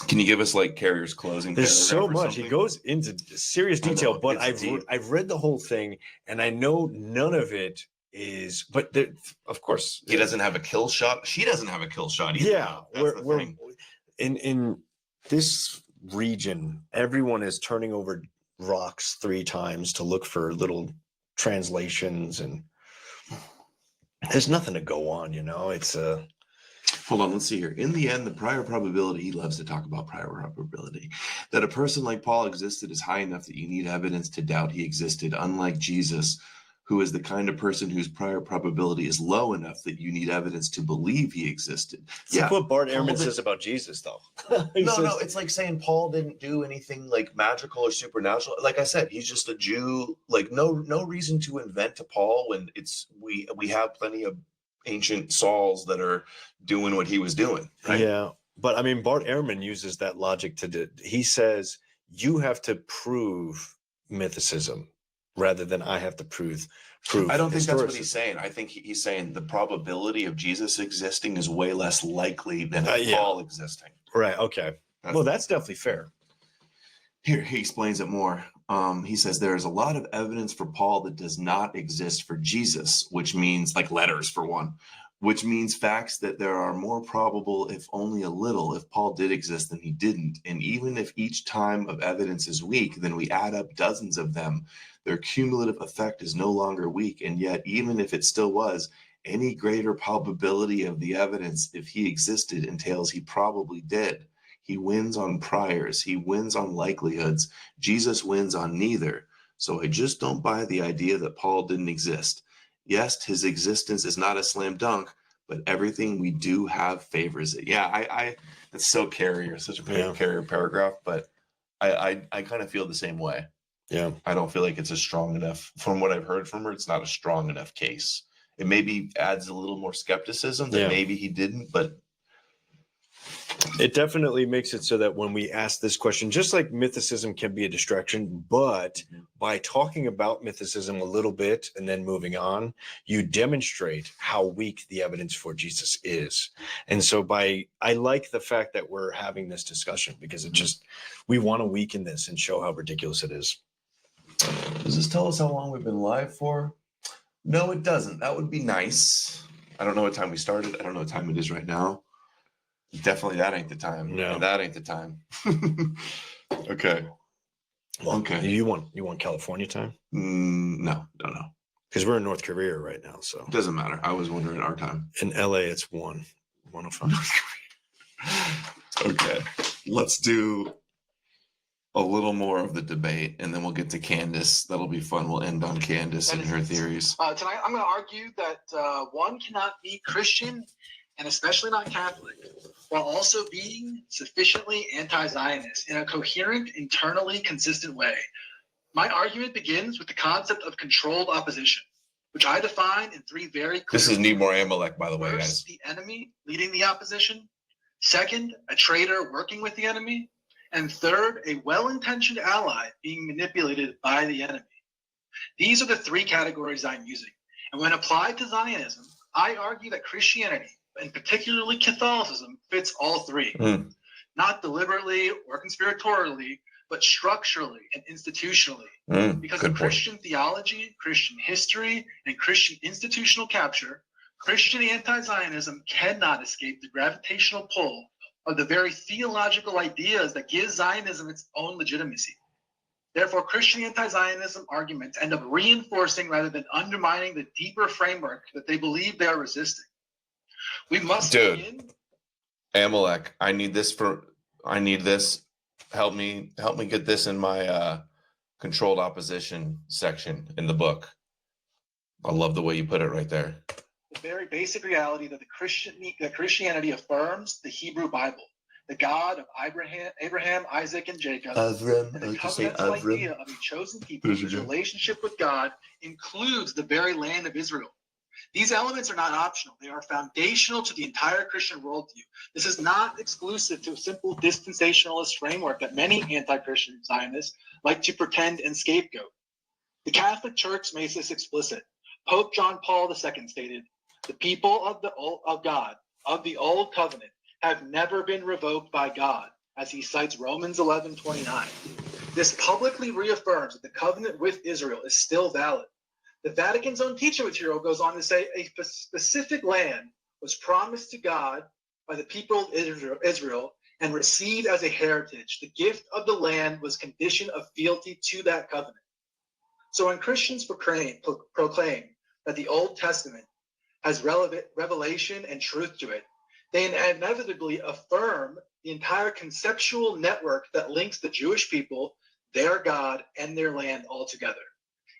can you give us like Carrier's closing? There's so paragraph or much. He something? goes into serious detail, but I've read the whole thing, and I know none of it is. But there, of course, He doesn't have a kill shot. She doesn't have a kill shot either. yeah, That's the we're thing. in this region. Everyone is turning over rocks 3 times to look for little translations, and there's nothing to go on. It's Hold on, let's see here. In the end, the prior probability, he loves to talk about prior probability, that a person like Paul existed is high enough that you need evidence to doubt he existed, unlike Jesus, who is the kind of person whose prior probability is low enough that you need evidence to believe he existed. It's like what Bart Paul Ehrman did- says about Jesus, though. No, it's like saying Paul didn't do anything like magical or supernatural. Like I said, he's just a Jew. Like no reason to invent a Paul when we have plenty of ancient Sauls that are doing what he was doing. Right? Yeah, but I mean, Bart Ehrman uses that logic he says you have to prove mythicism rather than I have to prove. I don't think that's what historicism. he's saying. I think he's saying the probability of Jesus existing is way less likely than Yeah. Paul existing. Right. Okay. Well, that's definitely fair. Here, he explains it more. He says there is a lot of evidence for Paul that does not exist for Jesus, which means like letters for one, which means facts that there are more probable, if only a little, if Paul did exist than he didn't. And even if each time of evidence is weak, then we add up dozens of them. Their cumulative effect is no longer weak. And yet, even if it still was, any greater probability of the evidence, if he existed, entails he probably did. He wins on priors. He wins on likelihoods. Jesus wins on neither. So I just don't buy the idea that Paul didn't exist. Yes, his existence is not a slam dunk, but everything we do have favors it. Yeah, I that's so Carrier, such a Carrier paragraph, but I kind of feel the same way. Yeah. I don't feel like it's a strong enough, from what I've heard from her, it's not a strong enough case. It maybe adds a little more skepticism that maybe he didn't, but it definitely makes it so that when we ask this question, just like mythicism can be a distraction, but by talking about mythicism a little bit and then moving on, you demonstrate how weak the evidence for Jesus is. And so I like the fact that we're having this discussion because we want to weaken this and show how ridiculous it is. Does this tell us how long we've been live for? No, it doesn't. That would be nice. I don't know what time we started. I don't know what time it is right now. Definitely that ain't the time. No. And that ain't the time. Okay. Well, okay. You want California time? No. Because we're in North Korea right now, so it doesn't matter. I was wondering our time. In LA, it's 1:05. Okay. Let's do a little more of the debate, and then we'll get to Candace. That'll be fun. We'll end on Candace and her theories. Tonight, I'm going to argue that one cannot be Christian, and especially not Catholic, while also being sufficiently anti-Zionist in a coherent, internally consistent way. My argument begins with the concept of controlled opposition, which I define in three very clear This is Need More Amalek, by the way, guys. First, the enemy leading the opposition. Second, a traitor working with the enemy. And third, a well-intentioned ally being manipulated by the enemy. These are the three categories I'm using. And when applied to Zionism, I argue that Christianity, and particularly Catholicism, fits all three. Not deliberately or conspiratorially, but structurally and institutionally. Because of Christian theology, Christian history, and Christian institutional capture, Christian anti-Zionism cannot escape the gravitational pull of the very theological ideas that give Zionism its own legitimacy. Therefore, Christian anti-Zionism arguments end up reinforcing rather than undermining the deeper framework that they believe they are resisting. We must begin. Amalek, I need this. Help me get this in my controlled opposition section in the book. I love the way you put it right there. The very basic reality that Christianity affirms the Hebrew Bible, the God of Abraham, Isaac, and Jacob, and the covenantal idea of a chosen people whose relationship with God includes the very land of Israel. These elements are not optional. They are foundational to the entire Christian worldview. This is not exclusive to a simple dispensationalist framework that many anti-Christian Zionists like to pretend and scapegoat. The Catholic Church makes this explicit. Pope John Paul II stated, "The people of God, of the Old Covenant, have never been revoked by God," as he cites Romans 11:29. This publicly reaffirms that the covenant with Israel is still valid. The Vatican's own teaching material goes on to say a specific land was promised to God by the people of Israel and received as a heritage. The gift of the land was condition of fealty to that covenant. So when Christians proclaim that the Old Testament has relevant revelation and truth to it, they inevitably affirm the entire conceptual network that links the Jewish people, their God, and their land all together.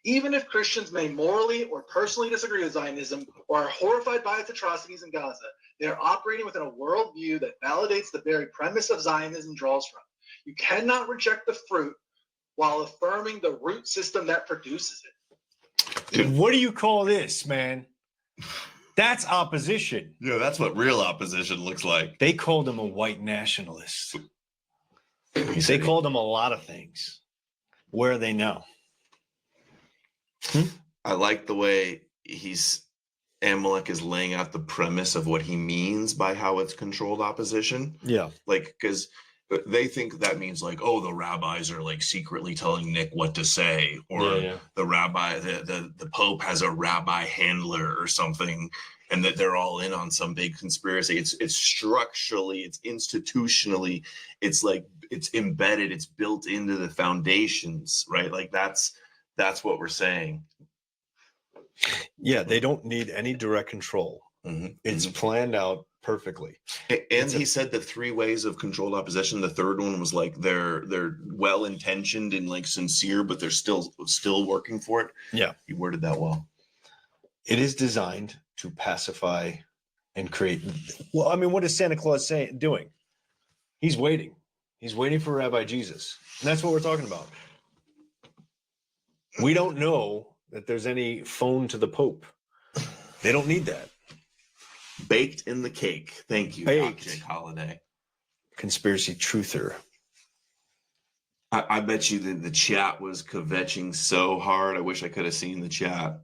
Even if Christians may morally or personally disagree with Zionism or are horrified by its atrocities in Gaza, they are operating within a worldview that validates the very premise of Zionism draws from. You cannot reject the fruit while affirming the root system that produces it. Dude, what do you call this, man? That's opposition. Yeah, that's what real opposition looks like. They called him a white nationalist. They called him a lot of things. Where are they now? I like the way Amalek is laying out the premise of what he means by how it's controlled opposition. Yeah. Like, because they think that means like, oh, the rabbis are like secretly telling Nick what to say, or the rabbi, the Pope has a rabbi handler or something, and that they're all in on some big conspiracy. It's structurally, it's institutionally, it's like it's embedded, it's built into the foundations, right? Like that's what we're saying. Yeah, they don't need any direct control. It's planned out perfectly. And he said the three ways of controlled opposition. The third one was like they're well intentioned and like sincere, but they're still working for it. Yeah, he worded that well. It is designed to pacify and create. Well, I mean, what is Santa Claus doing? He's waiting. He's waiting for Rabbi Jesus, and that's what we're talking about. We don't know that there's any phone to the Pope. They don't need that. Baked in the cake. Thank you, Jake Holiday. Conspiracy truther. I bet you the chat was kvetching so hard. I wish I could have seen the chat.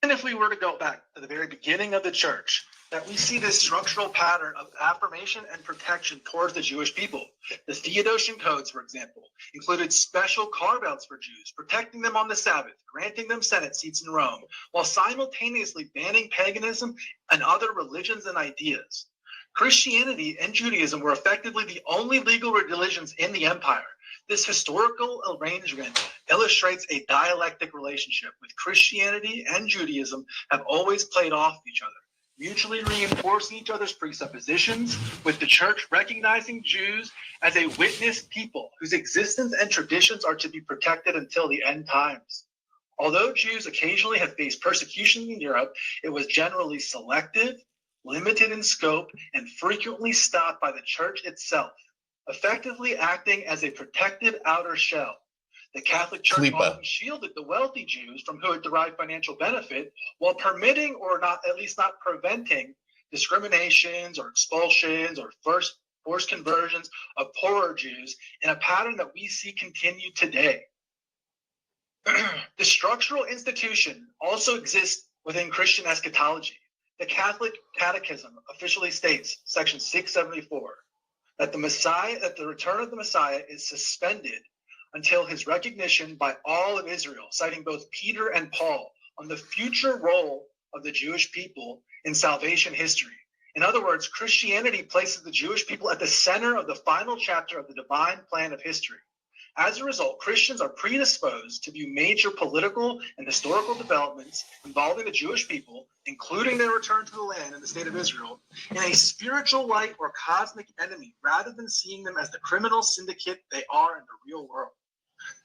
And if we were to go back to the very beginning of the church, that we see this structural pattern of affirmation and protection towards the Jewish people. The Theodosian codes, for example, included special carve-outs for Jews, protecting them on the Sabbath, granting them Senate seats in Rome, while simultaneously banning paganism and other religions and ideas. Christianity and Judaism were effectively the only legal religions in the empire. This historical arrangement illustrates a dialectic relationship with Christianity and Judaism have always played off each other. mutually reinforcing each other's presuppositions, with the church recognizing Jews as a witness people whose existence and traditions are to be protected until the end times. Although Jews occasionally have faced persecution in Europe, it was generally selective, limited in scope, and frequently stopped by the church itself, effectively acting as a protective outer shell. The Catholic Church often shielded the wealthy Jews from whom it derived financial benefit, while permitting, or not at least not preventing, discriminations or expulsions or forced conversions of poorer Jews, in a pattern that we see continue today. The structural institution also exists within Christian eschatology. The Catholic Catechism officially states, section 674, that the return of the Messiah is suspended until his recognition by all of Israel, citing both Peter and Paul on the future role of the Jewish people in salvation history. In other words, Christianity places the Jewish people at the center of the final chapter of the divine plan of history. As a result, Christians are predisposed to view major political and historical developments involving the Jewish people, including their return to the land and the state of Israel, in a spiritual light or cosmic enemy, rather than seeing them as the criminal syndicate they are in the real world.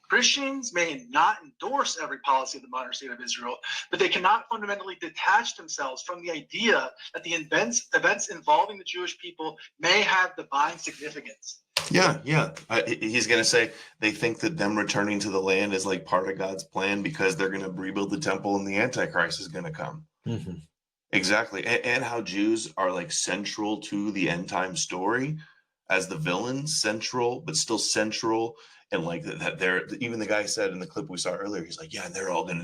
Christians may not endorse every policy of the modern state of Israel, but they cannot fundamentally detach themselves from the idea that the events involving the Jewish people may have divine significance. Yeah. He's going to say they think that them returning to the land is like part of God's plan because they're going to rebuild the temple and the Antichrist is going to come. Mm-hmm. Exactly. And how Jews are like central to the end time story as the villains, central, but still central. And like that, they're even the guy said in the clip we saw earlier, he's like, yeah, and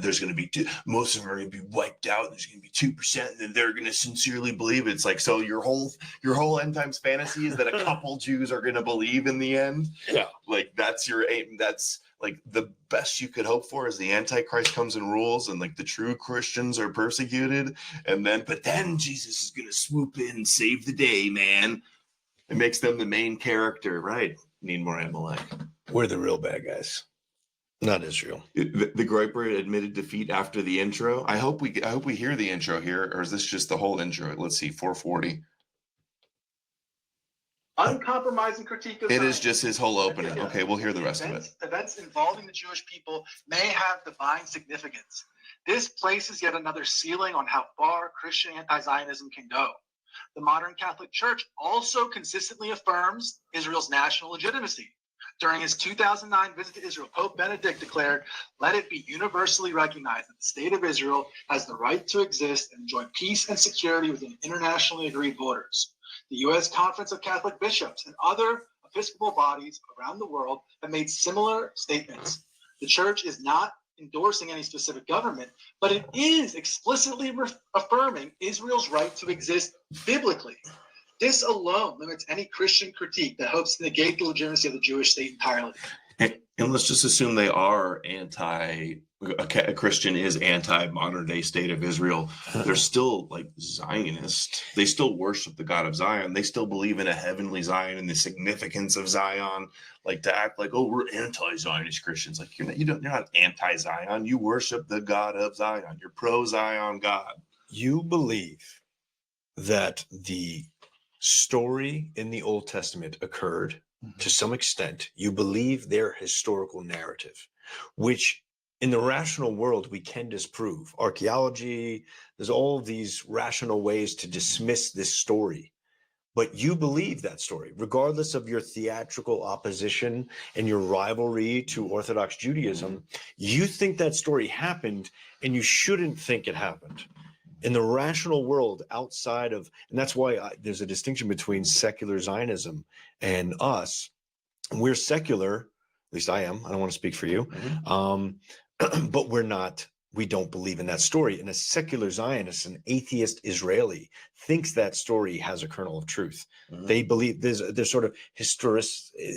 there's going to be most of them are going to be wiped out. There's going to be 2%, and then they're going to sincerely believe it. It's like, so your whole end times fantasy is that a couple Jews are going to believe in the end. Yeah. Like that's your aim. That's like the best you could hope for is the Antichrist comes and rules, and like the true Christians are persecuted. But then Jesus is going to swoop in and save the day, man. It makes them the main character, right? Need more Amalek. We're the real bad guys, not Israel. The Groiper admitted defeat after the intro. I hope we hear the intro here, or is this just the whole intro? Let's see, 440. Uncompromising critique of It science. is just his whole opening. Okay, we'll hear the rest of it. Events involving the Jewish people may have divine significance. This places yet another ceiling on how far Christian anti-Zionism can go. The modern Catholic Church also consistently affirms Israel's national legitimacy. During his 2009 visit to Israel, Pope Benedict declared, "Let it be universally recognized that the state of Israel has the right to exist and enjoy peace and security within internationally agreed borders." The U.S. Conference of Catholic Bishops and other episcopal bodies around the world have made similar statements. The Church is not endorsing any specific government, but it is explicitly affirming Israel's right to exist biblically. This alone limits any Christian critique that hopes to negate the legitimacy of the Jewish state entirely. And let's just assume they are a Christian is anti-modern day state of Israel. They're still like Zionist. They still worship the God of Zion. They still believe in a heavenly Zion and the significance of Zion. Like to act like, oh, we're anti-Zionist Christians. Like you're not anti-Zion. You worship the God of Zion. You're pro-Zion God. You believe that the story in the Old Testament occurred to some extent. You believe their historical narrative, which in the rational world we can disprove. Archaeology, there's all these rational ways to dismiss this story. But you believe that story, regardless of your theatrical opposition and your rivalry to Orthodox Judaism. You think that story happened, and you shouldn't think it happened. In the rational world outside of, and that's why there's a distinction between secular Zionism and us. We're secular, at least I am. I don't want to speak for you, but we're not. We don't believe in that story. And a secular Zionist, an atheist Israeli, thinks that story has a kernel of truth. They believe they're sort of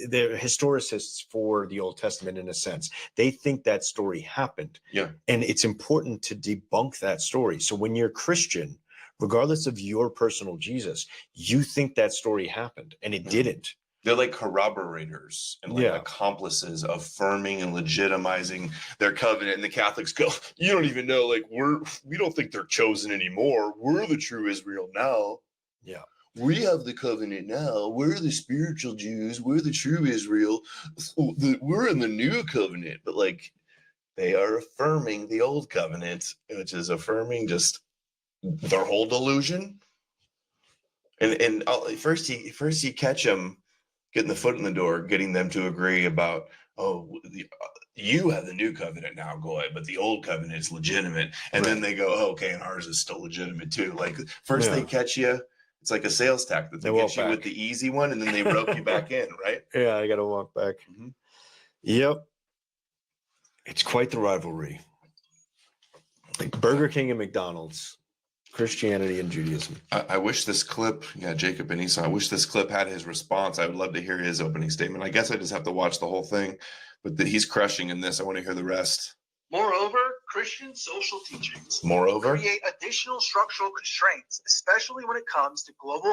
they're historicists for the Old Testament in a sense. They think that story happened. Yeah. And it's important to debunk that story. So when you're Christian, regardless of your personal Jesus, you think that story happened, and it didn't. They're like corroborators and like accomplices, affirming and legitimizing their covenant. And the Catholics go, you don't even know, like we don't think they're chosen anymore. We're the true Israel now. Yeah. We have the covenant now. We're the spiritual Jews. We're the true Israel. We're in the new covenant. But like they are affirming the old covenant, which is affirming just their whole delusion. And first you catch them getting the foot in the door, getting them to agree about, you have the new covenant now, go ahead, but the old covenant is legitimate. And then they go, okay, and ours is still legitimate too. Like first they catch you, it's like a sales tactic. They get you with the easy one, and then they rope you back in, right? Yeah, I got to walk back. Mm-hmm. Yep. It's quite the rivalry. Like Burger King and McDonald's. Christianity and Judaism. I wish this clip, Jacob and Esau, I wish this clip had his response. I would love to hear his opening statement. I guess I just have to watch the whole thing, but he's crushing in this. I want to hear the rest. Moreover, Christian social teachings create additional structural constraints, especially when it comes to global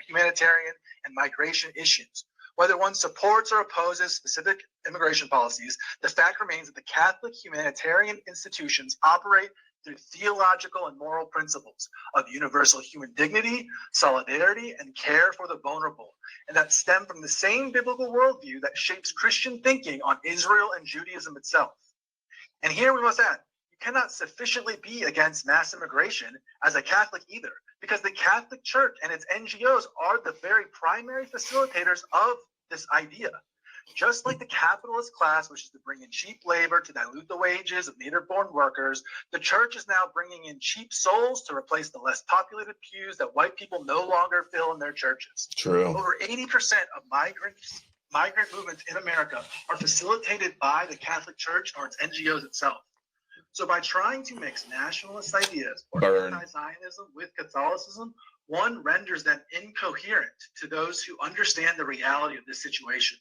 humanitarian and migration issues. Whether one supports or opposes specific immigration policies, the fact remains that the Catholic humanitarian institutions operate through theological and moral principles of universal human dignity, solidarity, and care for the vulnerable, and that stem from the same biblical worldview that shapes Christian thinking on Israel and Judaism itself. And here we must add, you cannot sufficiently be against mass immigration as a Catholic either, because the Catholic Church and its NGOs are the very primary facilitators of this idea. Just like the capitalist class wishes to bring in cheap labor to dilute the wages of native-born workers, the church is now bringing in cheap souls to replace the less populated pews that white people no longer fill in their churches. True. Over 80% of migrant movements in America are facilitated by the Catholic Church or its NGOs itself. So by trying to mix nationalist ideas or anti-Zionism with Catholicism, one renders them incoherent to those who understand the reality of this situation.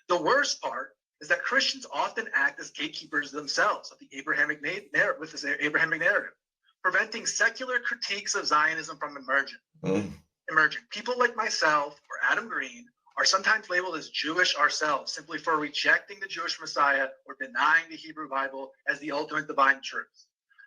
The worst part is that Christians often act as gatekeepers themselves of the Abrahamic narrative, preventing secular critiques of Zionism from emerging. People like myself or Adam Green are sometimes labeled as Jewish ourselves simply for rejecting the Jewish Messiah or denying the Hebrew Bible as the ultimate divine truth.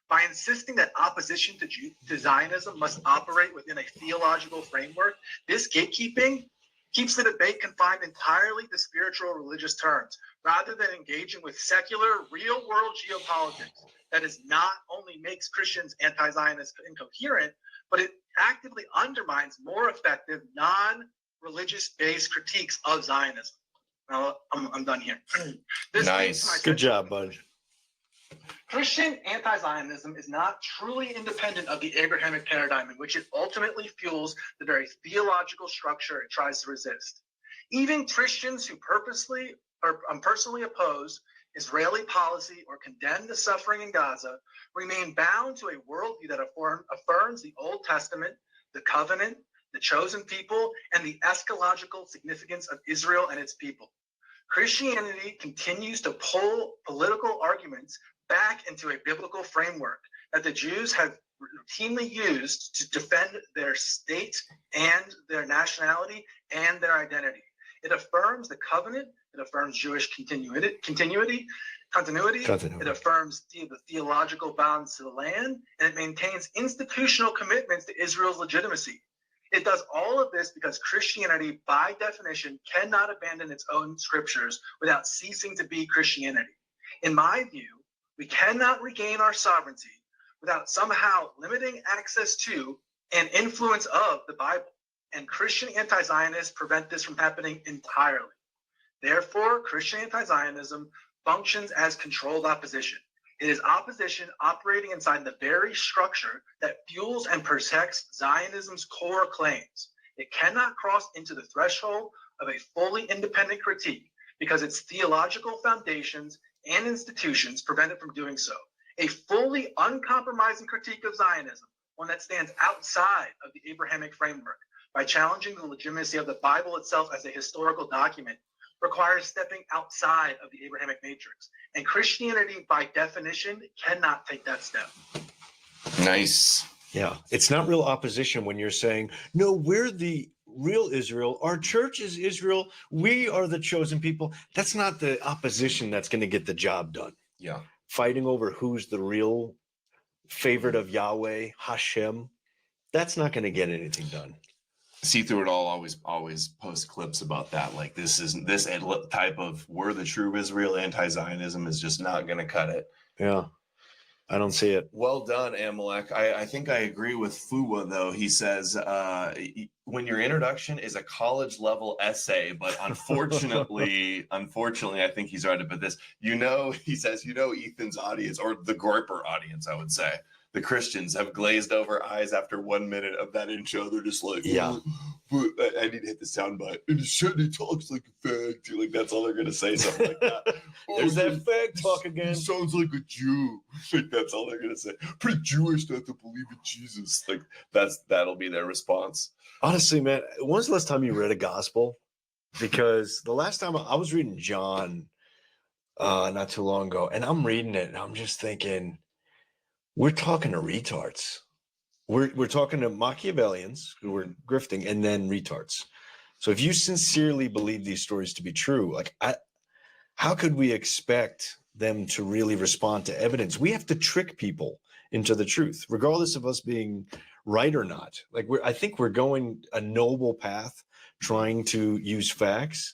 By insisting that opposition to Zionism must operate within a theological framework, this gatekeeping keeps the debate confined entirely to spiritual religious terms, rather than engaging with secular, real-world geopolitics that is not only makes Christians anti-Zionist incoherent, but it actively undermines more effective, non-religious-based critiques of Zionism. Now, I'm done here. Nice. Good job, bud. Christian anti-Zionism is not truly independent of the Abrahamic paradigm in which it ultimately fuels the very theological structure it tries to resist. Even Christians who purposely or personally oppose Israeli policy or condemn the suffering in Gaza remain bound to a worldview that affirms the Old Testament, the covenant, the chosen people, and the eschatological significance of Israel and its people. Christianity continues to pull political arguments back into a biblical framework that the Jews have routinely used to defend their state and their nationality and their identity. It affirms the covenant, it affirms Jewish continuity, it affirms the theological balance to the land, and it maintains institutional commitments to Israel's legitimacy. It does all of this because Christianity, by definition, cannot abandon its own scriptures without ceasing to be Christianity. In my view, we cannot regain our sovereignty without somehow limiting access to and influence of the Bible. And Christian anti-Zionists prevent this from happening entirely. Therefore, Christian anti-Zionism functions as controlled opposition. It is opposition operating inside the very structure that fuels and protects Zionism's core claims. It cannot cross into the threshold of a fully independent critique because its theological foundations and institutions prevent it from doing so. A fully uncompromising critique of Zionism, one that stands outside of the Abrahamic framework, by challenging the legitimacy of the Bible itself as a historical document, requires stepping outside of the Abrahamic matrix. And Christianity, by definition, cannot take that step. Nice. Yeah. It's not real opposition when you're saying, no, we're the real Israel. Our church is Israel. We are the chosen people. That's not the opposition that's going to get the job done. Yeah. Fighting over who's the real favorite of Yahweh, Hashem. That's not going to get anything done. See Through It All always post clips about that. Like this type of we're the true Israel, anti-Zionism is just not going to cut it. Yeah. I don't see it. Well done, Amalek. I think I agree with Fuwa, though. He says, when your introduction is a college level essay, but unfortunately, I think he's right about this. He says, Ethan's audience, or the Groiper audience, I would say, the Christians have glazed over eyes after 1 minute of that intro. They're just like, yeah, I need to hit the soundbite. And he talks like a fag. Like that's all they're gonna say, something like that. There's that fag talk again. He sounds like a Jew. Like that's all they're gonna say. Pretty Jewish not to believe in Jesus. Like that'll be their response. Honestly, man, when's the last time you read a gospel? Because the last time I was reading John not too long ago, and I'm reading it and I'm just thinking, we're talking to retards. We're talking to Machiavellians who are grifting, and then retards. So if you sincerely believe these stories to be true, like how could we expect them to really respond to evidence? We have to trick people into the truth, regardless of us being right or not. Like I think we're going a noble path, trying to use facts,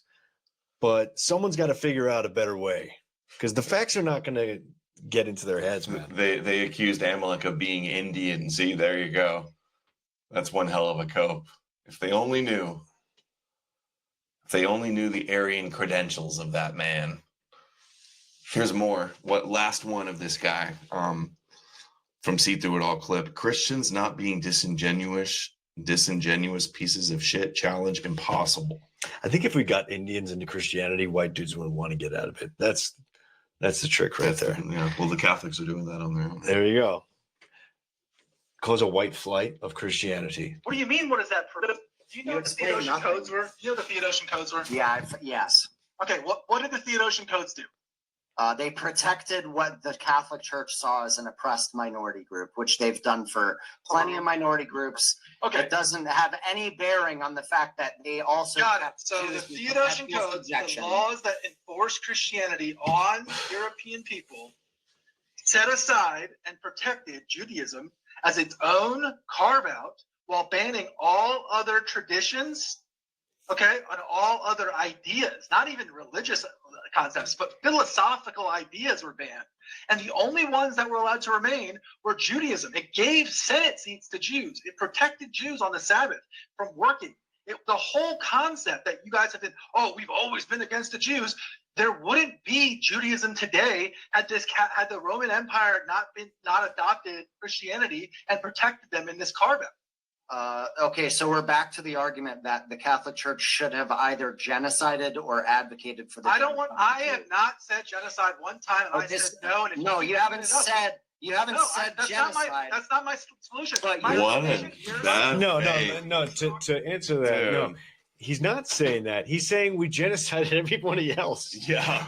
but someone's got to figure out a better way, because the facts are not going to get into their heads, man. They accused Amalek of being Indian. See, there you go. That's one hell of a cope. If they only knew. If they only knew the Aryan credentials of that man. Here's more. What last one of this guy from See Through It All clip. Christians not being disingenuous pieces of shit. Challenge impossible. I think if we got Indians into Christianity, white dudes would want to get out of it. That's the trick right there. Yeah. Well, the Catholics are doing that on their own. There you go. Cause a white flight of Christianity. What do you mean? What is that? Do you know what the Theodosian codes were? Do you know what the Theodosian codes were? Yeah, yes. Okay, what did the Theodosian codes do? They protected what the Catholic Church saw as an oppressed minority group, which they've done for plenty of minority groups. Okay. It doesn't have any bearing on the fact that they also got it. So the Theodosian codes, the laws that enforce Christianity on European people, set aside and protected Judaism as its own carve-out while banning all other traditions, okay, and all other ideas, not even religious concepts, but philosophical ideas were banned. And the only ones that were allowed to remain were Judaism. It gave Senate seats to Jews. It protected Jews on the Sabbath from working. The whole concept that you guys have been, we've always been against the Jews. There wouldn't be Judaism today had the Roman Empire not adopted Christianity and protected them in this carve-out. Okay, so we're back to the argument that the Catholic Church should have either genocided or advocated for the. I have not said genocide one time. And I said no. And no, you haven't said. You haven't said genocide. That's not my solution. To answer that, no. He's not saying that. He's saying we genocided everybody else. Yeah.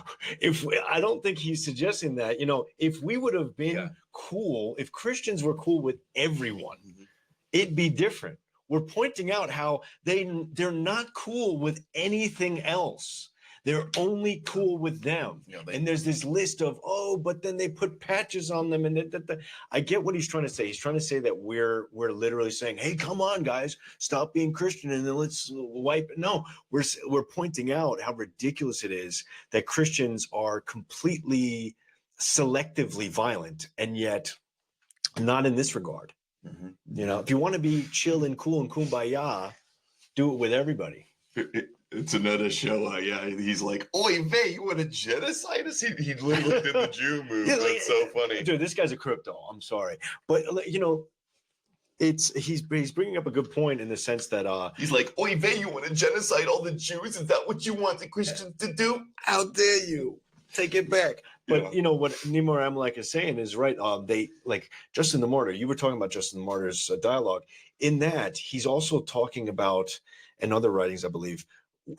I don't think he's suggesting that. If we would have been cool, if Christians were cool with everyone, it'd be different. We're pointing out how they're not cool with anything else. They're only cool with them. And there's this list of, but then they put patches on them. And I get what he's trying to say. He's trying to say that we're literally saying, hey, come on, guys, stop being Christian and then let's wipe. No, we're pointing out how ridiculous it is that Christians are completely selectively violent, and yet not in this regard. If you want to be chill and cool and kumbaya, do it with everybody. It's another show. He's like, "Oy vey, you want to genocide us?" He literally did the Jew move. That's so funny, dude. This guy's a crypto. I'm sorry, but he's bringing up a good point in the sense that he's like, "Oy vey, you want to genocide all the Jews? Is that what you want the Christians to do? How dare you? Take it back." But what Nimor Amalek is saying is right. They like Justin the Martyr. You were talking about Justin the Martyr's dialogue. In that, he's also talking about, in other writings, I believe,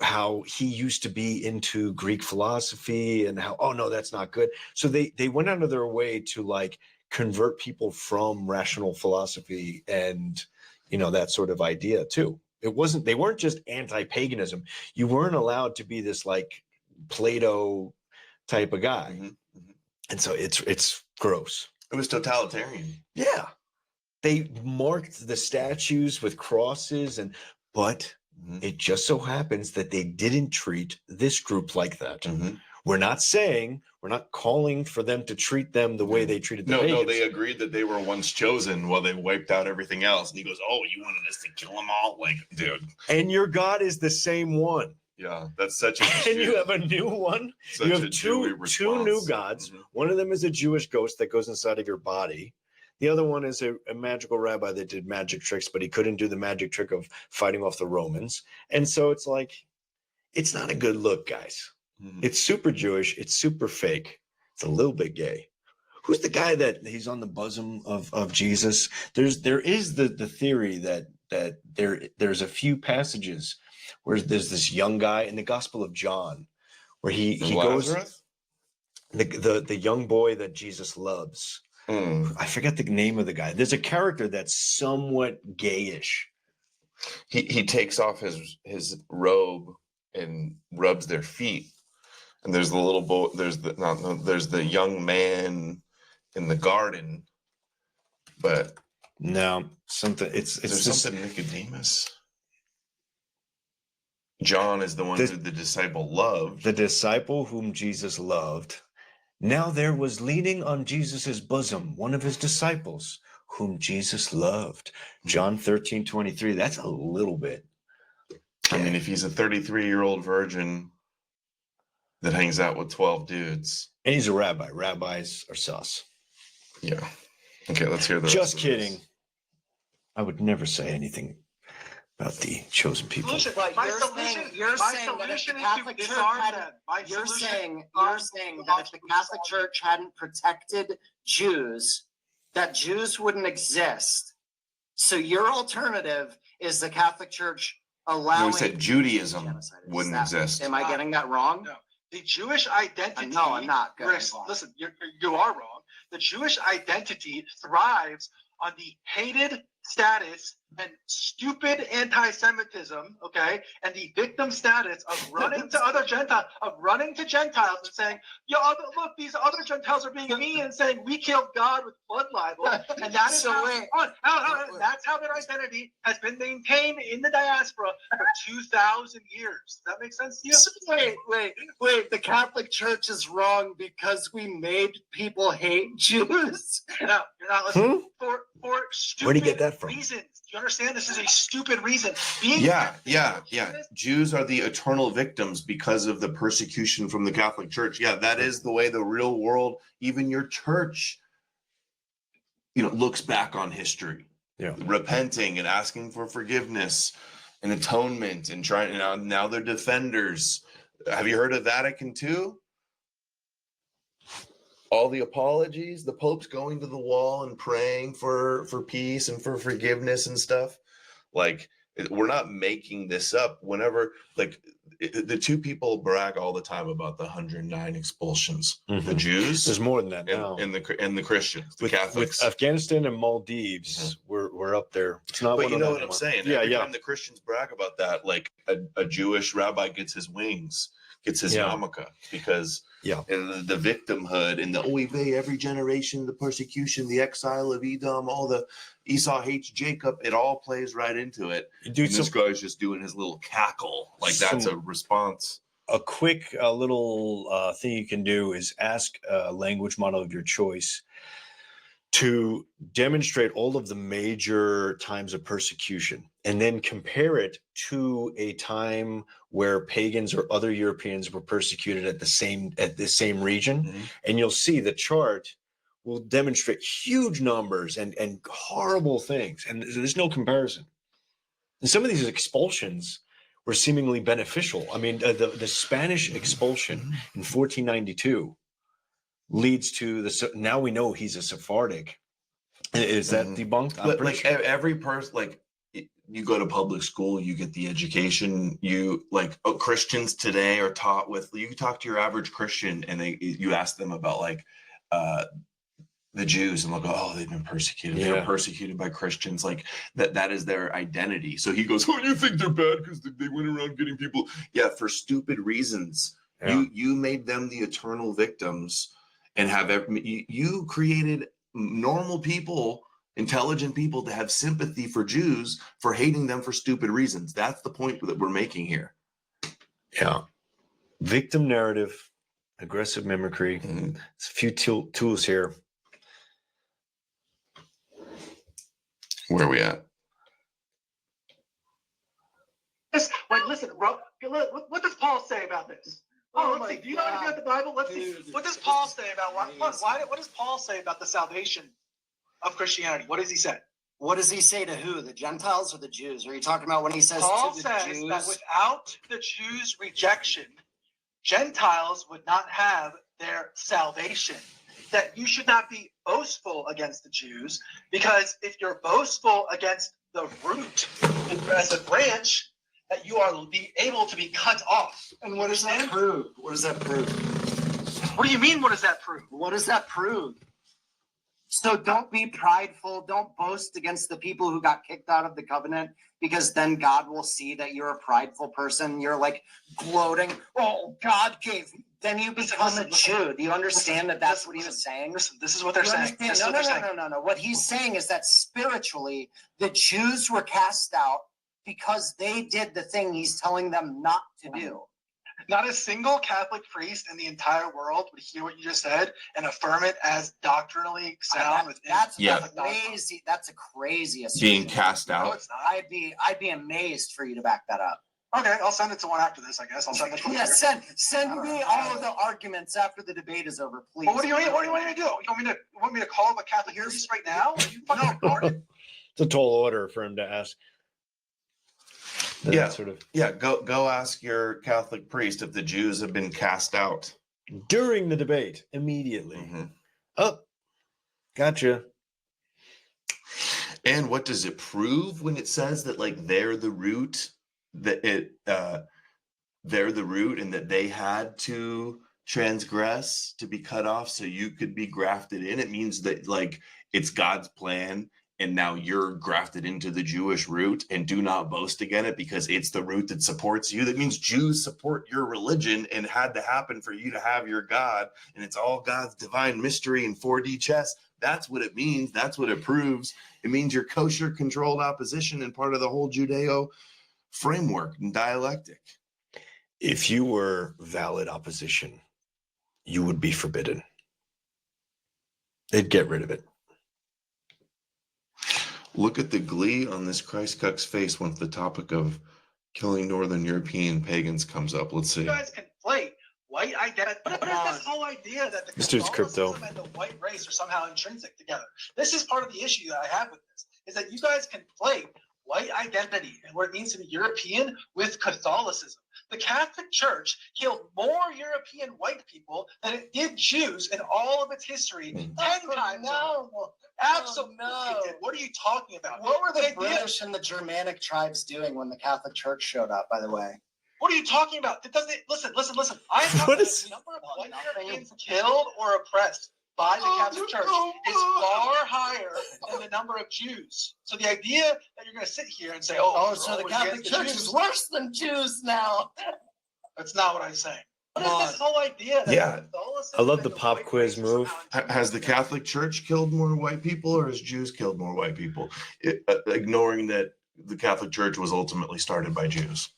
how he used to be into Greek philosophy and how, no, that's not good. So they went out of their way to like convert people from rational philosophy and, that sort of idea too. They weren't just anti-paganism. You weren't allowed to be this like Plato type of guy. And so it's gross. It was totalitarian. Yeah. They marked the statues with crosses but it just so happens that they didn't treat this group like that. We're not calling for them to treat them the way they treated the pagans. No, they agreed that they were once chosen while they wiped out everything else. And he goes, "Oh, you wanted us to kill them all?" Like, dude. And your God is the same one. Yeah, that's such a and you have a new one. You have two new gods. One of them is a Jewish ghost that goes inside of your body. The other one is a magical rabbi that did magic tricks, but he couldn't do the magic trick of fighting off the Romans. And so it's like, it's not a good look, guys. It's super Jewish. It's super fake. It's a little bit gay. Who's the guy that he's on the bosom of Jesus? There is the theory that there's a few passages where there's this young guy in the Gospel of John where he goes, the young boy that Jesus loves. I forget the name of the guy. There's a character that's somewhat gayish. He takes off his robe and rubs their feet. And there's the little boy. There's the young man in the garden. But no, something. It's something Nicodemus. John is the one who the disciple loved. The disciple whom Jesus loved. Now there was leaning on Jesus's bosom one of his disciples whom Jesus loved. John 13:23. That's a little bit. I mean, if he's a 33-year-old virgin that hangs out with 12 dudes. And he's a rabbi. Rabbis are sus. Yeah. Okay, let's hear the Just kidding. I would never say anything about the chosen people. But you're saying that if the Catholic Church hadn't, you're saying that if the Catholic Church hadn't protected Jews, that Jews wouldn't exist. So your alternative is the Catholic Church allowing. We said Judaism wouldn't exist. Am I getting that wrong? No. The Jewish identity. No, I'm not. Listen, you are wrong. The Jewish identity thrives on the hated status and stupid anti-Semitism, okay, and the victim status of running to other Gentiles, and saying, look, these other Gentiles are being mean and saying we killed God with blood libel, and that is that's how their identity has been maintained in the diaspora for 2,000 years. Does that make sense to you? Wait. The Catholic Church is wrong because we made people hate Jews. No, you're not listening. For stupid Where'd you get that from? reasons. Do you understand? This is a stupid reason. Yeah. Jews are the eternal victims because of the persecution from the Catholic Church. Yeah, that is the way the real world, even your church, looks back on history. Yeah. Repenting and asking for forgiveness and atonement and trying. Now they're defenders. Have you heard of Vatican II? All the apologies, the Pope's going to the wall and praying for peace and for forgiveness and stuff. Like, we're not making this up. Whenever, the two people brag all the time about the 109 expulsions. The Jews. There's more than that now. And the Christians, the Catholics. With Afghanistan and Maldives, we're up there. It's not. But you know what I'm saying? Yeah, Every time the Christians brag about that, like a Jewish rabbi gets his wings, gets his yarmulke, because and the victimhood and every generation, the persecution, the exile of Edom, all the Esau hates Jacob, it all plays right into it. This guy's just doing his little cackle, like that's a response. A quick little thing you can do is ask a language model of your choice to demonstrate all of the major times of persecution and then compare it to a time where pagans or other Europeans were persecuted at the same region. And you'll see the chart will demonstrate huge numbers and horrible things. And there's no comparison. And some of these expulsions were seemingly beneficial. I mean, the Spanish expulsion in 1492 leads to now we know he's a Sephardic. Is that debunked? Every person, you go to public school, you get the education. Christians today are taught with. You talk to your average Christian, and you ask them about the Jews and they'll go, oh, they've been persecuted. Yeah. They're persecuted by Christians. Like that is their identity. So he goes, oh, you think they're bad because they went around getting people. Yeah, for stupid reasons. Yeah. You made them the eternal victims and you created normal people, intelligent people to have sympathy for Jews for hating them for stupid reasons. That's the point that we're making here. Yeah. Victim narrative, aggressive mimicry. Mm-hmm. It's a few tools here. Where are we at? Wait, listen, bro. What does Paul say about this? Oh, let's see. Do you know anything about the Bible? Let's see. What does Paul say about what does Paul say about the salvation of Christianity? What does he say? What does he say to who? The Gentiles or the Jews? Are you talking about when he says Paul to the says Jews? that without the Jews' rejection, Gentiles would not have their salvation. That you should not be boastful against the Jews, because if you're boastful against the root as a branch, that you are be able to be cut off. And what does that prove? What does that prove? What do you mean? What does that prove? What does that prove? So don't be prideful. Don't boast against the people who got kicked out of the covenant, because then God will see that you're a prideful person. You're like gloating. Oh, God gave. Then you become a Jew. Do you understand that that's what he was saying? Listen, this is what they're saying. No. What he's saying is that spiritually, the Jews were cast out because they did the thing he's telling them not to do. Not a single Catholic priest in the entire world would hear what you just said and affirm it as doctrinally sound. That's crazy. That's a crazy assumption. Being cast out. No, it's not. I'd be amazed for you to back that up. Okay, I'll send it to one after this, I guess. I'll send it to Yeah, send me all of the arguments after the debate is over, please. Well, what do you want me to do? You want me to call up a Catholic priest right now? Are you fucking retarded? It's a tall order for him to ask. Go ask your Catholic priest if the Jews have been cast out during the debate immediately. Mm-hmm. Oh, gotcha. And what does it prove when it says that like they're the root, that they're the root and that they had to transgress to be cut off so you could be grafted in? It means that like it's God's plan. And now you're grafted into the Jewish root, and do not boast again it because it's the root that supports you. That means Jews support your religion and had to happen for you to have your God. And it's all God's divine mystery in 4D chess. That's what it means. That's what it proves. It means you're kosher controlled opposition and part of the whole Judeo framework and dialectic. If you were valid opposition, you would be forbidden. They'd get rid of it. Look at the glee on this Christ cuck's face once the topic of killing Northern European pagans comes up. Let's see. You guys conflate white identity. What is this whole idea that the This dude's crypto. Catholicism and the white race are somehow intrinsic together? This is part of the issue that I have with this, is that you guys conflate white identity and what it means to be European with Catholicism. The Catholic Church killed more European white people than it did Jews in all of its history. 10 times. No. Absolutely. No. It did. What are you talking about? What were the They British and the Germanic tribes doing when the Catholic Church showed up, by the way? What are you talking about? It doesn't. Listen. I'm talking about the number of white Europeans killed or oppressed by the Catholic Church is far higher than the number of Jews. So the idea that you're going to sit here and say, so the Catholic Church is worse than Jews now. That's not what I'm saying. What is this whole idea? That I love the pop quiz move. Has the Catholic Church killed more white people, or has Jews killed more white people? Ignoring that the Catholic Church was ultimately started by Jews.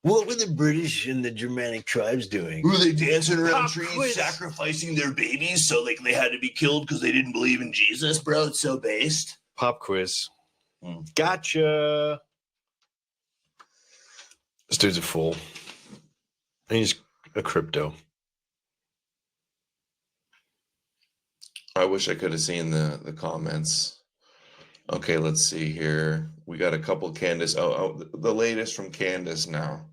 What were the British and the Germanic tribes doing? Were they dancing around trees, quiz. sacrificing their babies so like they had to be killed because they didn't believe in Jesus, bro? It's so based. Pop quiz. Gotcha. This dude's a fool. And he's a crypto. I wish I could have seen the comments. Okay, let's see here. We got a couple Candace. The latest from Candace now.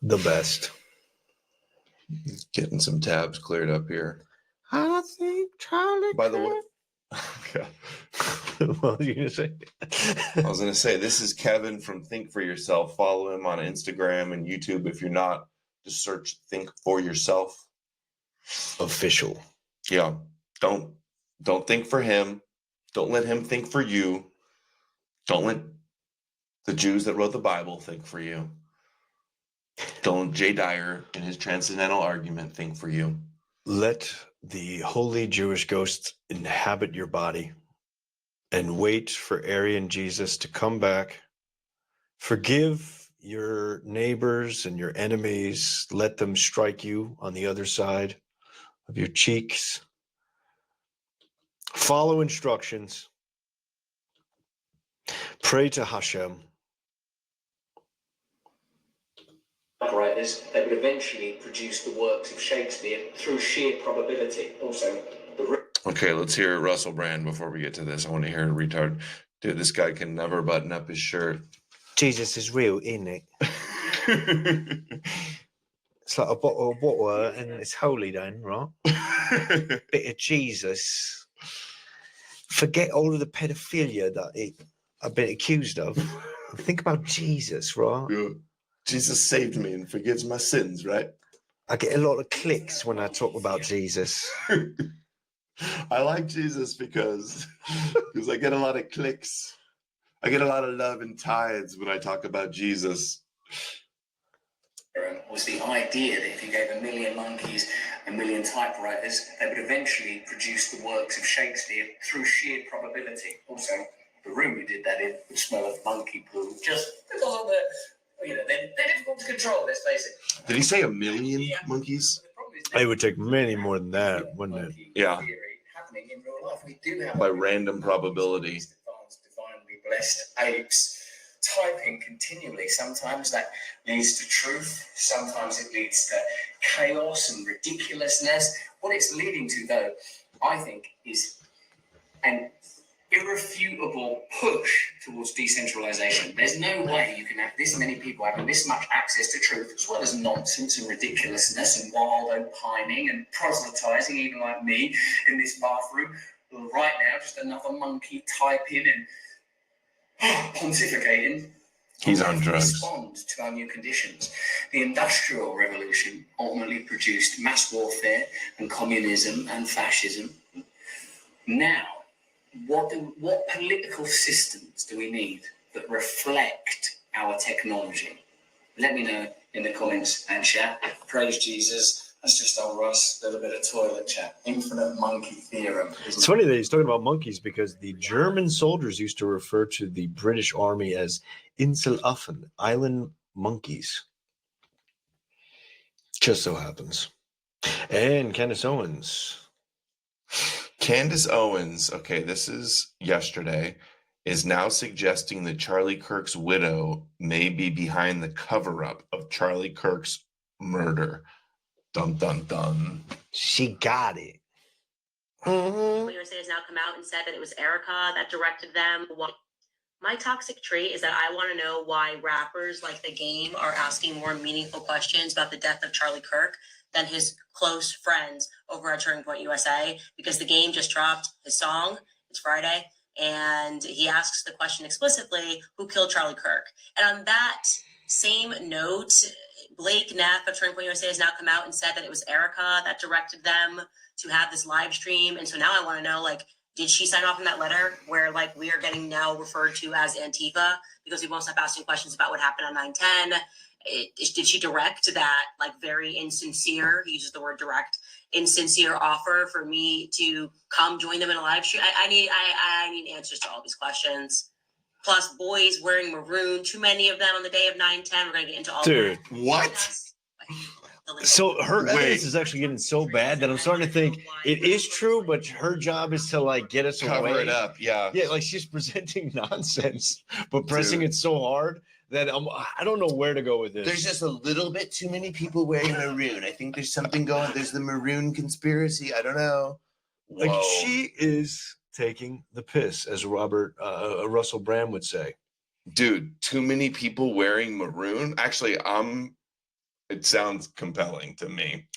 The best. Getting some tabs cleared up here. I think Charlie. By the way, What were you gonna say? I was gonna say this is Kevin from Think for Yourself. Follow him on Instagram and YouTube. If you're not, just search Think for Yourself Official. Yeah. Don't think for him. Don't let him think for you. Don't let the Jews that wrote the Bible think for you. Don't Jay Dyer in his transcendental argument think for you. Let the holy Jewish ghost inhabit your body and wait for Aryan Jesus to come back. Forgive your neighbors and your enemies. Let them strike you on the other side of your cheeks. Follow instructions. Pray to Hashem. Writers, they would eventually produce the works of Shakespeare through sheer probability. Also, Okay, let's hear Russell Brand before we get to this. I want to hear a retard. Dude, this guy can never button up his shirt. Jesus is real, isn't it? It's like a bottle of water and it's holy then, right? Bit of Jesus. Forget all of the pedophilia that I've been accused of. Think about Jesus, right? Yeah. Jesus saved me and forgives my sins, right? I get a lot of clicks when I talk about Jesus. I like Jesus because I get a lot of clicks. I get a lot of love and tithes when I talk about Jesus. was the idea that if you gave 1 million monkeys 1 million typewriters, they would eventually produce the works of Shakespeare through sheer probability. Also, the room we did that in would smell of monkey poo, just because of the, they're difficult to control, let's face it. Did he say 1 million monkeys? It would take many more than that, wouldn't it? Yeah. Happening in real life, we do have by random probability. Divinely blessed apes typing continually. Sometimes that leads to truth, sometimes it leads to chaos and ridiculousness. What it's leading to, though, I think, is an irrefutable push towards decentralization. There's no way you can have this many people having this much access to truth, as well as nonsense and ridiculousness and wild opining and proselytizing, even like me in this bathroom right now, just another monkey typing and pontificating. He's on drugs. Respond to our new conditions. The Industrial Revolution ultimately produced mass warfare and communism and fascism. Now, what political systems do we need that reflect our technology? Let me know in the comments and chat. Praise Jesus. That's just old Russ. A little bit of toilet chat. Infinite monkey theorem. It's funny that he's talking about monkeys because the German soldiers used to refer to the British army as Inselaffen, island monkeys. Just so happens. And Candace Owens. Candace Owens, okay, this is yesterday, is now suggesting that Charlie Kirk's widow may be behind the cover-up of Charlie Kirk's murder. Dun, dun, dun. She got it. USA has now come out and said that it was Erica that directed them. My toxic trait is that I want to know why rappers like The Game are asking more meaningful questions about the death of Charlie Kirk than his close friends over at Turning Point USA, because The Game just dropped his song. It's Friday. And he asks the question explicitly, who killed Charlie Kirk? And on that same note, Blake Neff of Turning Point USA has now come out and said that it was Erica that directed them to have this live stream. And so now I want to know, did she sign off on that letter where, we are getting now referred to as Antifa because we won't stop asking questions about what happened on 9/10? Did she direct that, very insincere, he uses the word direct, insincere offer for me to come join them in a live stream? I need answers to all these questions. Plus, boys wearing maroon, too many of them on the day of 9/10. We're going to get into all Dude, that. What? So her evidence is actually getting so bad that I'm starting to think it is true, but her job is to get us Cover away. it up, yeah. Yeah, she's presenting nonsense, but pressing it so hard that I don't know where to go with this. There's just a little bit too many people wearing maroon. I think there's something going. There's the maroon conspiracy. I don't know. Whoa. She is taking the piss, as Russell Brand would say. Dude, too many people wearing maroon. Actually, it sounds compelling to me.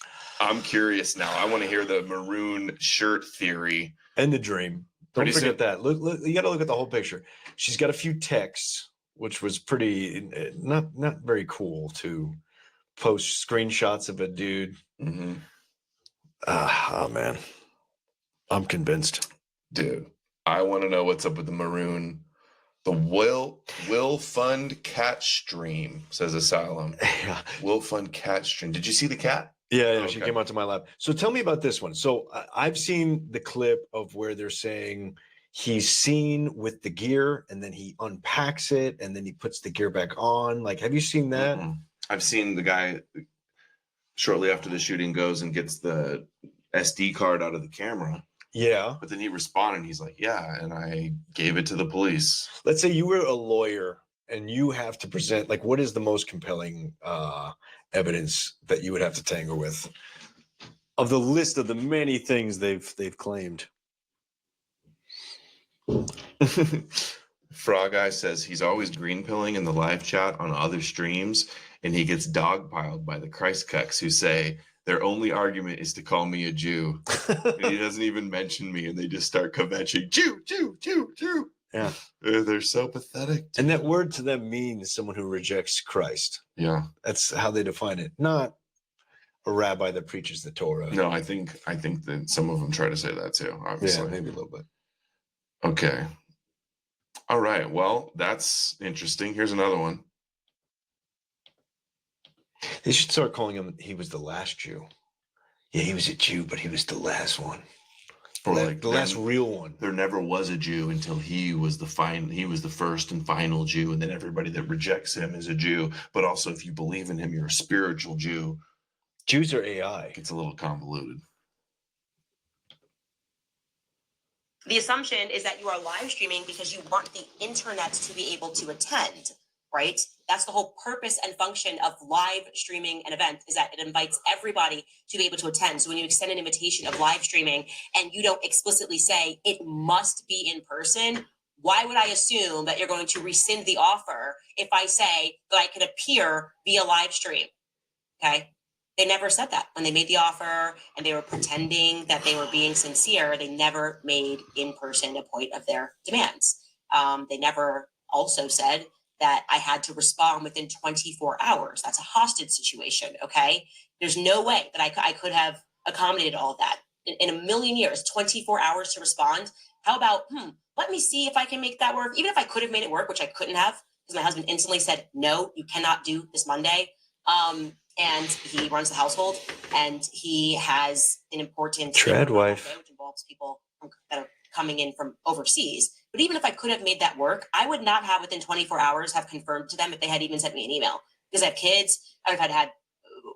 I'm curious now. I want to hear the maroon shirt theory. And the dream. Don't forget that. Look, you got to look at the whole picture. She's got a few texts, which was pretty not very cool to post screenshots of a dude. Mm-hmm. Oh man. I'm convinced. Dude, I want to know what's up with the maroon. The will fund cat stream, says Asylum. Yeah. Will fund cat stream. Did you see the cat? Yeah, she came onto my lap. So tell me about this one. So I've seen the clip of where they're saying he's seen with the gear and then he unpacks it and then he puts the gear back on. Like, have you seen that? Mm-mm. I've seen the guy shortly after the shooting goes and gets the SD card out of the camera. Yeah. But then he responded. He's like, yeah, and I gave it to the police. Let's say you were a lawyer and you have to present, like, what is the most compelling evidence that you would have to tangle with of the list of the many things they've claimed? Frog Eye says he's always green pilling in the live chat on other streams, and he gets dogpiled by the Christ cucks who say their only argument is to call me a Jew. And he doesn't even mention me, and they just start kvetching, Jew, Jew, Jew, Jew. Yeah. They're so pathetic. And that word to them means someone who rejects Christ. Yeah. That's how they define it. Not a rabbi that preaches the Torah. No, I think that some of them try to say that too, obviously. Yeah, maybe a little bit. Okay. All right. Well, that's interesting. Here's another one. They should start calling him, he was the last Jew. Yeah, he was a Jew, but he was the last one. Or like the last real one. There never was a Jew until he was the first and final Jew, and then everybody that rejects him is a Jew. But also, if you believe in him, you're a spiritual Jew. Jews are AI. It's a little convoluted. The assumption is that you are live streaming because you want the internet to be able to attend, right? That's the whole purpose and function of live streaming an event, is that it invites everybody to be able to attend. So when you extend an invitation of live streaming and you don't explicitly say it must be in person, why would I assume that you're going to rescind the offer if I say that I could appear via live stream? Okay. They never said that when they made the offer and they were pretending that they were being sincere. They never made in person a point of their demands. They never also said that I had to respond within 24 hours. That's a hostage situation, okay? There's no way that I could have accommodated all of that. In a million years, 24 hours to respond. How about, let me see if I can make that work. Even if I could have made it work, which I couldn't have, because my husband instantly said, no, you cannot do this Monday. And he runs the household, and he has an important trad wife, which involves people that are coming in from overseas. But even if I could have made that work, I would not have within 24 hours have confirmed to them if they had even sent me an email, because I have kids. I would have had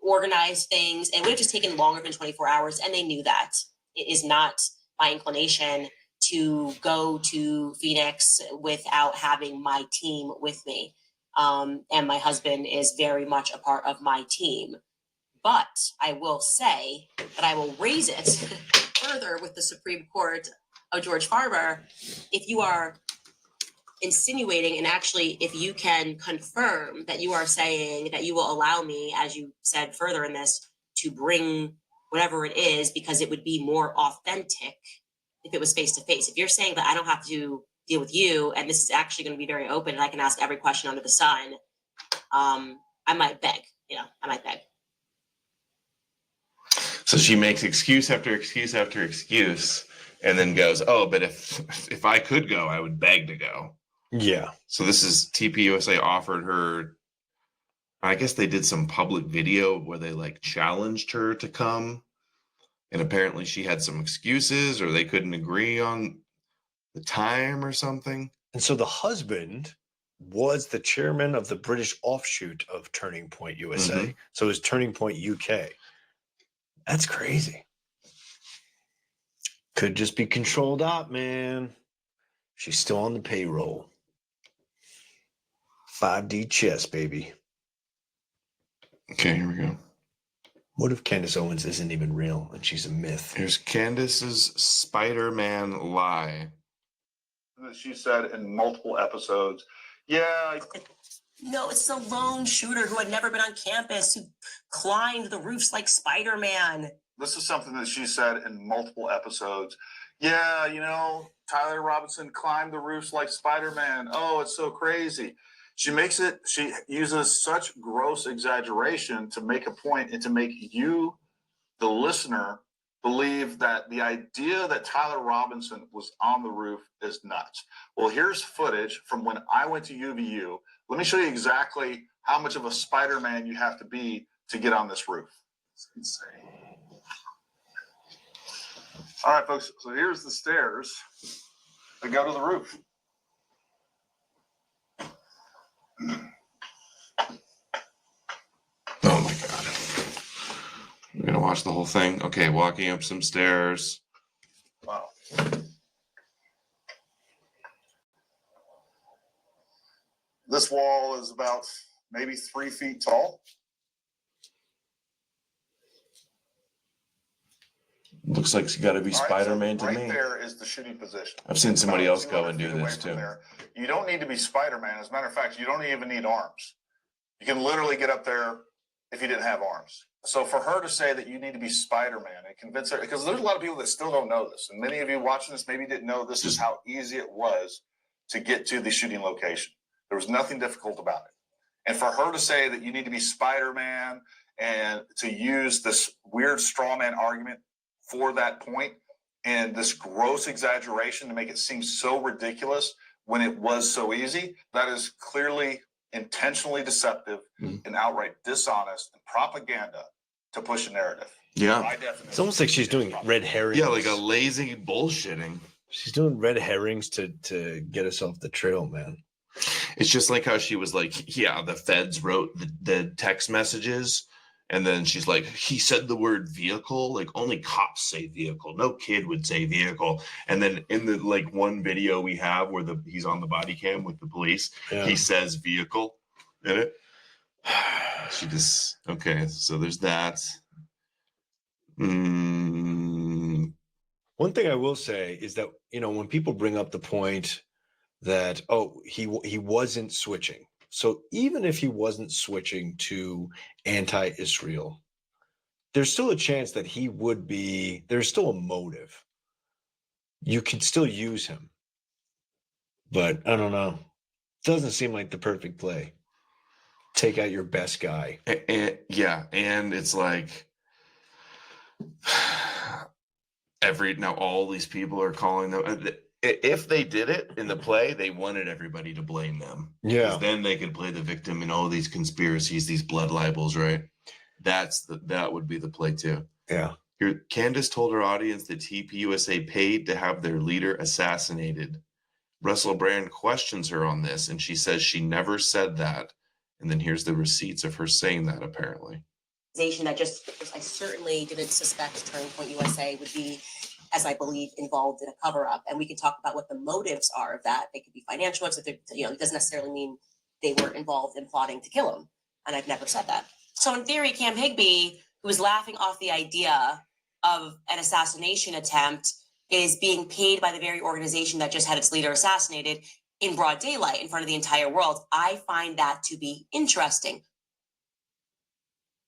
organized things, and it would have just taken longer than 24 hours. And they knew that. It is not my inclination to go to Phoenix without having my team with me. And my husband is very much a part of my team. But I will say that I will raise it further with the Supreme Court of George Farmer. If you are insinuating, and actually if you can confirm that you are saying that you will allow me, as you said further in this, to bring whatever it is, because it would be more authentic if it was face to face. If you're saying that I don't have to deal with you, and this is actually going to be very open, and I can ask every question under the sun, I might beg. I might beg. So she makes excuse after excuse after excuse, and then goes, "Oh, but if I could go, I would beg to go." Yeah. So this is TPUSA offered her. I guess they did some public video where they challenged her to come, and apparently she had some excuses, or they couldn't agree on the time or something. And so the husband was the chairman of the British offshoot of Turning Point USA. Mm-hmm. So it was Turning Point UK. That's crazy. Could just be controlled out, man. She's still on the payroll. 5D chess, baby. Okay, here we go. What if Candace Owens isn't even real and she's a myth? Here's Candace's Spider-Man lie. She said in multiple episodes, yeah. No, it's the lone shooter who had never been on campus, who climbed the roofs like Spider-Man. This is something that she said in multiple episodes. Yeah, Tyler Robinson climbed the roofs like Spider-Man. Oh, it's so crazy. She uses such gross exaggeration to make a point and to make you, the listener, believe that the idea that Tyler Robinson was on the roof is nuts. Well, here's footage from when I went to UVU. Let me show you exactly how much of a Spider-Man you have to be to get on this roof. It's insane. All right, folks, so here's the stairs that go to the roof. Oh my God. I'm going to watch the whole thing. Okay, walking up some stairs. Wow. This wall is about maybe 3 feet tall. Looks like it's got to be Spider-Man to right me. Right there is the shooting position. I've seen somebody else go and do this too. You don't need to be Spider-Man. As a matter of fact, you don't even need arms. You can literally get up there if you didn't have arms. So for her to say that you need to be Spider-Man and convince her, because there's a lot of people that still don't know this, and many of you watching this maybe didn't know this is how easy it was to get to the shooting location. There was nothing difficult about it. And for her to say that you need to be Spider-Man and to use this weird straw man argument for that point and this gross exaggeration to make it seem so ridiculous when it was so easy, that is clearly intentionally deceptive and outright dishonest and propaganda to push a narrative. Yeah. It's almost like she's doing red herrings. Yeah, like a lazy bullshitting. She's doing red herrings to get us off the trail, man. It's just like how she was like, yeah, the feds wrote the text messages. And then she's like, he said the word vehicle, like only cops say vehicle. No kid would say vehicle. And then in the like one video we have where he's on the body cam with the police, he says vehicle in it. She just, okay, so there's that. One thing I will say is that, you know, when people bring up the point that, oh, he wasn't switching. So even if he wasn't switching to anti-Israel, there's still a chance that he would be, there's still a motive. You could still use him. But I don't know. Doesn't seem like the perfect play. Take out your best guy. Yeah, and it's like now all these people are calling them. If they did it in the play, they wanted everybody to blame them. Yeah. Then they could play the victim in all these conspiracies, these blood libels, right? That would be the play too. Yeah. Here, Candace told her audience that TPUSA paid to have their leader assassinated. Russell Brand questions her on this, and she says she never said that. And then here's the receipts of her saying that, apparently. That just, I certainly didn't suspect Turning Point USA would be, as I believe, involved in a cover-up. And we can talk about what the motives are of that. They could be financial ones. It doesn't necessarily mean they were involved in plotting to kill him. And I've never said that. So in theory, Cam Higbee, who was laughing off the idea of an assassination attempt, is being paid by the very organization that just had its leader assassinated in broad daylight in front of the entire world. I find that to be interesting.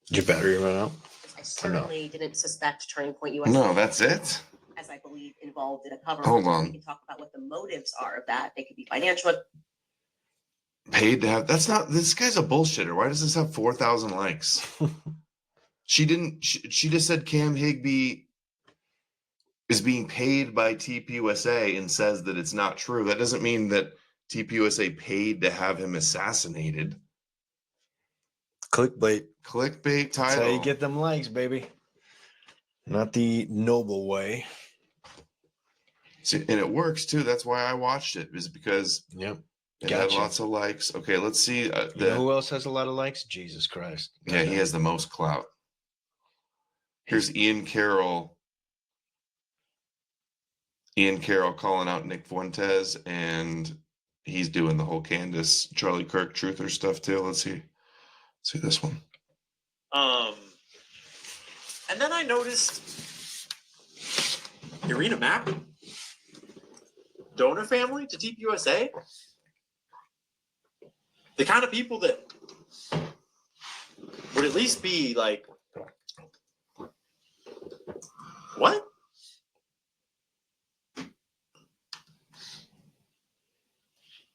Did your battery run out? I certainly didn't suspect Turning Point USA. No, that's it. As I believe, involved in a cover. Hold on. We can talk about what the motives are of that. They could be financial. Paid to have, that's not, this guy's a bullshitter. Why does this have 4,000 likes? She just said Cam Higbee is being paid by TPUSA and says that it's not true. That doesn't mean that TPUSA paid to have him assassinated. Clickbait title. That's how you get them likes, baby. Not the noble way. See, and it works too. That's why I watched it, is because it had lots of likes. Okay, let's see. You know who else has a lot of likes? Jesus Christ. Yeah, he has the most clout. Here's Ian Carroll. Ian Carroll calling out Nick Fuentes, and he's doing the whole Candace, Charlie Kirk truther stuff too. Let's see this one. And then I noticed Irina Mack, donor family to TPUSA, the kind of people that would at least be like, what?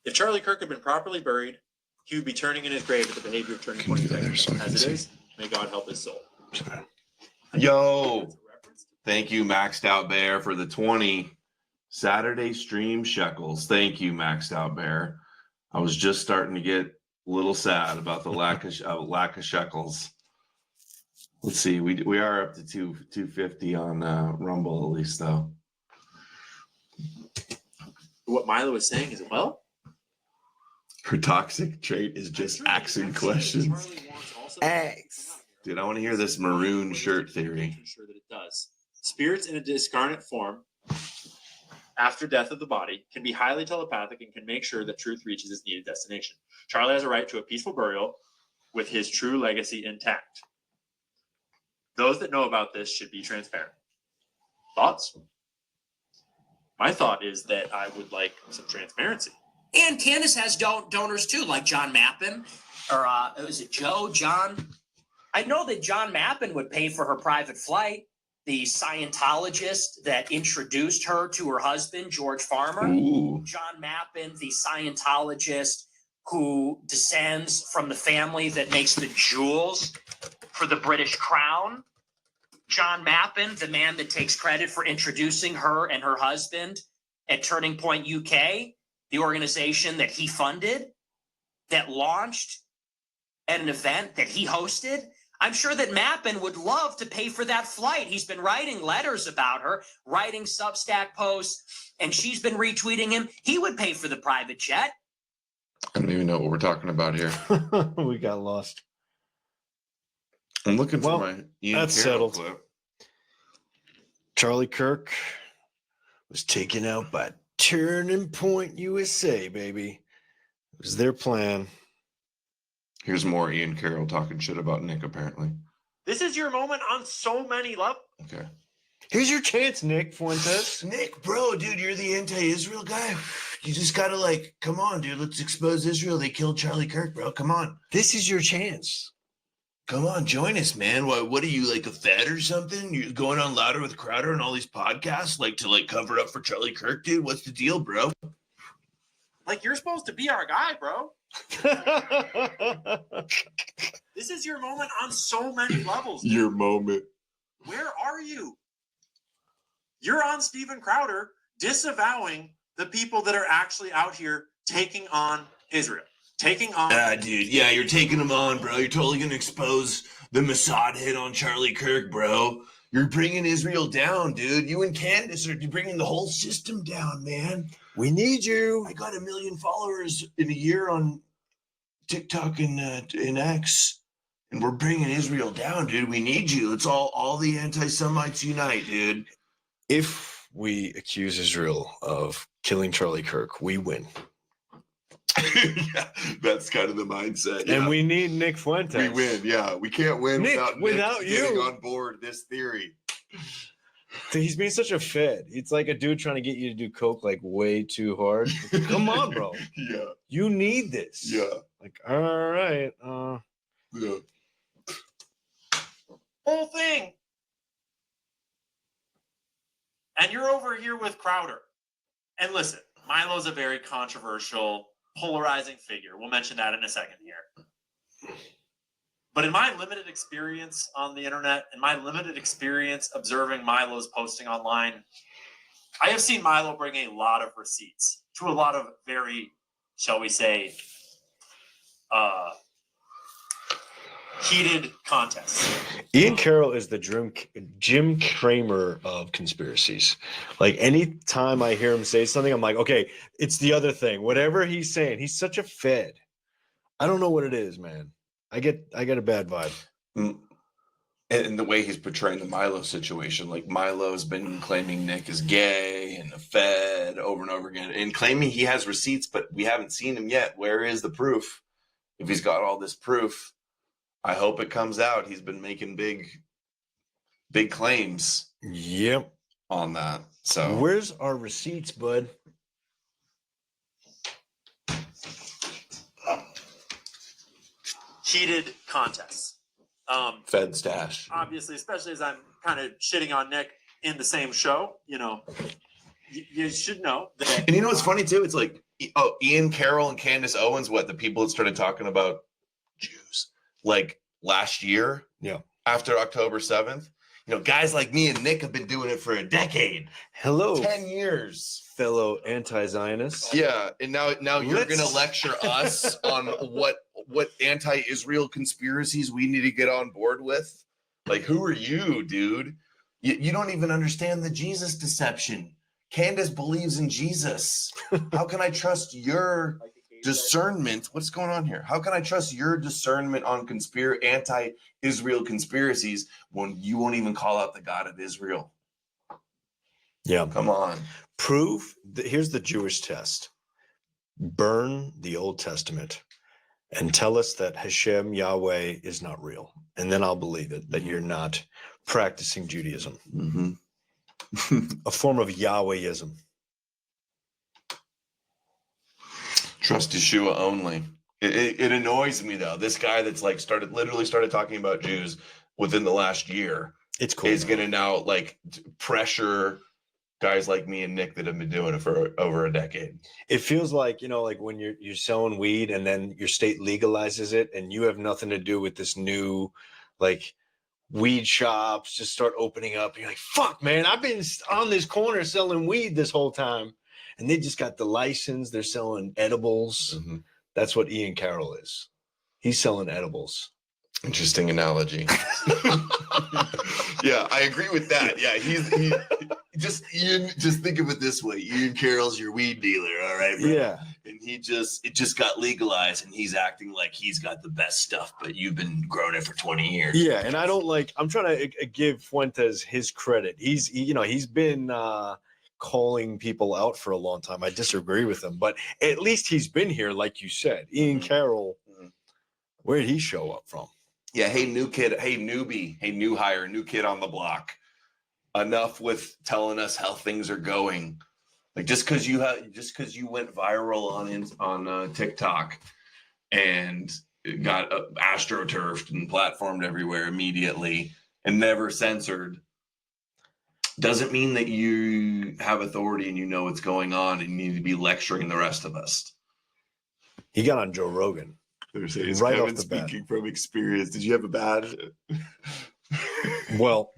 If Charlie Kirk had been properly buried, he would be turning in his grave at the behavior of Turning Point. As it is, may God help his soul. Yo, Thank you, Maxed Out Bear, for the 20 Saturday stream shekels. Thank you, Maxed Out Bear. I was just starting to get a little sad about the lack of shekels. Let's see. We are up to 250 on Rumble at least, though. What Milo was saying is, well, her toxic trait is just asking questions. Dude, I want to hear this maroon shirt theory. Sure that it does. Spirits in a discarnate form after death of the body can be highly telepathic and can make sure that truth reaches its needed destination. Charlie has a right to a peaceful burial with his true legacy intact. Those that know about this should be transparent. Thoughts? My thought is that I would like some transparency. And Candace has donors too, like John Mappin, or was it John? I know that John Mappin would pay for her private flight. The Scientologist that introduced her to her husband, George Farmer. Ooh. John Mappin, the Scientologist who descends from the family that makes the jewels for the British crown. John Mappin, the man that takes credit for introducing her and her husband at Turning Point UK, the organization that he funded, that launched at an event that he hosted. I'm sure that Mappin would love to pay for that flight. He's been writing letters about her, writing Substack posts, and she's been retweeting him. He would pay for the private jet. I don't even know what we're talking about here. We got lost. I'm looking for my Ian that's Carroll settled. clip. Charlie Kirk was taken out by Turning Point USA, baby. It was their plan. Here's more Ian Carroll talking shit about Nick, apparently. This is your moment on so many levels. Okay. Here's your chance, Nick Fuentes. Nick, bro, dude, you're the anti-Israel guy. You just gotta, like, come on, dude. Let's expose Israel. They killed Charlie Kirk, bro. Come on. This is your chance. Come on, join us, man. What are you, like a Fed or something? You're going on Louder with Crowder and all these podcasts, like, to, like, cover up for Charlie Kirk, dude? What's the deal, bro? Like, you're supposed to be our guy, bro. This is your moment on so many levels. Dude. Your moment. Where are you? You're on Steven Crowder disavowing the people that are actually out here taking on Israel. Taking on... dude, yeah, you're taking them on, bro. You're totally going to expose the Mossad hit on Charlie Kirk, bro. You're bringing Israel down, dude. You and Candace are bringing the whole system down, man. We need you. I got 1 million followers in a year on TikTok and X, and we're bringing Israel down, dude. We need you. Let's all the anti-Semites unite, dude. If we accuse Israel of killing Charlie Kirk, we win. Yeah, that's kind of the mindset. Yeah. And we need Nick Fuentes. We win, yeah. We can't win Nick, without you getting on board this theory. He's being such a fed. It's like a dude trying to get you to do coke like way too hard. Come on, bro. Yeah. You need this. Yeah. Like, all right. Yeah. Whole thing. And you're over here with Crowder. And listen, Milo's a very controversial, polarizing figure. We'll mention that in a second here. But in my limited experience on the internet, in my limited experience observing Milo's posting online, I have seen Milo bring a lot of receipts to a lot of very, shall we say, heated contests. Ian Carroll is the Jim Cramer of conspiracies. Like anytime I hear him say something, I'm like, okay, it's the other thing. Whatever he's saying, he's such a fed. I don't know what it is, man. I get a bad vibe. And the way he's portraying the Milo situation, like Milo's been claiming Nick is gay and a Fed over and over again, and claiming he has receipts, but we haven't seen him yet. Where is the proof? If he's got all this proof, I hope it comes out. He's been making big claims. Yep. On that. So where's our receipts, bud? Heated contests. Fed stash. Obviously, especially as I'm kind of shitting on Nick in the same show, you know, you should know that. And you know what's funny too? It's like, Ian Carroll and Candace Owens, the people that started talking about Jews like last year, yeah, after October 7th. guys like me and Nick have been doing it for a decade. Hello, 10 years. fellow anti-Zionists. Yeah, and now you're going to lecture us on what anti-Israel conspiracies we need to get on board with? Like, who are you, dude? You don't even understand the Jesus deception. Candace believes in Jesus. How can I trust your discernment? What's going on here? How can I trust your discernment on anti-Israel conspiracies when you won't even call out the God of Israel? Yeah. Come on. Prove that here's the Jewish test. Burn the Old Testament and tell us that Hashem, Yahweh, is not real. And then I'll believe it, that you're not practicing Judaism. A form of Yahwehism. Trust Yeshua only. It annoys me though. This guy that's like literally started talking about Jews within the last year. It's cool. Is going to now like pressure guys like me and Nick that have been doing it for over a decade. It feels like, like when you're selling weed and then your state legalizes it and you have nothing to do with this new, like, weed shops just start opening up. You're like, fuck, man, I've been on this corner selling weed this whole time. And they just got the license. They're selling edibles. That's what Ian Carroll is. He's selling edibles. Interesting analogy. Yeah, I agree with that. Yeah, Ian, just think of it this way. Ian Carroll's your weed dealer, all right, bro? Yeah. And it just got legalized and he's acting like he's got the best stuff, but you've been growing it for 20 years. Yeah, and I'm trying to give Fuentes his credit. He's been calling people out for a long time. I disagree with him, but at least he's been here, like you said. Ian Carroll, where did he show up from? Yeah, hey, new kid, hey, newbie, hey, new hire, new kid on the block. Enough with telling us how things are going. Like just because you went viral on TikTok and got astroturfed and platformed everywhere immediately and never censored, doesn't mean that you have authority and you know what's going on and you need to be lecturing the rest of us. He got on Joe Rogan. Right Kevin off the speaking bat. From experience. Did you have a bad? Well,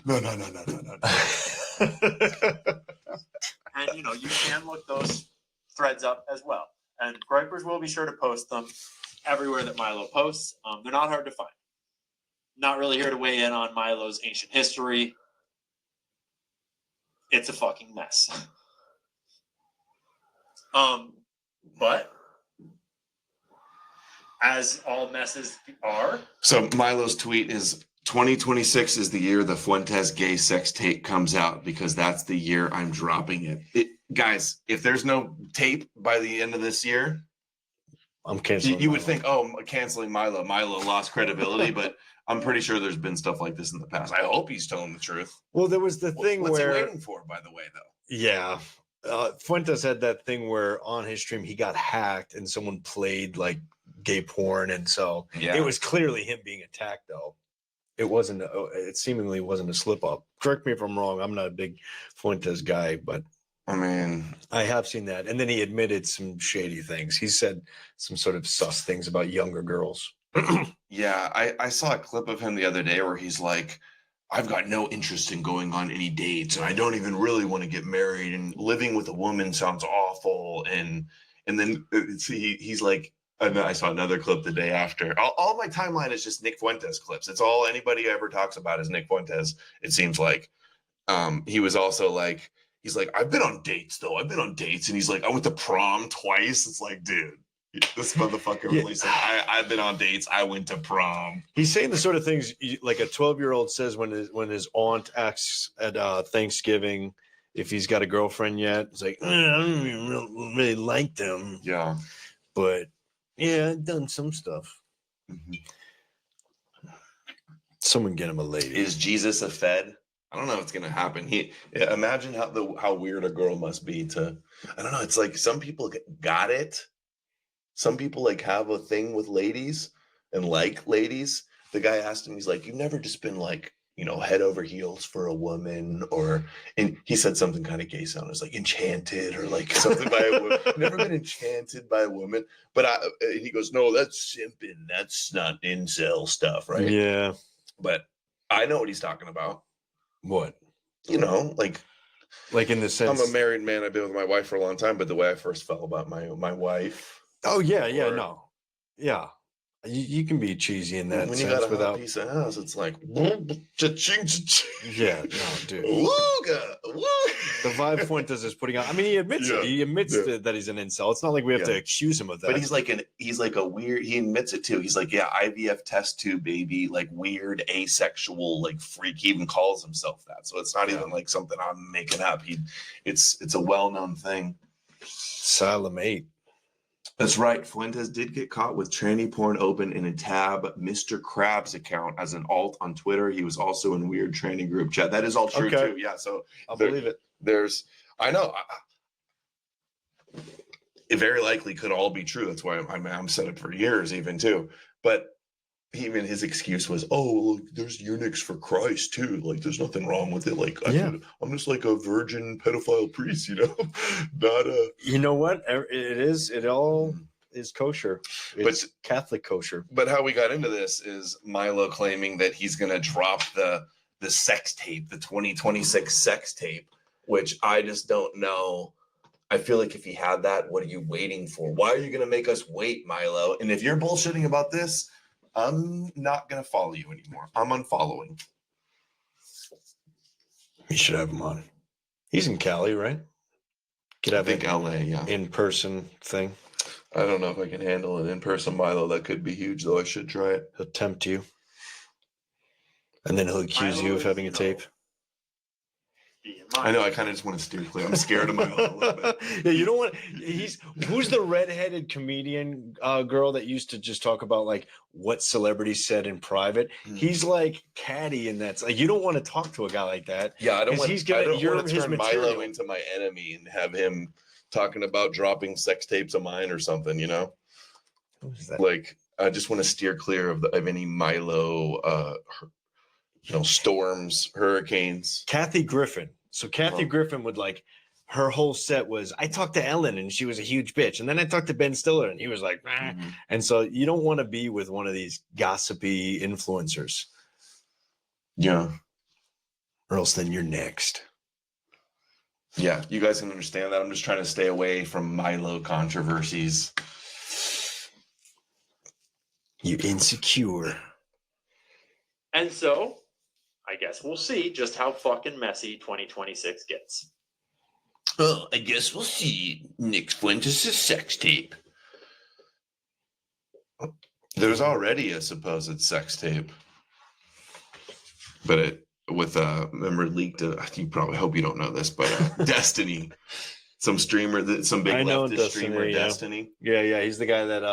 no. And you can look those threads up as well. And Gripers will be sure to post them everywhere that Milo posts. They're not hard to find. Not really here to weigh in on Milo's ancient history. It's a fucking mess. But as all messes are. So Milo's tweet is 2026 is the year the Fuentes gay sex tape comes out because that's the year I'm dropping it. Guys, if there's no tape by the end of this year, I'm canceling. You would think, I'm canceling Milo. Milo lost credibility, but I'm pretty sure there's been stuff like this in the past. I hope he's telling the truth. Well, there was the thing what's where he waiting for, by the way, though? Yeah. Fuentes had that thing where on his stream he got hacked and someone played like gay porn, and so it was clearly him being attacked. Though it wasn't. It seemingly wasn't a slip up. Correct me if I'm wrong. I'm not a big Fuentes guy, but I mean, I have seen that. And then he admitted some shady things. He said some sort of sus things about younger girls. Yeah, I saw a clip of him the other day where he's like, I've got no interest in going on any dates, and I don't even really want to get married, and living with a woman sounds awful. And then he's like, and I saw another clip the day after. All my timeline is just Nick Fuentes clips. It's all anybody ever talks about is Nick Fuentes, it seems like. He was also like, he's like, I've been on dates, though. I've been on dates. And he's like, I went to prom twice. It's like, dude, this motherfucker really said, I've been on dates. I went to prom. He's saying the sort of things like a 12-year-old says when his aunt asks at Thanksgiving if he's got a girlfriend yet. It's like, I don't even really like them. Yeah. But yeah, I've done some stuff. Someone get him a lady. Is Jesus a Fed? I don't know if it's gonna happen. Imagine how weird a girl must be to. I don't know. It's like some people got it. Some people like have a thing with ladies and like ladies. The guy asked him, he's like, "You've never just been like, head over heels for a woman," and he said something kind of gay sound. It was like enchanted or like something by a woman. Never been enchanted by a woman. But he goes, "No, that's simping. That's not incel stuff, right?" Yeah. But I know what he's talking about. What? You know, like in the sense, I'm a married man. I've been with my wife for a long time, but the way I first felt about my wife. Oh yeah, yeah, or- no, yeah. You can be cheesy in that when you sense got a without. hot piece of house, it's like Yeah, no, dude. Wooga, woo. The Vibe Fuentes is putting out. I mean, he admits it. He admits that he's an incel. It's not like we have to accuse him of that. But he's like a weird. He admits it too. He's like, yeah, IVF test tube baby, like weird asexual, like freak. He even calls himself that. So it's not even like something I'm making up. It's a well known thing. Asylum 8. That's right. Fuentes did get caught with tranny porn open in a tab Mr. Krabs account as an alt on Twitter. He was also in weird tranny group chat. That is all true too. Yeah. So I'll believe it. I know. It very likely could all be true. That's why I'm said it for years, even too. But even his excuse was, "Oh, look, there's eunuchs for Christ too. Like, there's nothing wrong with it. Like, I'm just like a virgin pedophile priest, you know, not a." You know what? It all is kosher. It's Catholic kosher. But how we got into this is Milo claiming that he's going to drop the sex tape, the 2026 sex tape, which I just don't know. I feel like if he had that, what are you waiting for? Why are you going to make us wait, Milo? And if you're bullshitting about this, I'm not going to follow you anymore. I'm unfollowing. You should have him on. He's in Cali, right? Could have I think LA, yeah. In-person thing. I don't know if I can handle an in-person Milo. That could be huge, though. I should try it. He'll tempt you. And then he'll accuse you of having a tape. I know. I kind of just want to steer clear. I'm scared of Milo a little bit. Yeah, you don't want. Who's the redheaded comedian girl that used to just talk about like what celebrities said in private? He's like catty, and that's like you don't want to talk to a guy like that. Yeah, I don't want to turn material. Milo into my enemy and have him talking about dropping sex tapes of mine or something. You know, like I just want to steer clear of any Milo. Storms, hurricanes. Kathy Griffin. So Kathy Griffin would her whole set was, I talked to Ellen and she was a huge bitch. And then I talked to Ben Stiller and he was like, And so you don't want to be with one of these gossipy influencers. Yeah. Or else then you're next. Yeah, you guys can understand that. I'm just trying to stay away from Milo controversies. You insecure. And so I guess we'll see just how fucking messy 2026 gets. Well, I guess we'll see Nick Fuentes' sex tape. There's already a supposed sex tape. But remember leaked, you probably hope you don't know this, but Destiny, some streamer, some big leftist streamer, Destiny. Yeah, he's the guy that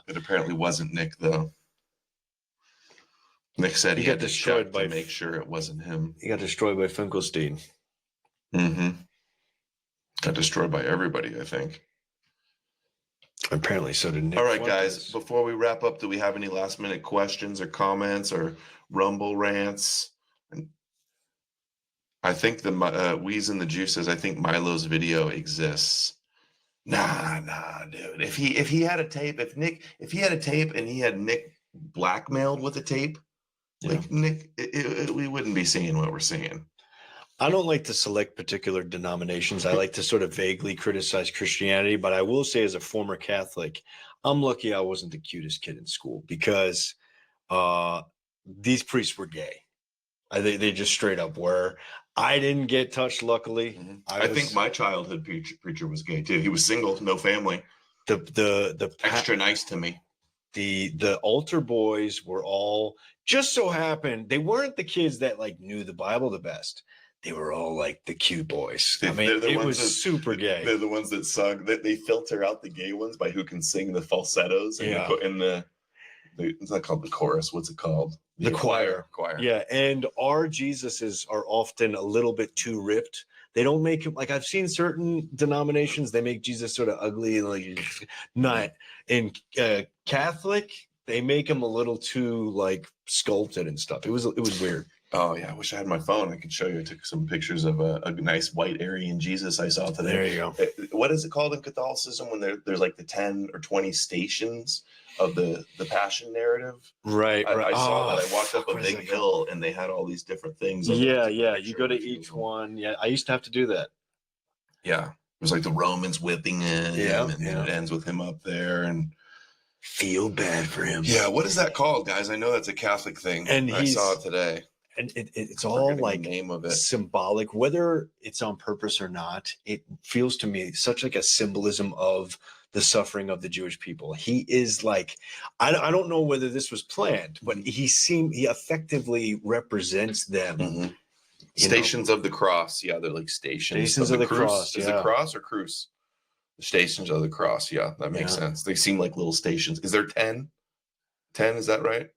it apparently wasn't Nick though. Nick said he had to check to make sure it wasn't him. He got destroyed by Finkelstein. Mm-hmm. Got destroyed by everybody, I think. Apparently so did Nick. All right, guys, before we wrap up, do we have any last minute questions or comments or rumble rants? I think the Wheeze and the Juice says, I think Milo's video exists. Nah, dude. If he had a tape, if he had a tape and he had Nick blackmailed with a tape, like Nick, we wouldn't be seeing what we're seeing. I don't like to select particular denominations. I like to sort of vaguely criticize Christianity, but I will say as a former Catholic, I'm lucky I wasn't the cutest kid in school because these priests were gay. They just straight up were. I didn't get touched, luckily. I think my childhood preacher was gay too. He was single, no family. The extra nice to me. The altar boys were all just so happened they weren't the kids that knew the Bible the best. They were all the cute boys. I mean, it was super gay. They're the ones that sung. They filter out the gay ones by who can sing the falsettos. It's not called the chorus. What's it called? The choir. Choir. Yeah, and our Jesuses are often a little bit too ripped. They don't make him I've seen certain denominations. They make Jesus sort of ugly and not. In Catholic, they make him a little too sculpted and stuff. It was weird. Oh yeah, I wish I had my phone. I could show you. I took some pictures of a nice white Aryan Jesus I saw today. There you go. What is it called in Catholicism when there's the 10 or 20 stations of the passion narrative. Right. I saw Oh, that. I walked up a what is big that hill and they had all these different things. of Yeah, it. yeah. You go to each one. Yeah, I used to have to do that. Yeah, it was like the Romans whipping him, Yeah, and then it ends with him up there, and feel bad for him. Yeah, what is that called, guys? I know that's a Catholic thing, And I saw it today. And it's I'm all forgetting like the name of it. symbolic, whether it's on purpose or not. It feels to me such like a symbolism of the suffering of the Jewish people. He is like, I don't know whether this was planned, but he effectively represents them. Mm-hmm. Stations of the Cross. Yeah, they're like stations of the cruce. cross. Is Yeah. it cross or cruise? The Stations of the Cross. Yeah, that makes sense. They seem like little stations. Is there 10? 10, is that right?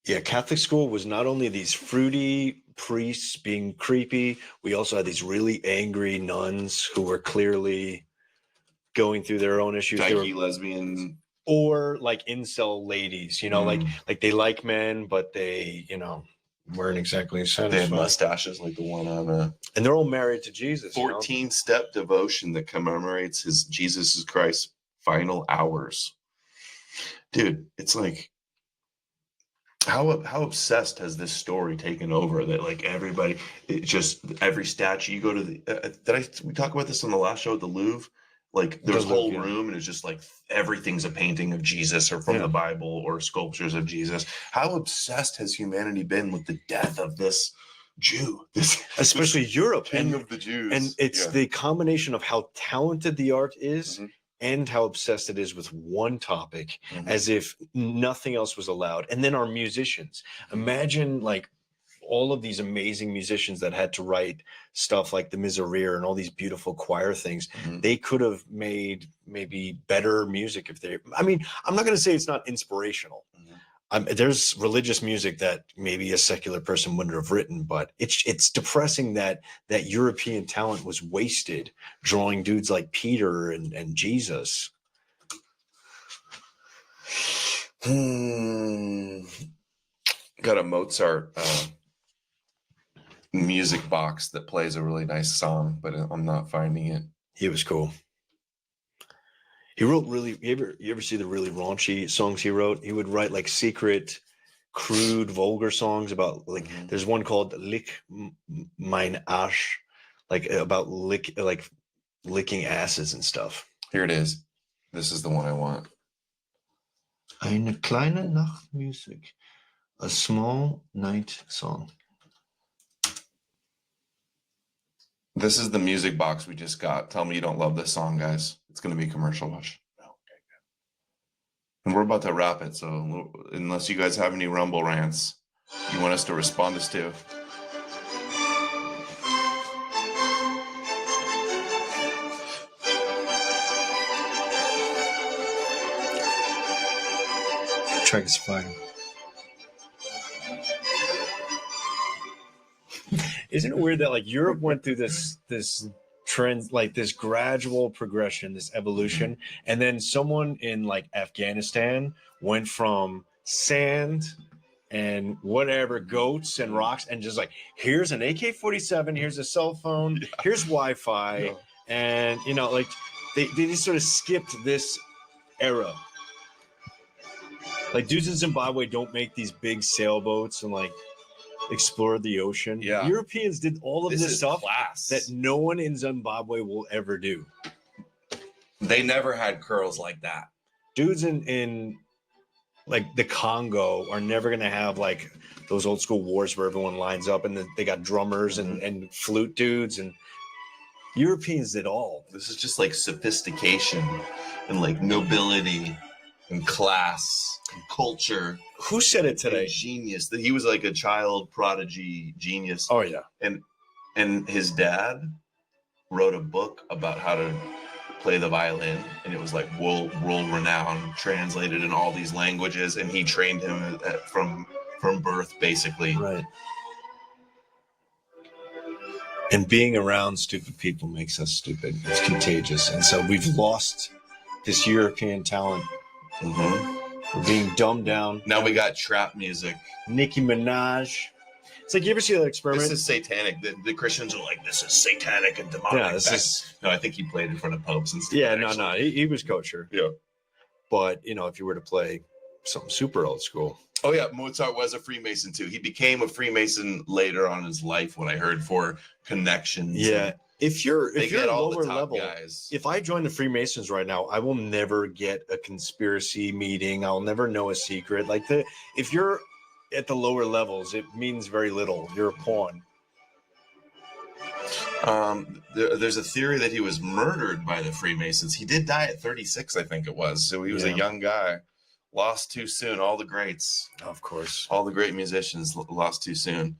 Yeah, Catholic school was not only these fruity priests being creepy, we also had these really angry nuns who were clearly going through their own issues. They were, Dyke lesbian. or like incel ladies, like they like men, but they, weren't exactly satisfied. They had mustaches like the one on and they're all married to Jesus. 14-step devotion that commemorates Jesus Christ's final hours. Dude, it's like, how obsessed has this story taken over that like everybody, every statue you go to we talk about this on the last show at the Louvre? Like there's a whole room and it's just like everything's a painting of Jesus or from the Bible or sculptures of Jesus. How obsessed has humanity been with the death of this Jew, especially Europe, king of the Jews? And it's the combination of how talented the art is and how obsessed it is with one topic, as if nothing else was allowed. And then our musicians, imagine like all of these amazing musicians that had to write stuff like the Miserere and all these beautiful choir things. They could have made maybe better music I'm not going to say it's not inspirational. There's religious music that maybe a secular person wouldn't have written, but it's depressing that European talent was wasted drawing dudes like Peter and Jesus. Got a Mozart music box that plays a really nice song, but I'm not finding it. He was cool. He wrote you ever see the really raunchy songs he wrote? He would write like secret, crude, vulgar songs about like there's one called Lick Mein Arsch, like about licking asses and stuff. Here it is. This is the one I want. Eine kleine Nachtmusik. A small night song. This is the music box we just got. Tell me you don't love this song, guys. It's going to be commercial. Watch. And we're about to wrap it, so unless you guys have any Rumble rants you want us to respond to. Track is fine. Isn't it weird that like Europe went through this trend, like this gradual progression, this evolution, and then someone in like Afghanistan went from sand and whatever, goats and rocks, and just like, here's an AK-47, here's a cell phone, here's Wi-Fi, and like they just sort of skipped this era. Like dudes in Zimbabwe don't make these big sailboats and like explore the ocean. Yeah. Europeans did all of this stuff class that no one in Zimbabwe will ever do. They never had curls like that. Dudes in like the Congo are never going to have like those old school wars where everyone lines up and they got drummers and flute dudes, and Europeans did all. This is just like sophistication and like nobility and class and culture. Who said it today? Genius. That he was like a child prodigy genius. Oh yeah. And his dad wrote a book about how to play the violin, and it was like world renowned, translated in all these languages, and he trained him from birth, basically. Right. And being around stupid people makes us stupid. It's contagious, and so we've lost this European talent. We're being dumbed down. Now we got trap music. Nicki Minaj. It's like, you ever see that experiment? This is satanic. The Christians are like, this is satanic and demonic. Yeah, this is... No, I think he played in front of popes and stuff. Yeah, no, he was kosher. Yeah. But if you were to play something super old school. Oh yeah, Mozart was a Freemason too. He became a Freemason later on in his life, what I heard, for connections. Yeah. If you're all lower level, guys. if I join the Freemasons right now, I will never get a conspiracy meeting. I'll never know a secret. If you're at the lower levels, it means very little. You're a pawn. There's a theory that he was murdered by the Freemasons. He did die at 36, I think it was. So he was a young guy. Lost too soon. All the greats. Of course. All the great musicians lost too soon.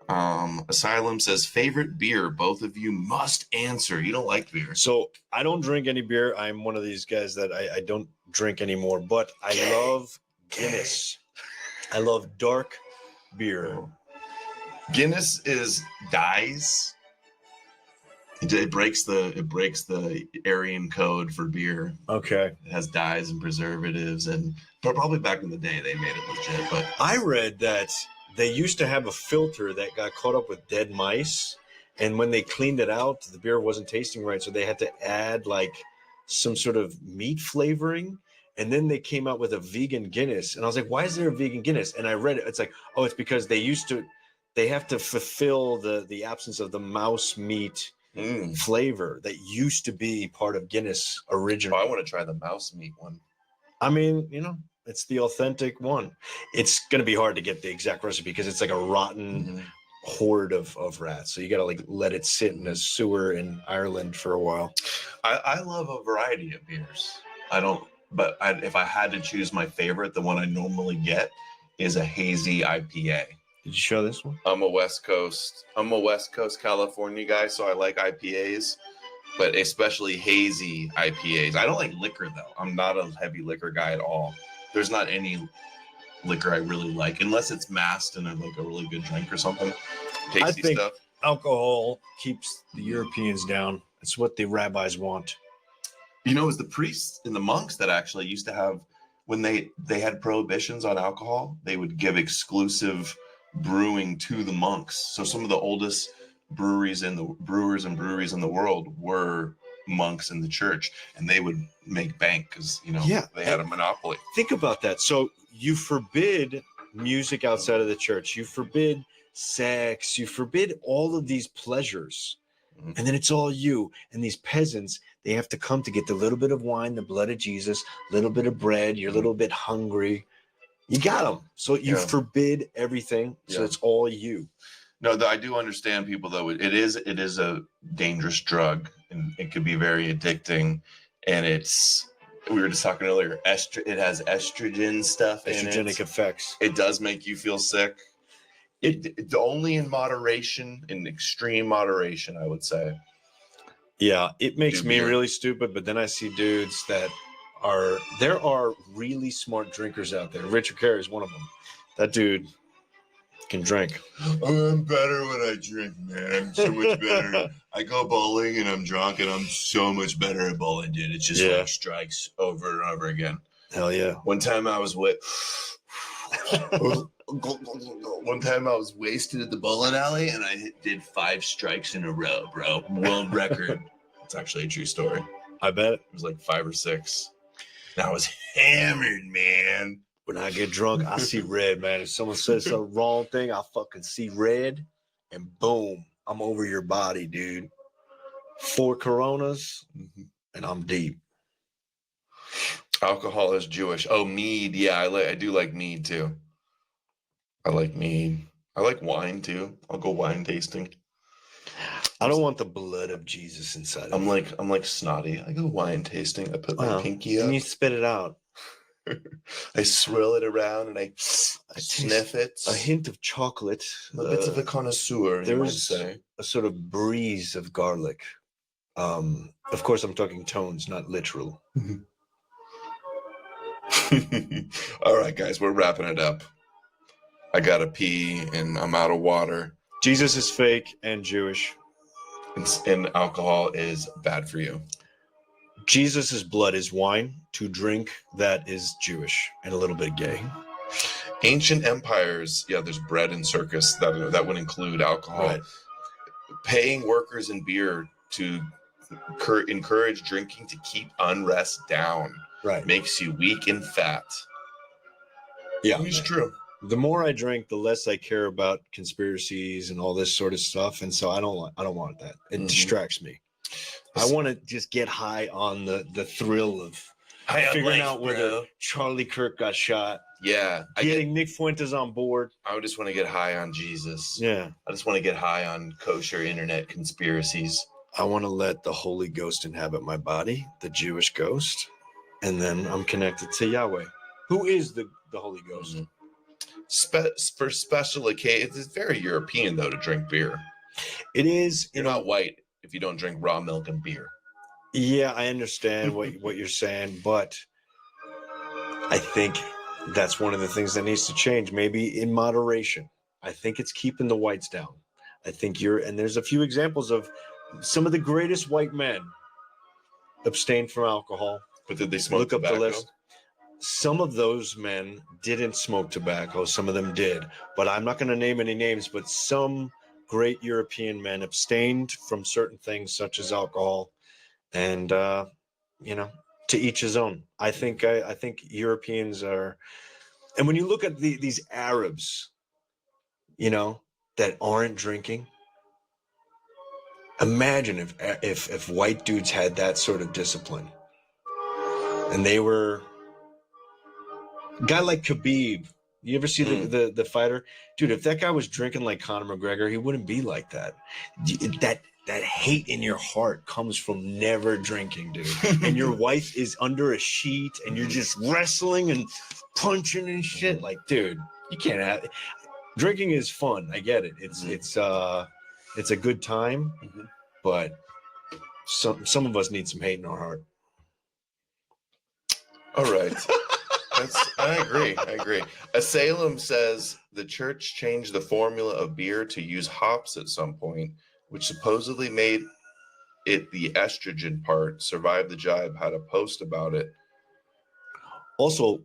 Asylum says, favorite beer? Both of you must answer. You don't like beer. So I don't drink any beer. I'm one of these guys that I don't drink anymore, but I love Guinness. I love dark beer. Guinness dies. It breaks the Aryan code for beer. Okay. It has dyes and preservatives, and probably back in the day they made it legit. But I read that they used to have a filter that got caught up with dead mice, and when they cleaned it out, the beer wasn't tasting right, so they had to add some sort of meat flavoring. And then they came out with a vegan Guinness, and I was like, "Why is there a vegan Guinness?" And I read it. It's like, oh, it's because they have to fulfill the absence of the mouse meat flavor that used to be part of Guinness originally. I want to try the mouse meat one. I mean, it's the authentic one. It's going to be hard to get the exact recipe because it's like a rotten horde of rats. So you got to let it sit in a sewer in Ireland for a while. I love a variety of beers. But if I had to choose my favorite, the one I normally get is a hazy IPA. Did you show this one? I'm a West Coast California guy, so I like IPAs, but especially hazy IPAs. I don't like liquor though. I'm not a heavy liquor guy at all. There's not any liquor I really like, unless it's masked and a really good drink or something. Tasty I think stuff. Alcohol keeps the Europeans down. It's what the rabbis want. It was the priests and the monks that actually used to have, when they had prohibitions on alcohol, they would give exclusive brewing to the monks. So some of the oldest brewers and breweries in the world were monks in the church, and they would make bank because they had a monopoly. Think about that. So you forbid music outside of the church, you forbid sex, you forbid all of these pleasures, and then it's all you and these peasants. They have to come to get the little bit of wine, the blood of Jesus, a little bit of bread. You're a little bit hungry. You got them. So you forbid everything. So it's all you. No, I do understand people though. It is a dangerous drug, and it could be very addicting. And we were just talking earlier. It has estrogen stuff in it. Estrogenic effects. It does make you feel sick. It only in moderation, in extreme moderation, I would say. Yeah, it makes me really stupid. But then I see dudes that there are really smart drinkers out there. Richard Carey is one of them. That dude can drink. I'm better when I drink, man. I'm so much better. I go bowling and I'm drunk and I'm so much better at bowling, dude. It's just like strikes over and over again. Hell yeah. One time I was wasted at the bowling alley and I did 5 strikes in a row, bro. World record. It's actually a true story. I bet. It was like 5 or 6. And I was hammered, man. When I get drunk, I see red, man. If someone says the wrong thing, I fucking see red, and boom, I'm over your body, dude. 4 Coronas, and I'm deep. Alcohol is Jewish. Oh, mead. Yeah, I do like mead too. I like mead. I like wine too. I'll go wine tasting. I don't want the blood of Jesus inside of me. I'm like snotty. I go wine tasting. I put my pinky up. And you spit it out. I swirl it around and I sniff it. A hint of chocolate. A bit of a connoisseur, you might say. A sort of breeze of garlic. Of course, I'm talking tones, not literal. All right, guys, we're wrapping it up. I gotta pee and I'm out of water. Jesus is fake and Jewish. And alcohol is bad for you. Jesus's blood is wine. To drink that is Jewish and a little bit gay. Ancient empires, there's bread and circus. That would include alcohol. Right. Paying workers in beer to encourage drinking to keep unrest down. Right. Makes you weak and fat. Yeah. It's true. The more I drink, the less I care about conspiracies and all this sort of stuff. And so I don't want that. It distracts me. I want to just get high on the thrill of figuring out whether Charlie Kirk got shot. Yeah. Getting Nick Fuentes on board. I would just want to get high on Jesus. Yeah. I just want to get high on kosher internet conspiracies. I want to let the Holy Ghost inhabit my body, the Jewish ghost, and then I'm connected to Yahweh. Who is the Holy Ghost? For special occasions, it's very European, though, to drink beer. It is. You're not white if you don't drink raw milk and beer. Yeah, I understand what you're saying, but I think that's one of the things that needs to change, maybe in moderation. I think it's keeping the whites down. I think and there's a few examples of some of the greatest white men abstained from alcohol. But did they smoke tobacco? Look up the list. Some of those men didn't smoke tobacco. Some of them did. But I'm not going to name any names, but some great European men abstained from certain things such as alcohol. And, to each his own. I think Europeans are, and when you look at these Arabs, that aren't drinking, imagine if white dudes had that sort of discipline, and they were a guy like Khabib. You ever see the fighter, dude? If that guy was drinking like Conor McGregor, he wouldn't be like that. That hate in your heart comes from never drinking, dude. And your wife is under a sheet and you're just wrestling and punching and shit. Like, dude, you can't have it. Drinking is fun. I get it. It's a good time, but some of us need some hate in our heart. All right. I agree. Salem says the church changed the formula of beer to use hops at some point, which supposedly made it the estrogen part. Survive the Jibe had a post about it. Also,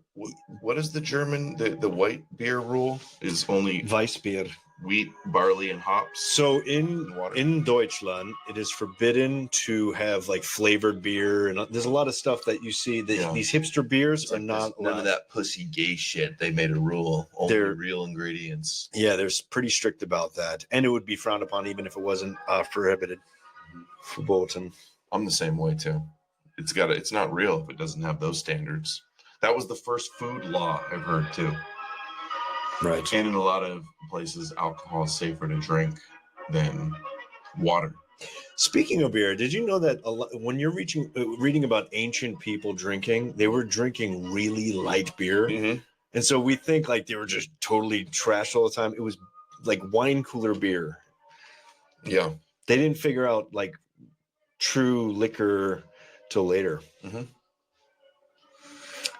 what is the German, the white beer rule? Is only Weissbier. Wheat, barley, and hops. So in Deutschland, it is forbidden to have like flavored beer, and there's a lot of stuff that you see. These hipster beers are not none of that pussy gay shit. They made a rule. Only real ingredients. Yeah, they're pretty strict about that, and it would be frowned upon even if it wasn't prohibited. Verboten. I'm the same way too. It's not real if it doesn't have those standards. That was the first food law I've heard too. Right. And in a lot of places, alcohol is safer to drink than water. Speaking of beer, did you know that when you're reading about ancient people drinking, they were drinking really light beer? Mm-hmm. And so we think like they were just totally trash all the time. It was like wine cooler beer. Yeah. They didn't figure out like true liquor till later. Mm-hmm.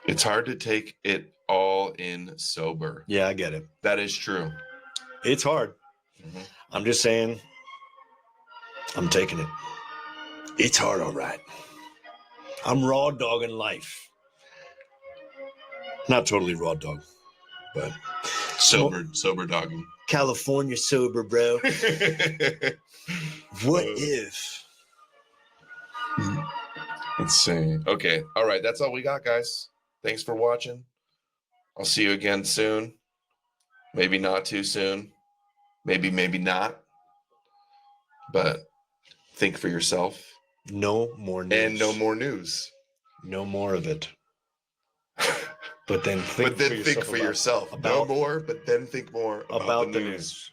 It's hard to take it all in sober. Yeah, I get it. That is true. It's hard. Mm-hmm. I'm just saying, I'm taking it. It's hard, all right. I'm raw dogging life. Not totally raw dog, but sober dogging. California sober, bro. What if? Let's see. Okay. All right. That's all we got, guys. Thanks for watching. I'll see you again soon. Maybe not too soon. Maybe not. But think for yourself. No more news. And no more news. No more of it. But then think for yourself. No more, but then think more about the news.